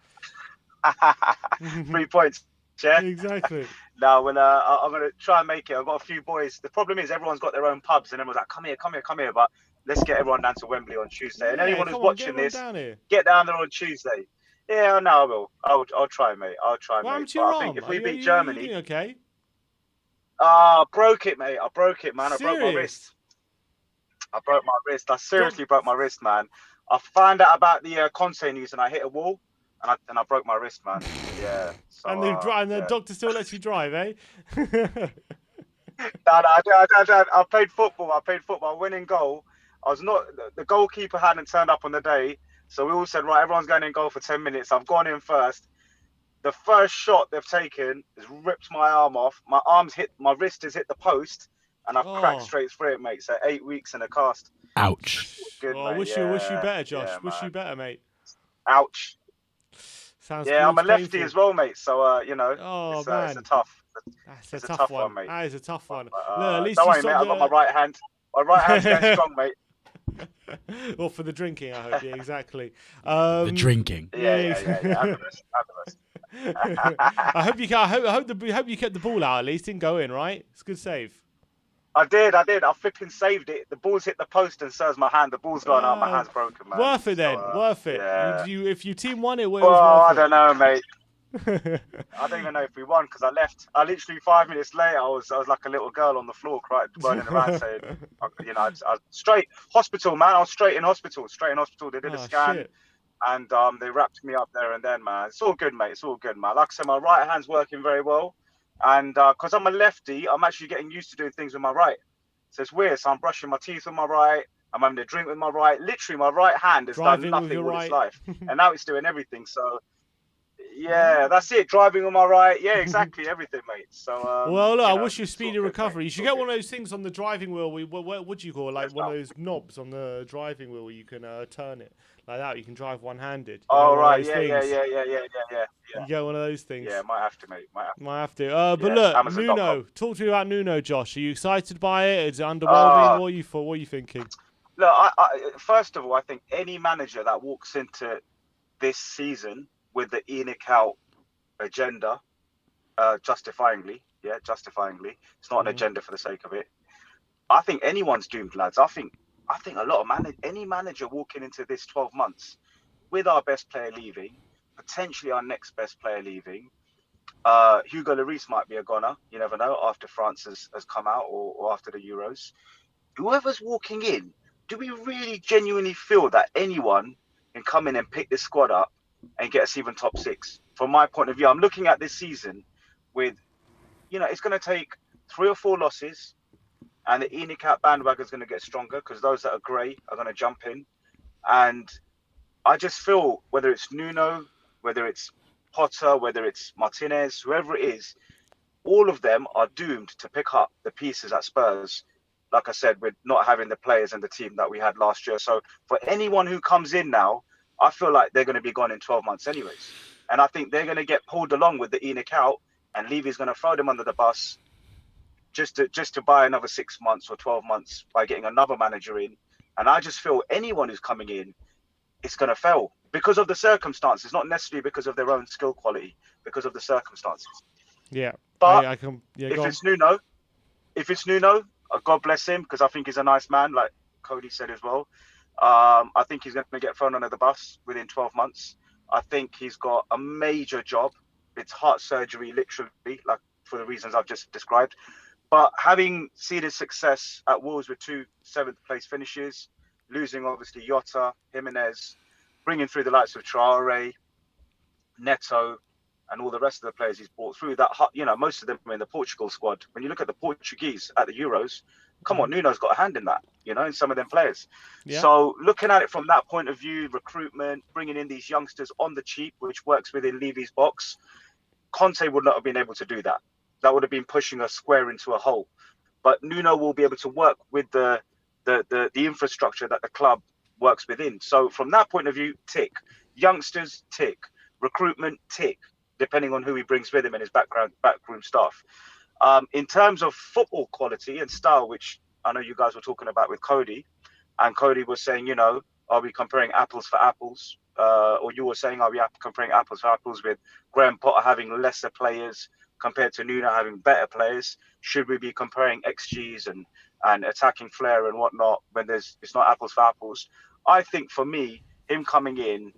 3 points, yeah. Exactly. No, I'm going to try and make it. I've got a few boys. The problem is everyone's got their own pubs, and everyone's like, "Come here." But let's get everyone down to Wembley on Tuesday. And anyone who's watching this, get down there on Tuesday. Yeah, no, I will. I'll try, mate. I'll try, mate. But I think if we beat Germany, okay. Broke it, mate. I broke it, man. Serious? I broke my wrist. I seriously broke my wrist, man. I found out about the Conte news and I hit a wall and I broke my wrist, man. Yeah. So, and the doctor still lets you drive, eh? No, I played football. Winning goal. The goalkeeper hadn't turned up on the day, so we all said, right, everyone's going in goal for 10 minutes. I've gone in first. The first shot they've taken has ripped my arm off. My wrist has hit the post, and I've cracked straight through it, mate. So 8 weeks in a cast. Ouch. Good, Oh, mate. wish you Yeah, better, Josh. yeah, Wish man. you better, mate. Ouch. Sounds Yeah, I'm a looks lefty painful. as well, mate. So you know, Oh it's man, a tough. that's a It's a tough tough one. one, mate. That is a tough one. But, Look, at least don't you worry, mate. stopped I've got my right hand. My right hand's going strong, mate. Well, for the drinking, I hope. Yeah, exactly. The drinking. Yeah. Have the rest. I hope you. I hope you kept the ball out at least. Didn't go in, right? It's a good save. I did. I flipping saved it. The ball's hit the post and so's my hand. The ball's gone out. My hand's broken, man. Worth it then. So, worth it. Yeah. If your team won it, well, it Well, was I worth don't know, mate. I don't even know if we won because I left. I literally 5 minutes later, I was like a little girl on the floor, crying, running around saying, you know, I straight hospital, man. I was straight in hospital. They did a scan. Shit. And they wrapped me up there and then, man. It's all good, mate. It's all good, man. Like I said, my right hand's working very well. And because I'm a lefty, I'm actually getting used to doing things with my right. So it's weird. So I'm brushing my teeth with my right. I'm having a drink with my right. Literally, my right hand has Driving done with nothing your all its right. life. And now it's doing everything. So, yeah, that's it. Driving with my right. Yeah, exactly. Everything, mate. So, well, look, I know, wish you a it's all speedy good, recovery. mate. You It's should all get one good. of those things on the driving wheel. What do you call it? Like Yes, one of pal. those knobs on the driving wheel where you can turn it like that. You can drive one-handed. Oh, one right. of those Yeah. You get one of those things. Yeah, might have to, mate. Might have to. But Yeah, look, Amazon.com. Nuno. Talk to me about Nuno, Josh. Are you excited by it? Is it underwhelming? What are you thinking? Look, I first of all, I think any manager that walks into this season with the ENIC out agenda, justifyingly, it's not an agenda for the sake of it. I think anyone's doomed, lads. I think a lot of any manager walking into this 12 months with our best player leaving, potentially our next best player leaving. Hugo Lloris might be a goner. You never know after France has come out or after the Euros. Whoever's walking in, do we really genuinely feel that anyone can come in and pick this squad up and get us even top six? From my point of view, I'm looking at this season with, it's going to take 3 or 4 losses, and the ENIC out bandwagon is going to get stronger because those that are grey are going to jump in. And I just feel whether it's Nuno, whether it's Potter, whether it's Martinez, whoever it is, all of them are doomed to pick up the pieces at Spurs. Like I said, with not having the players and the team that we had last year. So for anyone who comes in now, I feel like they're going to be gone in 12 months anyways. And I think they're going to get pulled along with the ENIC out, and Levy's going to throw them under the bus just to buy another 6 months or 12 months by getting another manager in. And I just feel anyone who's coming in, it's going to fail because of the circumstances, not necessarily because of their own skill quality, because of the circumstances. Yeah. But if it's Nuno, God bless him, because I think he's a nice man, like Cody said as well. I think he's going to get thrown under the bus within 12 months. I think he's got a major job. It's heart surgery, literally, like for the reasons I've just described. But having seen his success at Wolves with 2 7th-place finishes, losing obviously Jota, Jimenez, bringing through the likes of Traore, Neto, and all the rest of the players he's brought through, that, most of them are in the Portugal squad. When you look at the Portuguese at the Euros, come on, Nuno's got a hand in that, in some of them players. Yeah. So looking at it from that point of view, recruitment, bringing in these youngsters on the cheap, which works within Levy's box, Conte would not have been able to do that. That would have been pushing a square into a hole. But Nuno will be able to work with the infrastructure that the club works within. So from that point of view, tick. Youngsters, tick. Recruitment, tick, depending on who he brings with him and his backroom staff. In terms of football quality and style, which I know you guys were talking about with Cody, and Cody was saying, are we comparing apples for apples? Or you were saying, are we comparing apples for apples with Graham Potter having lesser players compared to Nuno having better players? Should we be comparing XGs and attacking flair and whatnot when it's not apples for apples? I think for me, him coming in,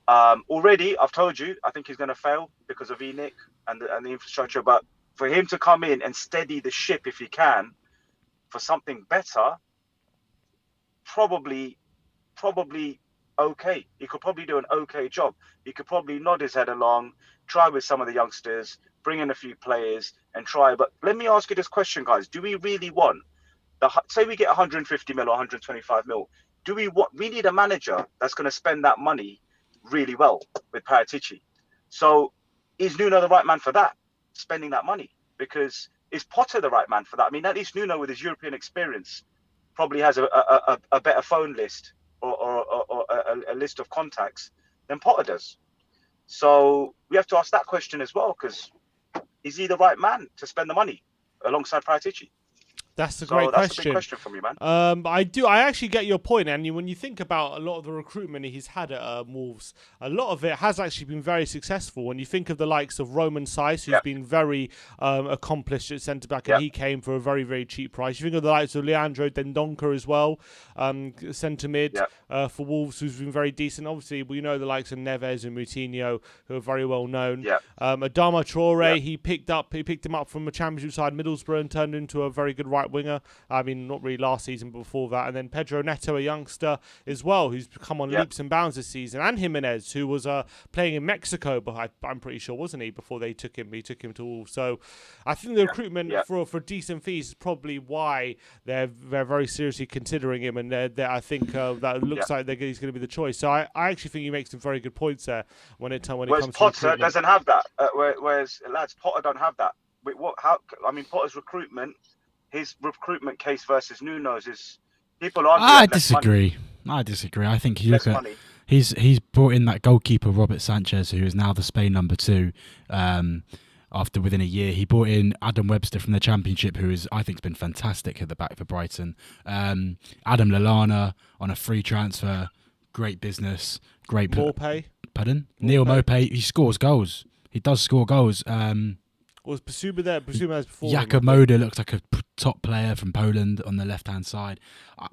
already, I've told you, I think he's going to fail because of ENIC and the infrastructure. But for him to come in and steady the ship, if he can, for something better, probably okay. He could probably do an okay job. He could probably nod his head along, try with some of the youngsters, bring in a few players and try. But let me ask you this question, guys. Do we really want, say we get 150 mil or 125 mil, we need a manager that's going to spend that money really well with Paratici. So is Nuno the right man for that, spending that money? Because is Potter the right man for that? I mean, at least Nuno with his European experience probably has a better phone list or a list of contacts than Potter does. So we have to ask that question as well, because is he the right man to spend the money alongside Paratici? That's a great That's a big question. question for me, man. I actually get your point, and when you think about a lot of the recruitment he's had at Wolves, a lot of it has actually been very successful. When you think of the likes of Roman Saiss, who's been very accomplished at centre back, and he came for a very, very cheap price. You think of the likes of Leandro Dendoncker as well, centre mid for Wolves, who's been very decent. Obviously, we know the likes of Neves and Moutinho, who are very well known. Adama Traore, he picked him up from a Championship side, Middlesbrough, and turned into a very good right winger. I mean, not really last season, but before that. And then Pedro Neto, a youngster as well, who's come on leaps and bounds this season. And Jimenez, who was playing in Mexico, but I'm pretty sure, wasn't he, before they took him? He took him to Wolves. So I think the recruitment for decent fees is probably why they're very seriously considering him. And I think that looks like he's going to be the choice. So I actually think he makes some very good points there when it comes Potter to recruitment. doesn't have that. Whereas, lads, Potter don't have that. Potter's recruitment, his recruitment case versus Nuno's is people argue. I disagree. I think you look at he's brought in that goalkeeper Robert Sanchez, who is now the Spain number 2. After within a year, he brought in Adam Webster from the Championship, who is I think has been fantastic at the back for Brighton. Adam Lallana on a free transfer, great business, great. Maupay. Pardon? Neil Maupay. He scores goals. He does score goals. Was Basuma there? Basuma before. Jakub Moder looks like a top player from Poland on the left-hand side.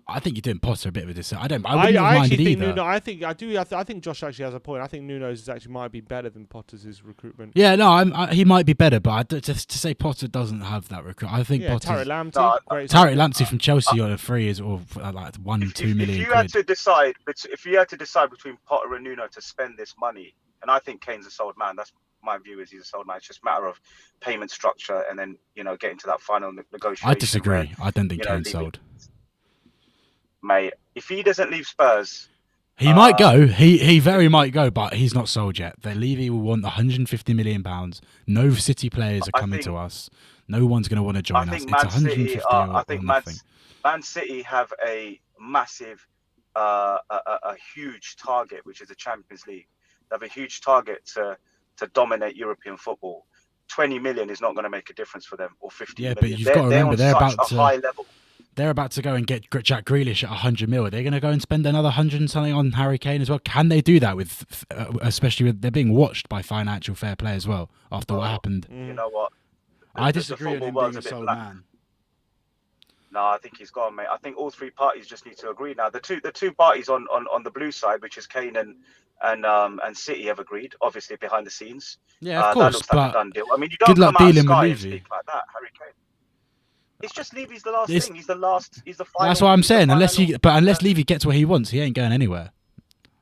I think you're doing Potter a bit with this. I wouldn't mind it either. Nuno, I think Josh actually has a point. I think Nuno's actually might be better than Potter's recruitment. Yeah, no, he might be better, but to say Potter doesn't have that recruitment, I think Potter. Tariq Lamptey from Chelsea on a free is or like 1-2 million. If you had to decide between Potter and Nuno to spend this money, and I think Kane's a sold man. That's my view, is he's a sold man. It's just a matter of payment structure and then getting to that final negotiation. I disagree. I don't think Kane's sold. Mate, if he doesn't leave Spurs, he might go. He very might go, but he's not sold yet. Levy will want £150 million. No City players are coming to us. No one's going to want to join us. It's 150 I think nothing. Man City have a massive, a huge target, which is the Champions League. They have a huge target to dominate European football. 20 million is not going to make a difference for them, or 50 million. But you've got to remember they're about to high level. They're about to go and get Jack Grealish at 100 mil. Are they going to go and spend another 100 and something on Harry Kane as well? Can they do that with, especially with they're being watched by financial fair play as well after what happened? You know what? I disagree with him being a sold man. No, I think he's gone, mate. I think all three parties just need to agree now. The two parties on the blue side, which is Kane and City, have agreed, obviously behind the scenes. Yeah, of course. That looks like a done deal. I mean, you don't good luck come out dealing Sky with and Levy. speak like that, Harry Kane. It's just Levy's the last thing. He's the final. That's what I'm saying. Unless Levy gets what he wants, he ain't going anywhere.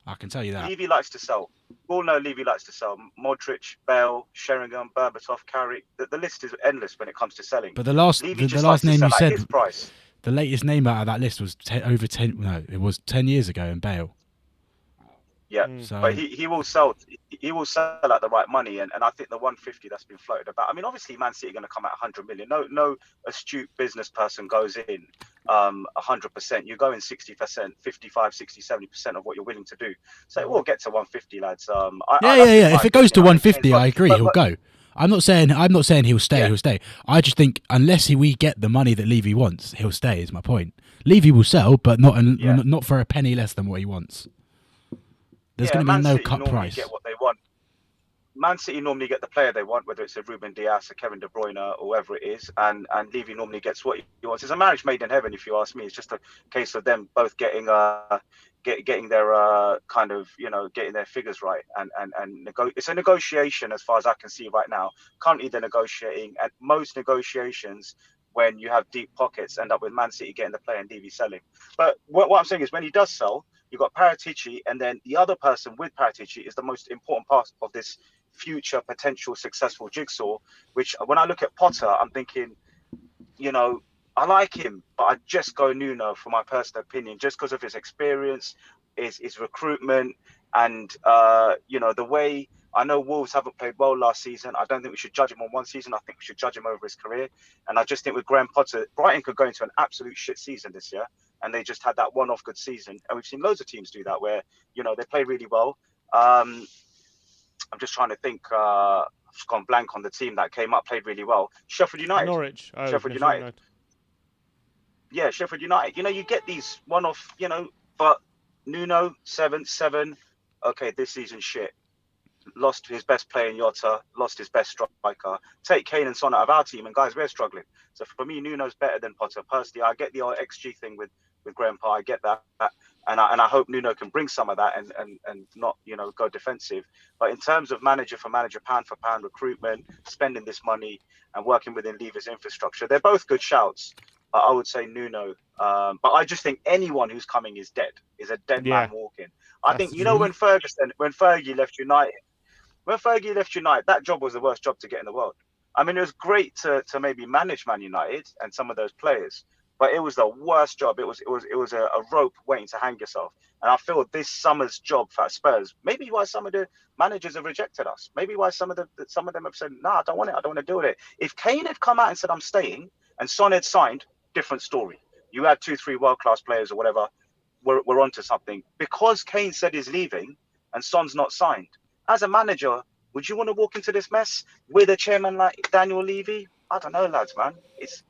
I can tell you that. Levy likes to sell. We all know Levy likes to sell. Modric, Bale, Sheringham, Berbatov, Carrick. The list is endless when it comes to selling. But the last name you said, price. The latest name out of that list was over 10. No, it was 10 years ago in Bale. Yeah, but he will sell. He will sell at the right money, and I think the 150 that's been floated about. I mean, obviously, Man City are going to come at 100 million. No astute business person goes in 100%. You go in 60%, 55, 60, 70% of what you're willing to do. So we'll get to 150, lads. If it goes to 150, I agree. He'll go. I'm not saying he'll stay. Yeah. He'll stay. I just think unless we get the money that Levy wants, he'll stay. Is my point. Levy will sell, but not for a penny less than what he wants. There's going to be no cut price. Get what they want. Man City normally get the player they want, whether it's a Ruben Dias, a Kevin De Bruyne, or whoever it is, and Levy normally gets what he wants. It's a marriage made in heaven, if you ask me. It's just a case of them both getting their getting their figures right, and it's a negotiation as far as I can see right now. Currently, they're negotiating, and most negotiations, when you have deep pockets, end up with Man City getting the player and Levy selling. But what I'm saying is, when he does sell, you've got Paratici, and then the other person with Paratici is the most important part of this future potential successful jigsaw, which when I look at Potter, I'm thinking, I like him, but I just go Nuno for my personal opinion, just because of his experience, his recruitment, and the way. I know Wolves haven't played well last season. I don't think we should judge him on one season. I think we should judge him over his career. And I just think with Graham Potter, Brighton could go into an absolute shit season this year. and they just had that one-off good season. And we've seen loads of teams do that where, they play really well. I'm just trying to think. I've just gone blank on the team that came up, played really well. Sheffield United. Norwich. Oh, Sheffield United. Yeah, Sheffield United. You get these one-off, but Nuno, 7-7. Okay, this season shit. Lost his best player in Jota, lost his best striker. Take Kane and Son out of our team, and guys, we're struggling. So for me, Nuno's better than Potter. Personally, I get the old XG thing with Grandpa. I get that, and I hope Nuno can bring some of that and not go defensive. But in terms of manager for manager, pound for pound recruitment, spending this money and working within Levy's infrastructure, they're both good shouts. I would say Nuno, but I just think anyone who's coming is a dead man walking. I think when Fergie left United. When Fergie left United, that job was the worst job to get in the world. I mean, it was great to maybe manage Man United and some of those players, but it was the worst job. It was a rope waiting to hang yourself. And I feel this summer's job for Spurs, maybe why some of the managers have rejected us. Maybe why some of them have said, "No, I don't want it. I don't want to deal with it." If Kane had come out and said, "I'm staying," and Son had signed, different story. You had 2-3 world-class players or whatever. We're onto something. Because Kane said he's leaving and Son's not signed. As a manager, would you want to walk into this mess with a chairman like Daniel Levy? I don't know, lads, man. It's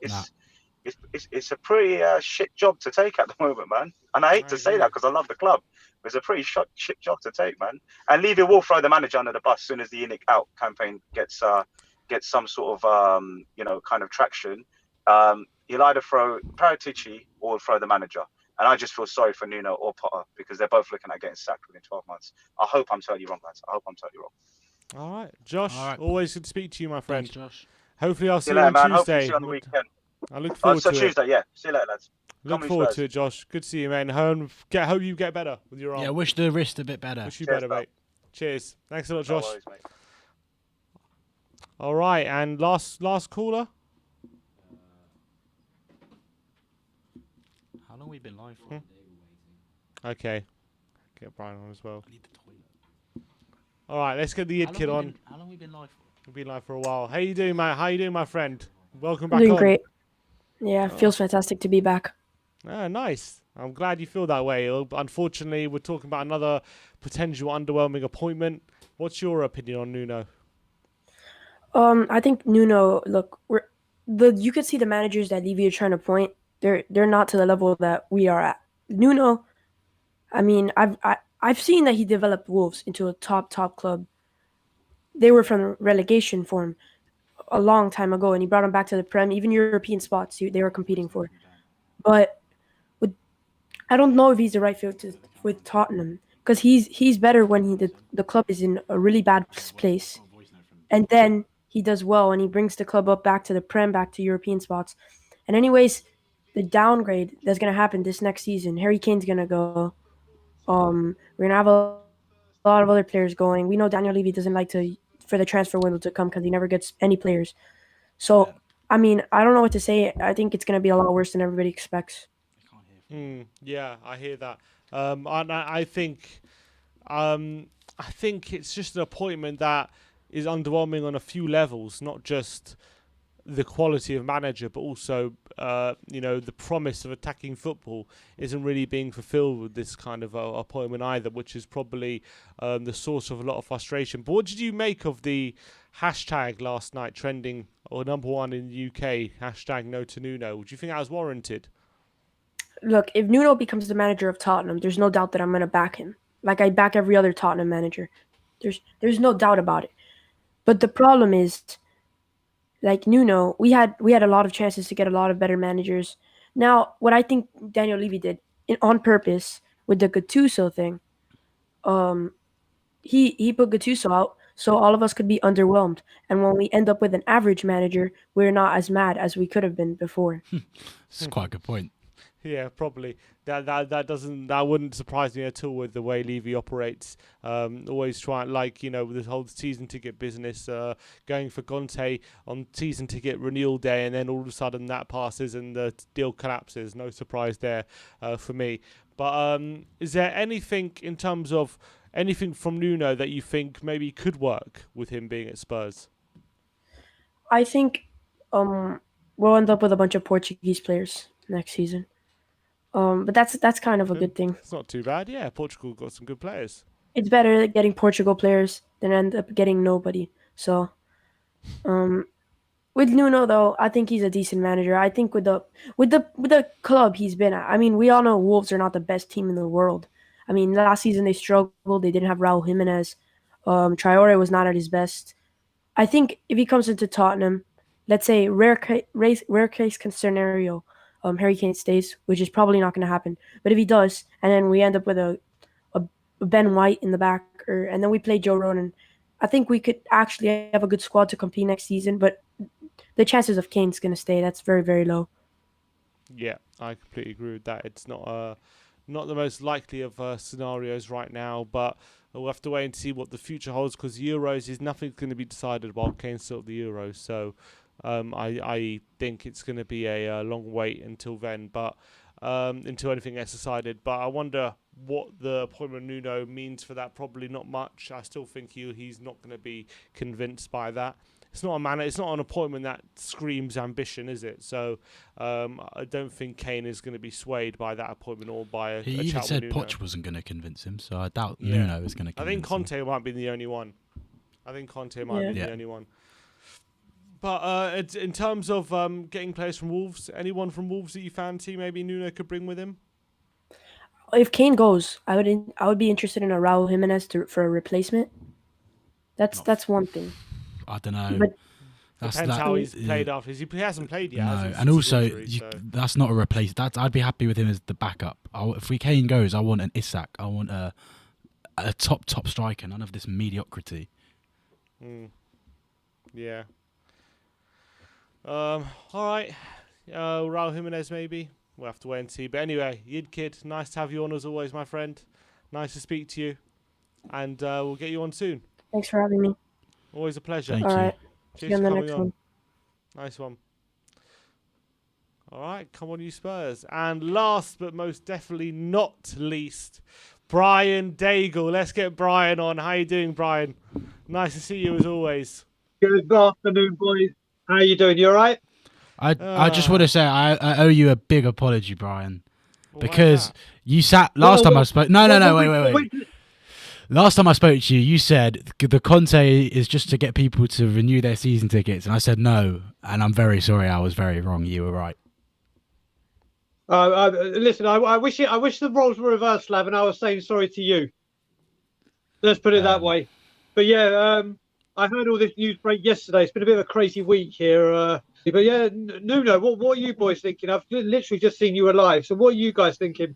a pretty shit job to take at the moment, man. And I hate to say that because I love the club. But it's a pretty shit job to take, man. And Levy will throw the manager under the bus as soon as the in out campaign gets some sort of kind of traction. He'll either throw Paratici or throw the manager. And I just feel sorry for Nuno or Potter because they're both looking at getting sacked within 12 months. I hope I'm totally wrong, guys. I hope I'm totally wrong. All right, Josh. All right. Always good to speak to you, my friend. Thanks, Josh. Hopefully, I'll see you later, on man. Tuesday. Hopefully see you on the weekend. I look forward to Tuesday, it. Yeah. See you later, lads. Look forward to it, Josh. Good to see you, man. Hope you get better with your arm. Yeah, wish the wrist a bit better. Wish you better, mate. Cheers. Thanks a lot, Josh. No worries, mate. All right, and last caller. How long have we been live for? Okay. Get Brian on as well. I need the toilet. All right, let's get the Id kid on. How long have we been live for? We've been live for a while. How you doing, mate? How you doing, my friend? Welcome back. I'm doing on. great. Yeah, feels fantastic to be back. Ah, nice. I'm glad you feel that way. Unfortunately, we're talking about another potential underwhelming appointment. What's your opinion on Nuno? I think Nuno. Look, you could see the managers that Levy are trying to appoint. They're not to the level that we are at. Nuno. I mean, I've seen that he developed Wolves into a top club. They were from relegation form a long time ago, and he brought them back to the Prem. Even European spots they were competing for. But I don't know if he's the right fit with Tottenham because he's better when the club is in a really bad place, and then he does well and he brings the club up back to the Prem, back to European spots. And anyways, the downgrade that's gonna happen this next season. Harry Kane's gonna go. We're gonna have a lot of other players going. We know Daniel Levy doesn't like for the transfer window to come because he never gets any players. So I mean, I don't know what to say. I think it's gonna be a lot worse than everybody expects. Yeah, I hear that. And I think it's just an appointment that is underwhelming on a few levels, not just the quality of manager, but also the promise of attacking football isn't really being fulfilled with this kind of appointment either, which is probably the source of a lot of frustration. But what did you make of the hashtag last night trending, or number one in the UK, hashtag No to Nuno? Do you think that was warranted? Look, if Nuno becomes the manager of Tottenham, there's no doubt that I'm going to back him. Like I back every other Tottenham manager. There's no doubt about it. But the problem is, like Nuno, we had a lot of chances to get a lot of better managers. Now, what I think Daniel Levy did on purpose with the Gattuso thing, he put Gattuso out so all of us could be underwhelmed. And when we end up with an average manager, we're not as mad as we could have been before. That's quite a good point. Yeah, probably. That wouldn't surprise me at all with the way Levy operates. Always trying, with this whole season ticket business, going for Conte on season ticket renewal day, and then all of a sudden that passes and the deal collapses. No surprise there for me. But is there anything in terms of anything from Nuno that you think maybe could work with him being at Spurs? I think we'll end up with a bunch of Portuguese players next season. But that's kind of a good thing. It's not too bad. Yeah, Portugal got some good players. It's better getting Portugal players than end up getting nobody. So, with Nuno though, I think he's a decent manager. I think with the club he's been at, I mean, we all know Wolves are not the best team in the world. I mean, last season they struggled. They didn't have Raul Jimenez. Traore was not at his best. I think if he comes into Tottenham, let's say rare case scenario, Harry Kane stays, which is probably not going to happen. But if he does, and then we end up with a Ben White in the back, and then we play Joe Ronan, I think we could actually have a good squad to compete next season. But the chances of Kane's going to stay, that's very, very low. Yeah, I completely agree with that. It's not the most likely of scenarios right now, but we'll have to wait and see what the future holds, because Euros is nothing's going to be decided while Kane's still at the Euros. So I think it's going to be a long wait until then, but until anything gets decided. But I wonder what the appointment of Nuno means for that. Probably not much. I still think he's not going to be convinced by that. It's not an appointment that screams ambition, is it? So I don't think Kane is going to be swayed by that appointment or by a He chat even with said Nuno. Poch wasn't going to convince him, so I doubt Nuno is going to convince him. I think Conte might be the only one. The only one. But in terms of getting players from Wolves, anyone from Wolves that you fancy maybe Nuno could bring with him? If Kane goes, I would be interested in a Raul Jimenez for a replacement. That's one thing. I don't know. But depends how he's played after. He hasn't played yet. No, and also that's not a replace. I'd be happy with him as the backup. If Kane goes, I want an Isak. I want a top striker. None of this mediocrity. Yeah. All right. Raul Jimenez maybe. We'll have to wait and see. But anyway, Yid Kid, nice to have you on as always, my friend. Nice to speak to you, and we'll get you on soon. Thanks for having me. Always a pleasure. Thank All you. right. Cheers See you on for the coming next on. one. Nice one. All right, come on, you Spurs. And last but most definitely not least, Brian Daigle. Let's get Brian on. How you doing, Brian? Nice to see you as always. Good afternoon, boys. How you doing? You all right? I just want to say I owe you a big apology, Brian, because you sat last time I spoke. No, wait. Last time I spoke to you, you said the Conte is just to get people to renew their season tickets, and I said no, and I'm very sorry. I was very wrong. You were right. Listen, I wish the roles were reversed, Slav, and I was saying sorry to you. Let's put it that way. But yeah, I heard all this news break yesterday. It's been a bit of a crazy week here. But yeah, Nuno, what are you boys thinking? I've literally just seen you alive. So what are you guys thinking?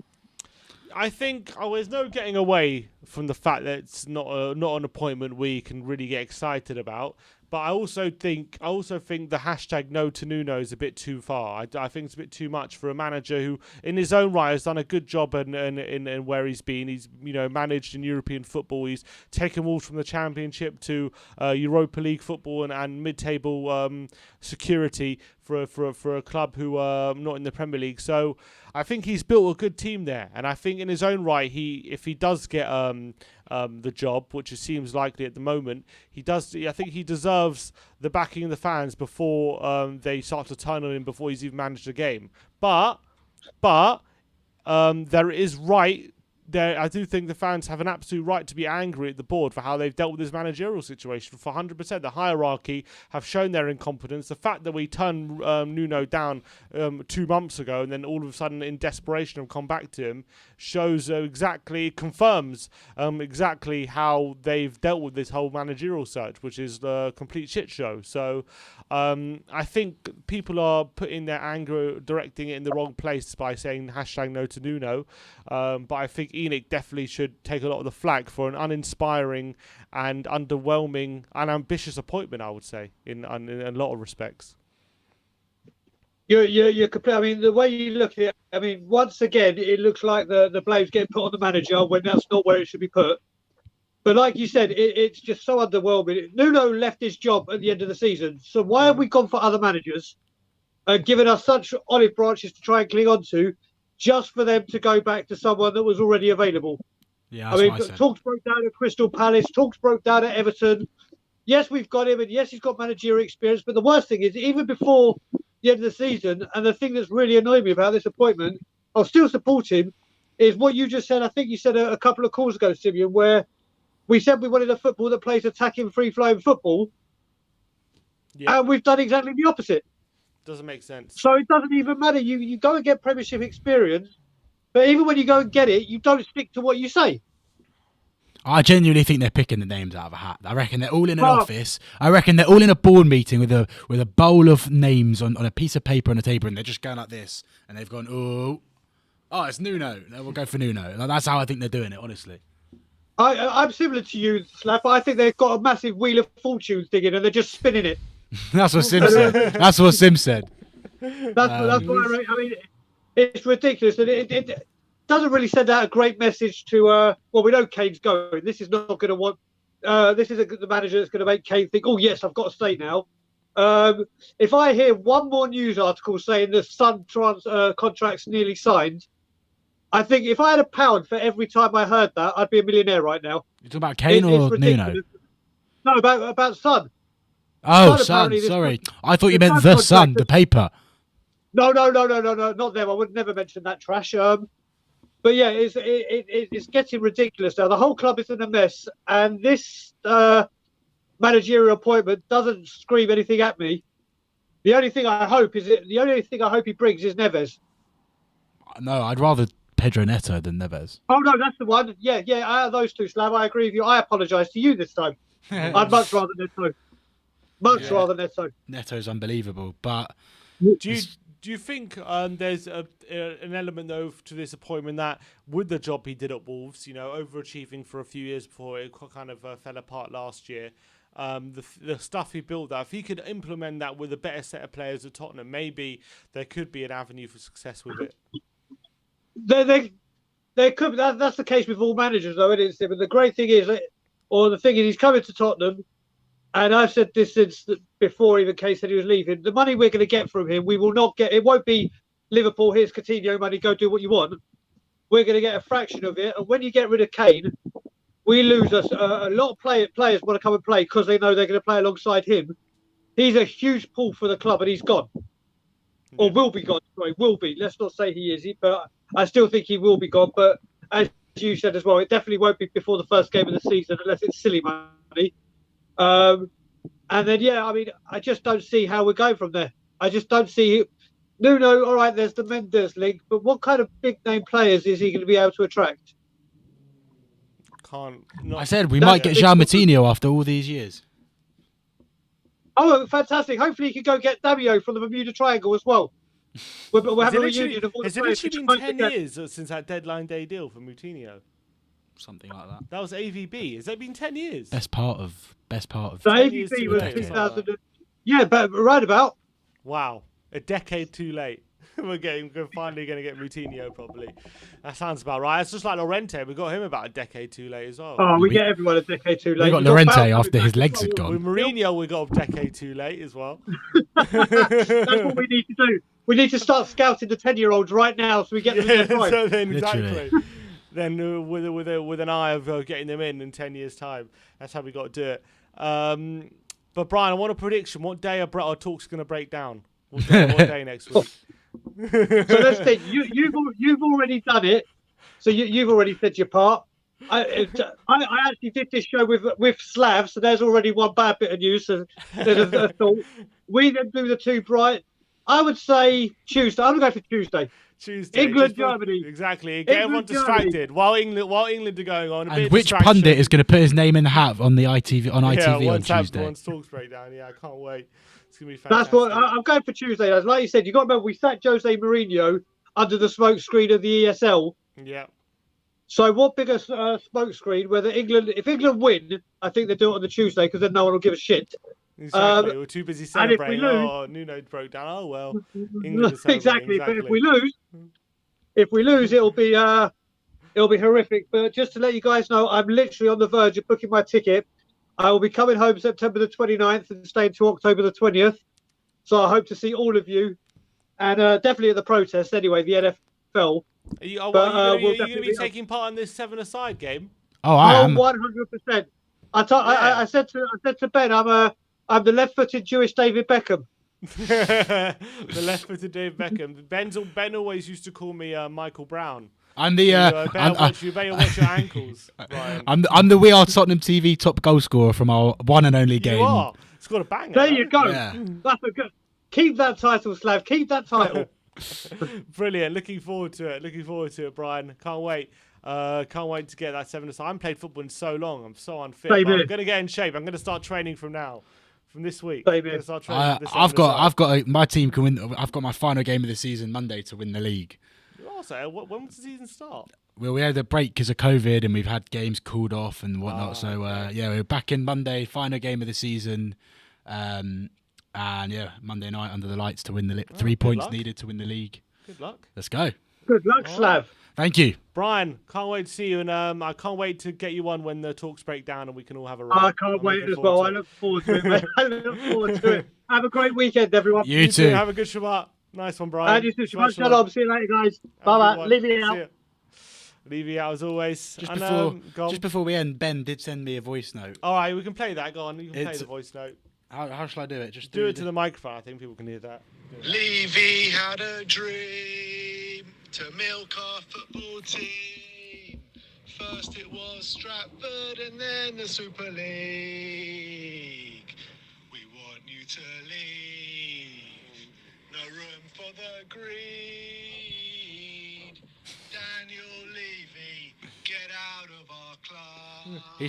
I think there's no getting away from the fact that it's not an appointment we can really get excited about. But I also think the hashtag no to Nuno is a bit too far. I think it's a bit too much for a manager who, in his own right, has done a good job in where he's been. He's managed in European football. He's taken Wolves from the Championship to Europa League football and mid-table security for a club who are not in the Premier League. So I think he's built a good team there, and I think in his own right, if he does get the job, which it seems likely at the moment, I think he deserves the backing of the fans before they start to turn on him before he's even managed a game. But there is right. I do think the fans have an absolute right to be angry at the board for how they've dealt with this managerial situation. For 100%, the hierarchy have shown their incompetence. The fact that we turned Nuno down 2 months ago and then all of a sudden in desperation have come back to him confirms exactly how they've dealt with this whole managerial search, which is a complete shit show. So I think people are putting their anger, directing it in the wrong place by saying hashtag no to Nuno. But I think ENIC definitely should take a lot of the flak for an uninspiring and underwhelming and ambitious appointment, I would say, in a lot of respects. You're complete. I mean, the way you look at it, I mean, once again, it looks like the blame's getting put on the manager when that's not where it should be put. But like you said, it's just so underwhelming. Nuno left his job at the end of the season. So why have we gone for other managers and given us such olive branches to try and cling on to, just for them to go back to someone that was already available? Yeah, I mean, talks broke down at Crystal Palace, talks broke down at Everton. Yes, we've got him, and yes, he's got managerial experience. But the worst thing is, even before the end of the season, and the thing that's really annoyed me about this appointment I'll still support him, is what you just said. I think you said a couple of calls ago, Simeon, where we said we wanted a football that plays attacking, free-flowing football, and we've done exactly the opposite. Doesn't make sense. So it doesn't even matter. You go and get Premiership experience, but even when you go and get it, you don't stick to what you say. I genuinely think they're picking the names out of a hat. I reckon they're all in an office. I reckon they're all in a board meeting with a bowl of names on a piece of paper on a table, and they're just going like this, and they've gone, oh, it's Nuno. No, we'll go for Nuno. Like, that's how I think they're doing it, honestly. I'm similar to you, Slav. I think they've got a massive wheel of fortune thing in, and they're just spinning it. That's what Sim said. That's what Sim said. That's what I mean. It's ridiculous, and it doesn't really send out a great message to. Well, we know Kane's going. This is not going to want. This isn't the manager that's going to make Kane think, oh yes, I've got to stay now. If I hear one more news article saying the Son contract's nearly signed, I think if I had £1 for every time I heard that, I'd be a millionaire right now. You talking about Kane or Nuno? No, about Son. Oh, Son. Sorry, I thought you meant the Sun, the paper. No, not them. I would never mention that trash. But yeah, it's getting ridiculous now. The whole club is in a mess, and this managerial appointment doesn't scream anything at me. The only thing I hope he brings is Neves. No, I'd rather Pedro Neto than Neves. Oh no, that's the one. Yeah. Out of those two, Slav, I agree with you. I apologise to you this time. I'd much rather Neto. Rather Neto. Neto's unbelievable, but do you think there's an element though to this appointment that with the job he did at Wolves, overachieving for a few years before it kind of fell apart last year, the stuff he built that if he could implement that with a better set of players at Tottenham, maybe there could be an avenue for success with it. There could. That's the case with all managers, though, isn't it? But the great thing is, he's coming to Tottenham, and I've said this since before even Kay said he was leaving. The money we're going to get from him, we will not get. It won't be Liverpool. Here's Coutinho money. Go do what you want. We're going to get a fraction of it. And when you get rid of Kane, we lose a lot of players want to come and play because they know they're going to play alongside him. He's a huge pull for the club, and he's gone. Or will be gone. Sorry, will be. Let's not say he is, but I still think he will be gone. But as you said as well, it definitely won't be before the first game of the season unless it's silly money. And then, I just don't see how we're going from there. I just don't see Nuno. All right, there's the Mendes link, but what kind of big name players is he going to be able to attract? I said we might get João Moutinho after all these years. Oh, fantastic. Hopefully he can go get Damio from the Bermuda Triangle as well. We'll have a reunion of all Has the it players. literally been 10 years since that deadline day deal for Moutinho? Something like that. That was AVB. Has that been 10 years? Best part of. The AVB was 2000. Yeah, but right about. Wow, a decade too late. We're finally going to get Moutinho probably. That sounds about right. It's just like Llorente. We got him about a decade too late as well. Oh, we get everyone a decade too late. We got Llorente after his legs had gone. With Mourinho, we got a decade too late as well. That's what we need to do. We need to start scouting the 10-year-olds right now so we get them in their prime. So then, exactly. Then with an eye of getting them in 10 years' time. That's how we got to do it. But Brian, I want a prediction. What day are talks going to break down? What day next week? So let's think. You've already done it. So you've already said your part. I actually did this show with Slav, so there's already one bad bit of news. So there's a thought. We then do the two bright. I would say Tuesday. I'm going to go for Tuesday. England, Germany. Exactly. Get everyone distracted while England are going on. And which pundit is going to put his name in the hat on the ITV on Tuesday? Once talks break down. Yeah, I can't wait. It's going to be fantastic. That's what I'm going for Tuesday. As like you said, you got to remember we sacked Jose Mourinho under the smoke screen of the ESL. Yeah. So what bigger smoke screen? If England win, I think they do it on the Tuesday because then no one will give a shit. Exactly. We're too busy celebrating. Nuno broke down. Oh well. Exactly. But if we lose, it'll be horrific. But just to let you guys know, I'm literally on the verge of booking my ticket. I will be coming home September the 29th and staying to October the 20th. So I hope to see all of you, and definitely at the protest anyway. The NFL. Are you going to be taking part in this 7-a-side game? Oh, I am. 100%. I said to Ben, I'm the left-footed Jewish David Beckham. The left-footed David Beckham. Ben always used to call me Michael Brown. I'm the. You better watch your ankles, Brian. I'm the We Are Tottenham TV top goal scorer from our one and only game. You are. Scored a banger. There you go. Yeah. That's a good. Keep that title, Slav. Keep that title. Brilliant. Looking forward to it, Brian. Can't wait. Can't wait to get that 7 aside. I haven't played football in so long. I'm so unfit. I'm going to get in shape. I'm going to start training from now. From this week. I've got my team can win. I've got my final game of the season Monday to win the league. Also, when does the season start? Well, we had a break because of COVID and we've had games called off and whatnot. We're back in Monday, final game of the season. And Monday night under the lights to win the 3 points needed to win the league. Good luck. Let's go. Good luck, Slav. Thank you. Brian, can't wait to see you, and I can't wait to get you on when the talks break down and we can all have a run. I can't wait as well. I look forward to it, mate. I look forward to it. Have a great weekend, everyone. You too. Have a good Shabbat. Nice one, Brian. And you too. Shabbat shalom. See you later, guys. Bye-bye. Leave me out. Leave you out as always. Just before we end, Ben did send me a voice note. All right, we can play that. Go on. You can play the voice note. How shall I do it? Just do it to the microphone. I think people can hear that. Levy had a dream to milk our football team. First it was Stratford and then the Super League. We want you to leave. No room for the greed. Daniel Levy, get out of our club. He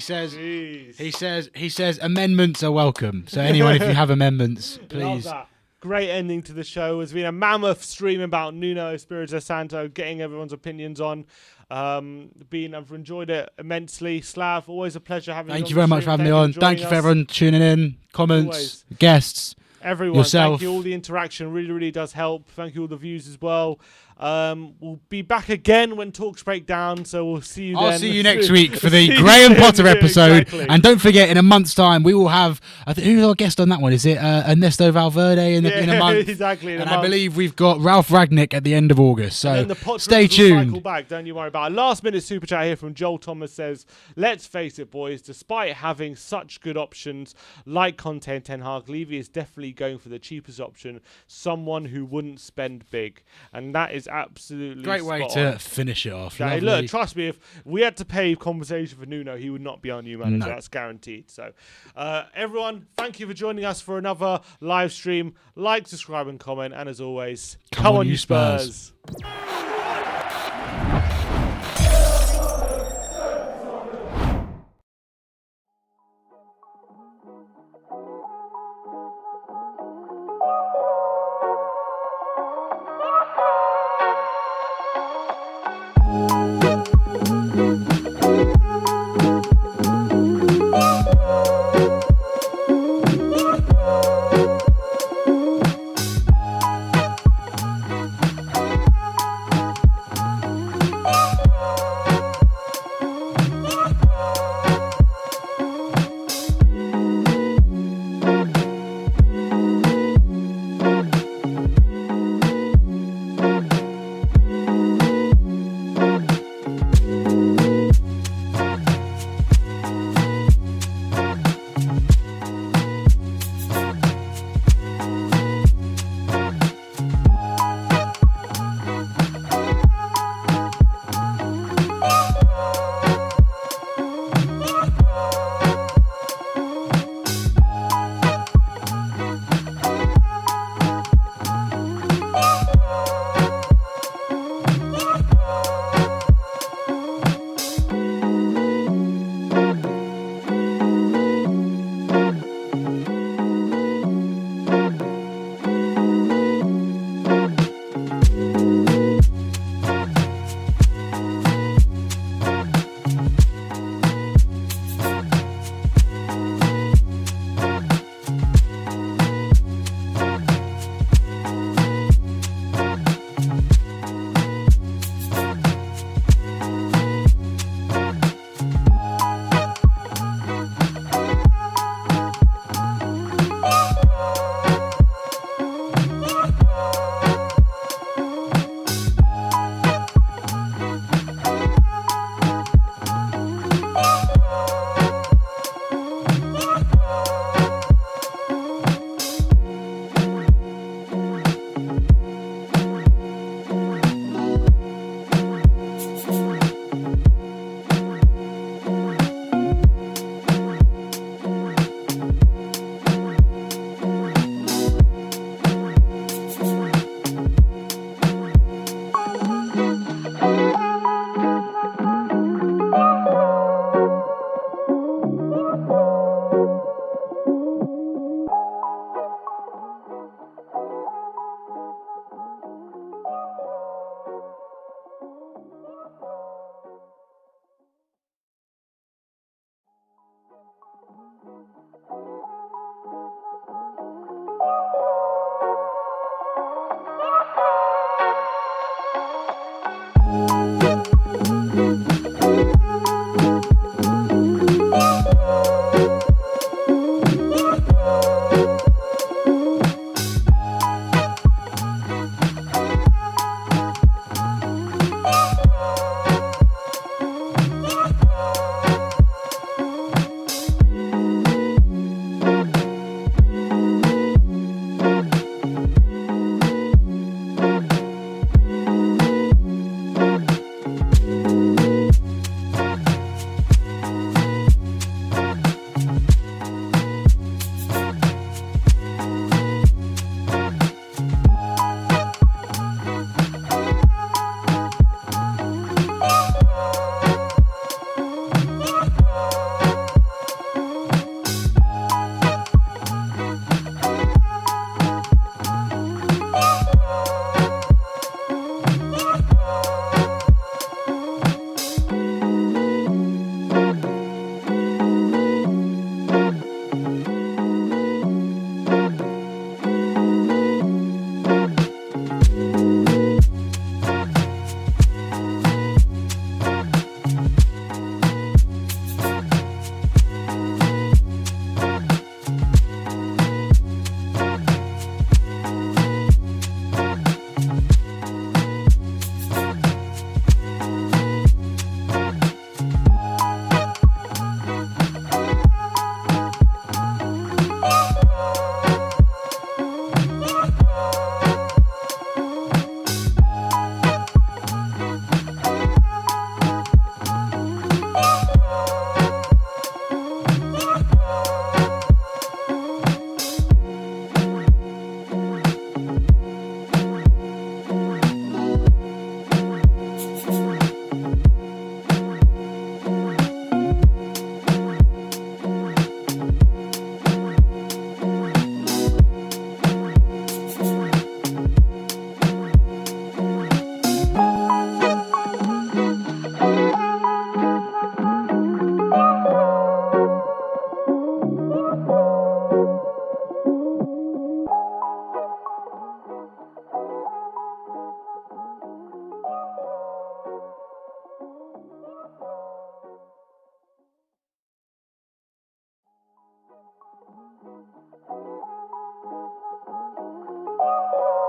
says amendments are welcome. So anyone, if you have amendments, please. Love that. Great ending to the show. It's been a mammoth stream about Nuno, Espirito, Santo, getting everyone's opinions on. I've enjoyed it immensely. Slav, always a pleasure having you on. Thank you very much for having me on. Thank you for everyone tuning in, comments, guests, everyone. yourself. Thank you. All the interaction really, really does help. Thank you all the views as well. We'll be back again when talks break down, so we'll see you then. I'll see you next week for the Graham Potter episode. Exactly. And don't forget, in a month's time, we will have... who's our guest on that one? Is it Ernesto Valverde in a month? Exactly. I believe we've got Ralph Ragnick at the end of August, so stay tuned. Back, don't you worry about it. Last minute super chat here from Joel Thomas says, let's face it, boys, despite having such good options like Conte and Ten Hag, Levy is definitely going for the cheapest option, someone who wouldn't spend big. And that is absolutely great way to finish it off. Okay, look, trust me, if we had to pay compensation for Nuno, he would not be our new manager. No. That's guaranteed. So, everyone, thank you for joining us for another live stream. Like, subscribe, and comment. And as always, come on, you Spurs. Bye.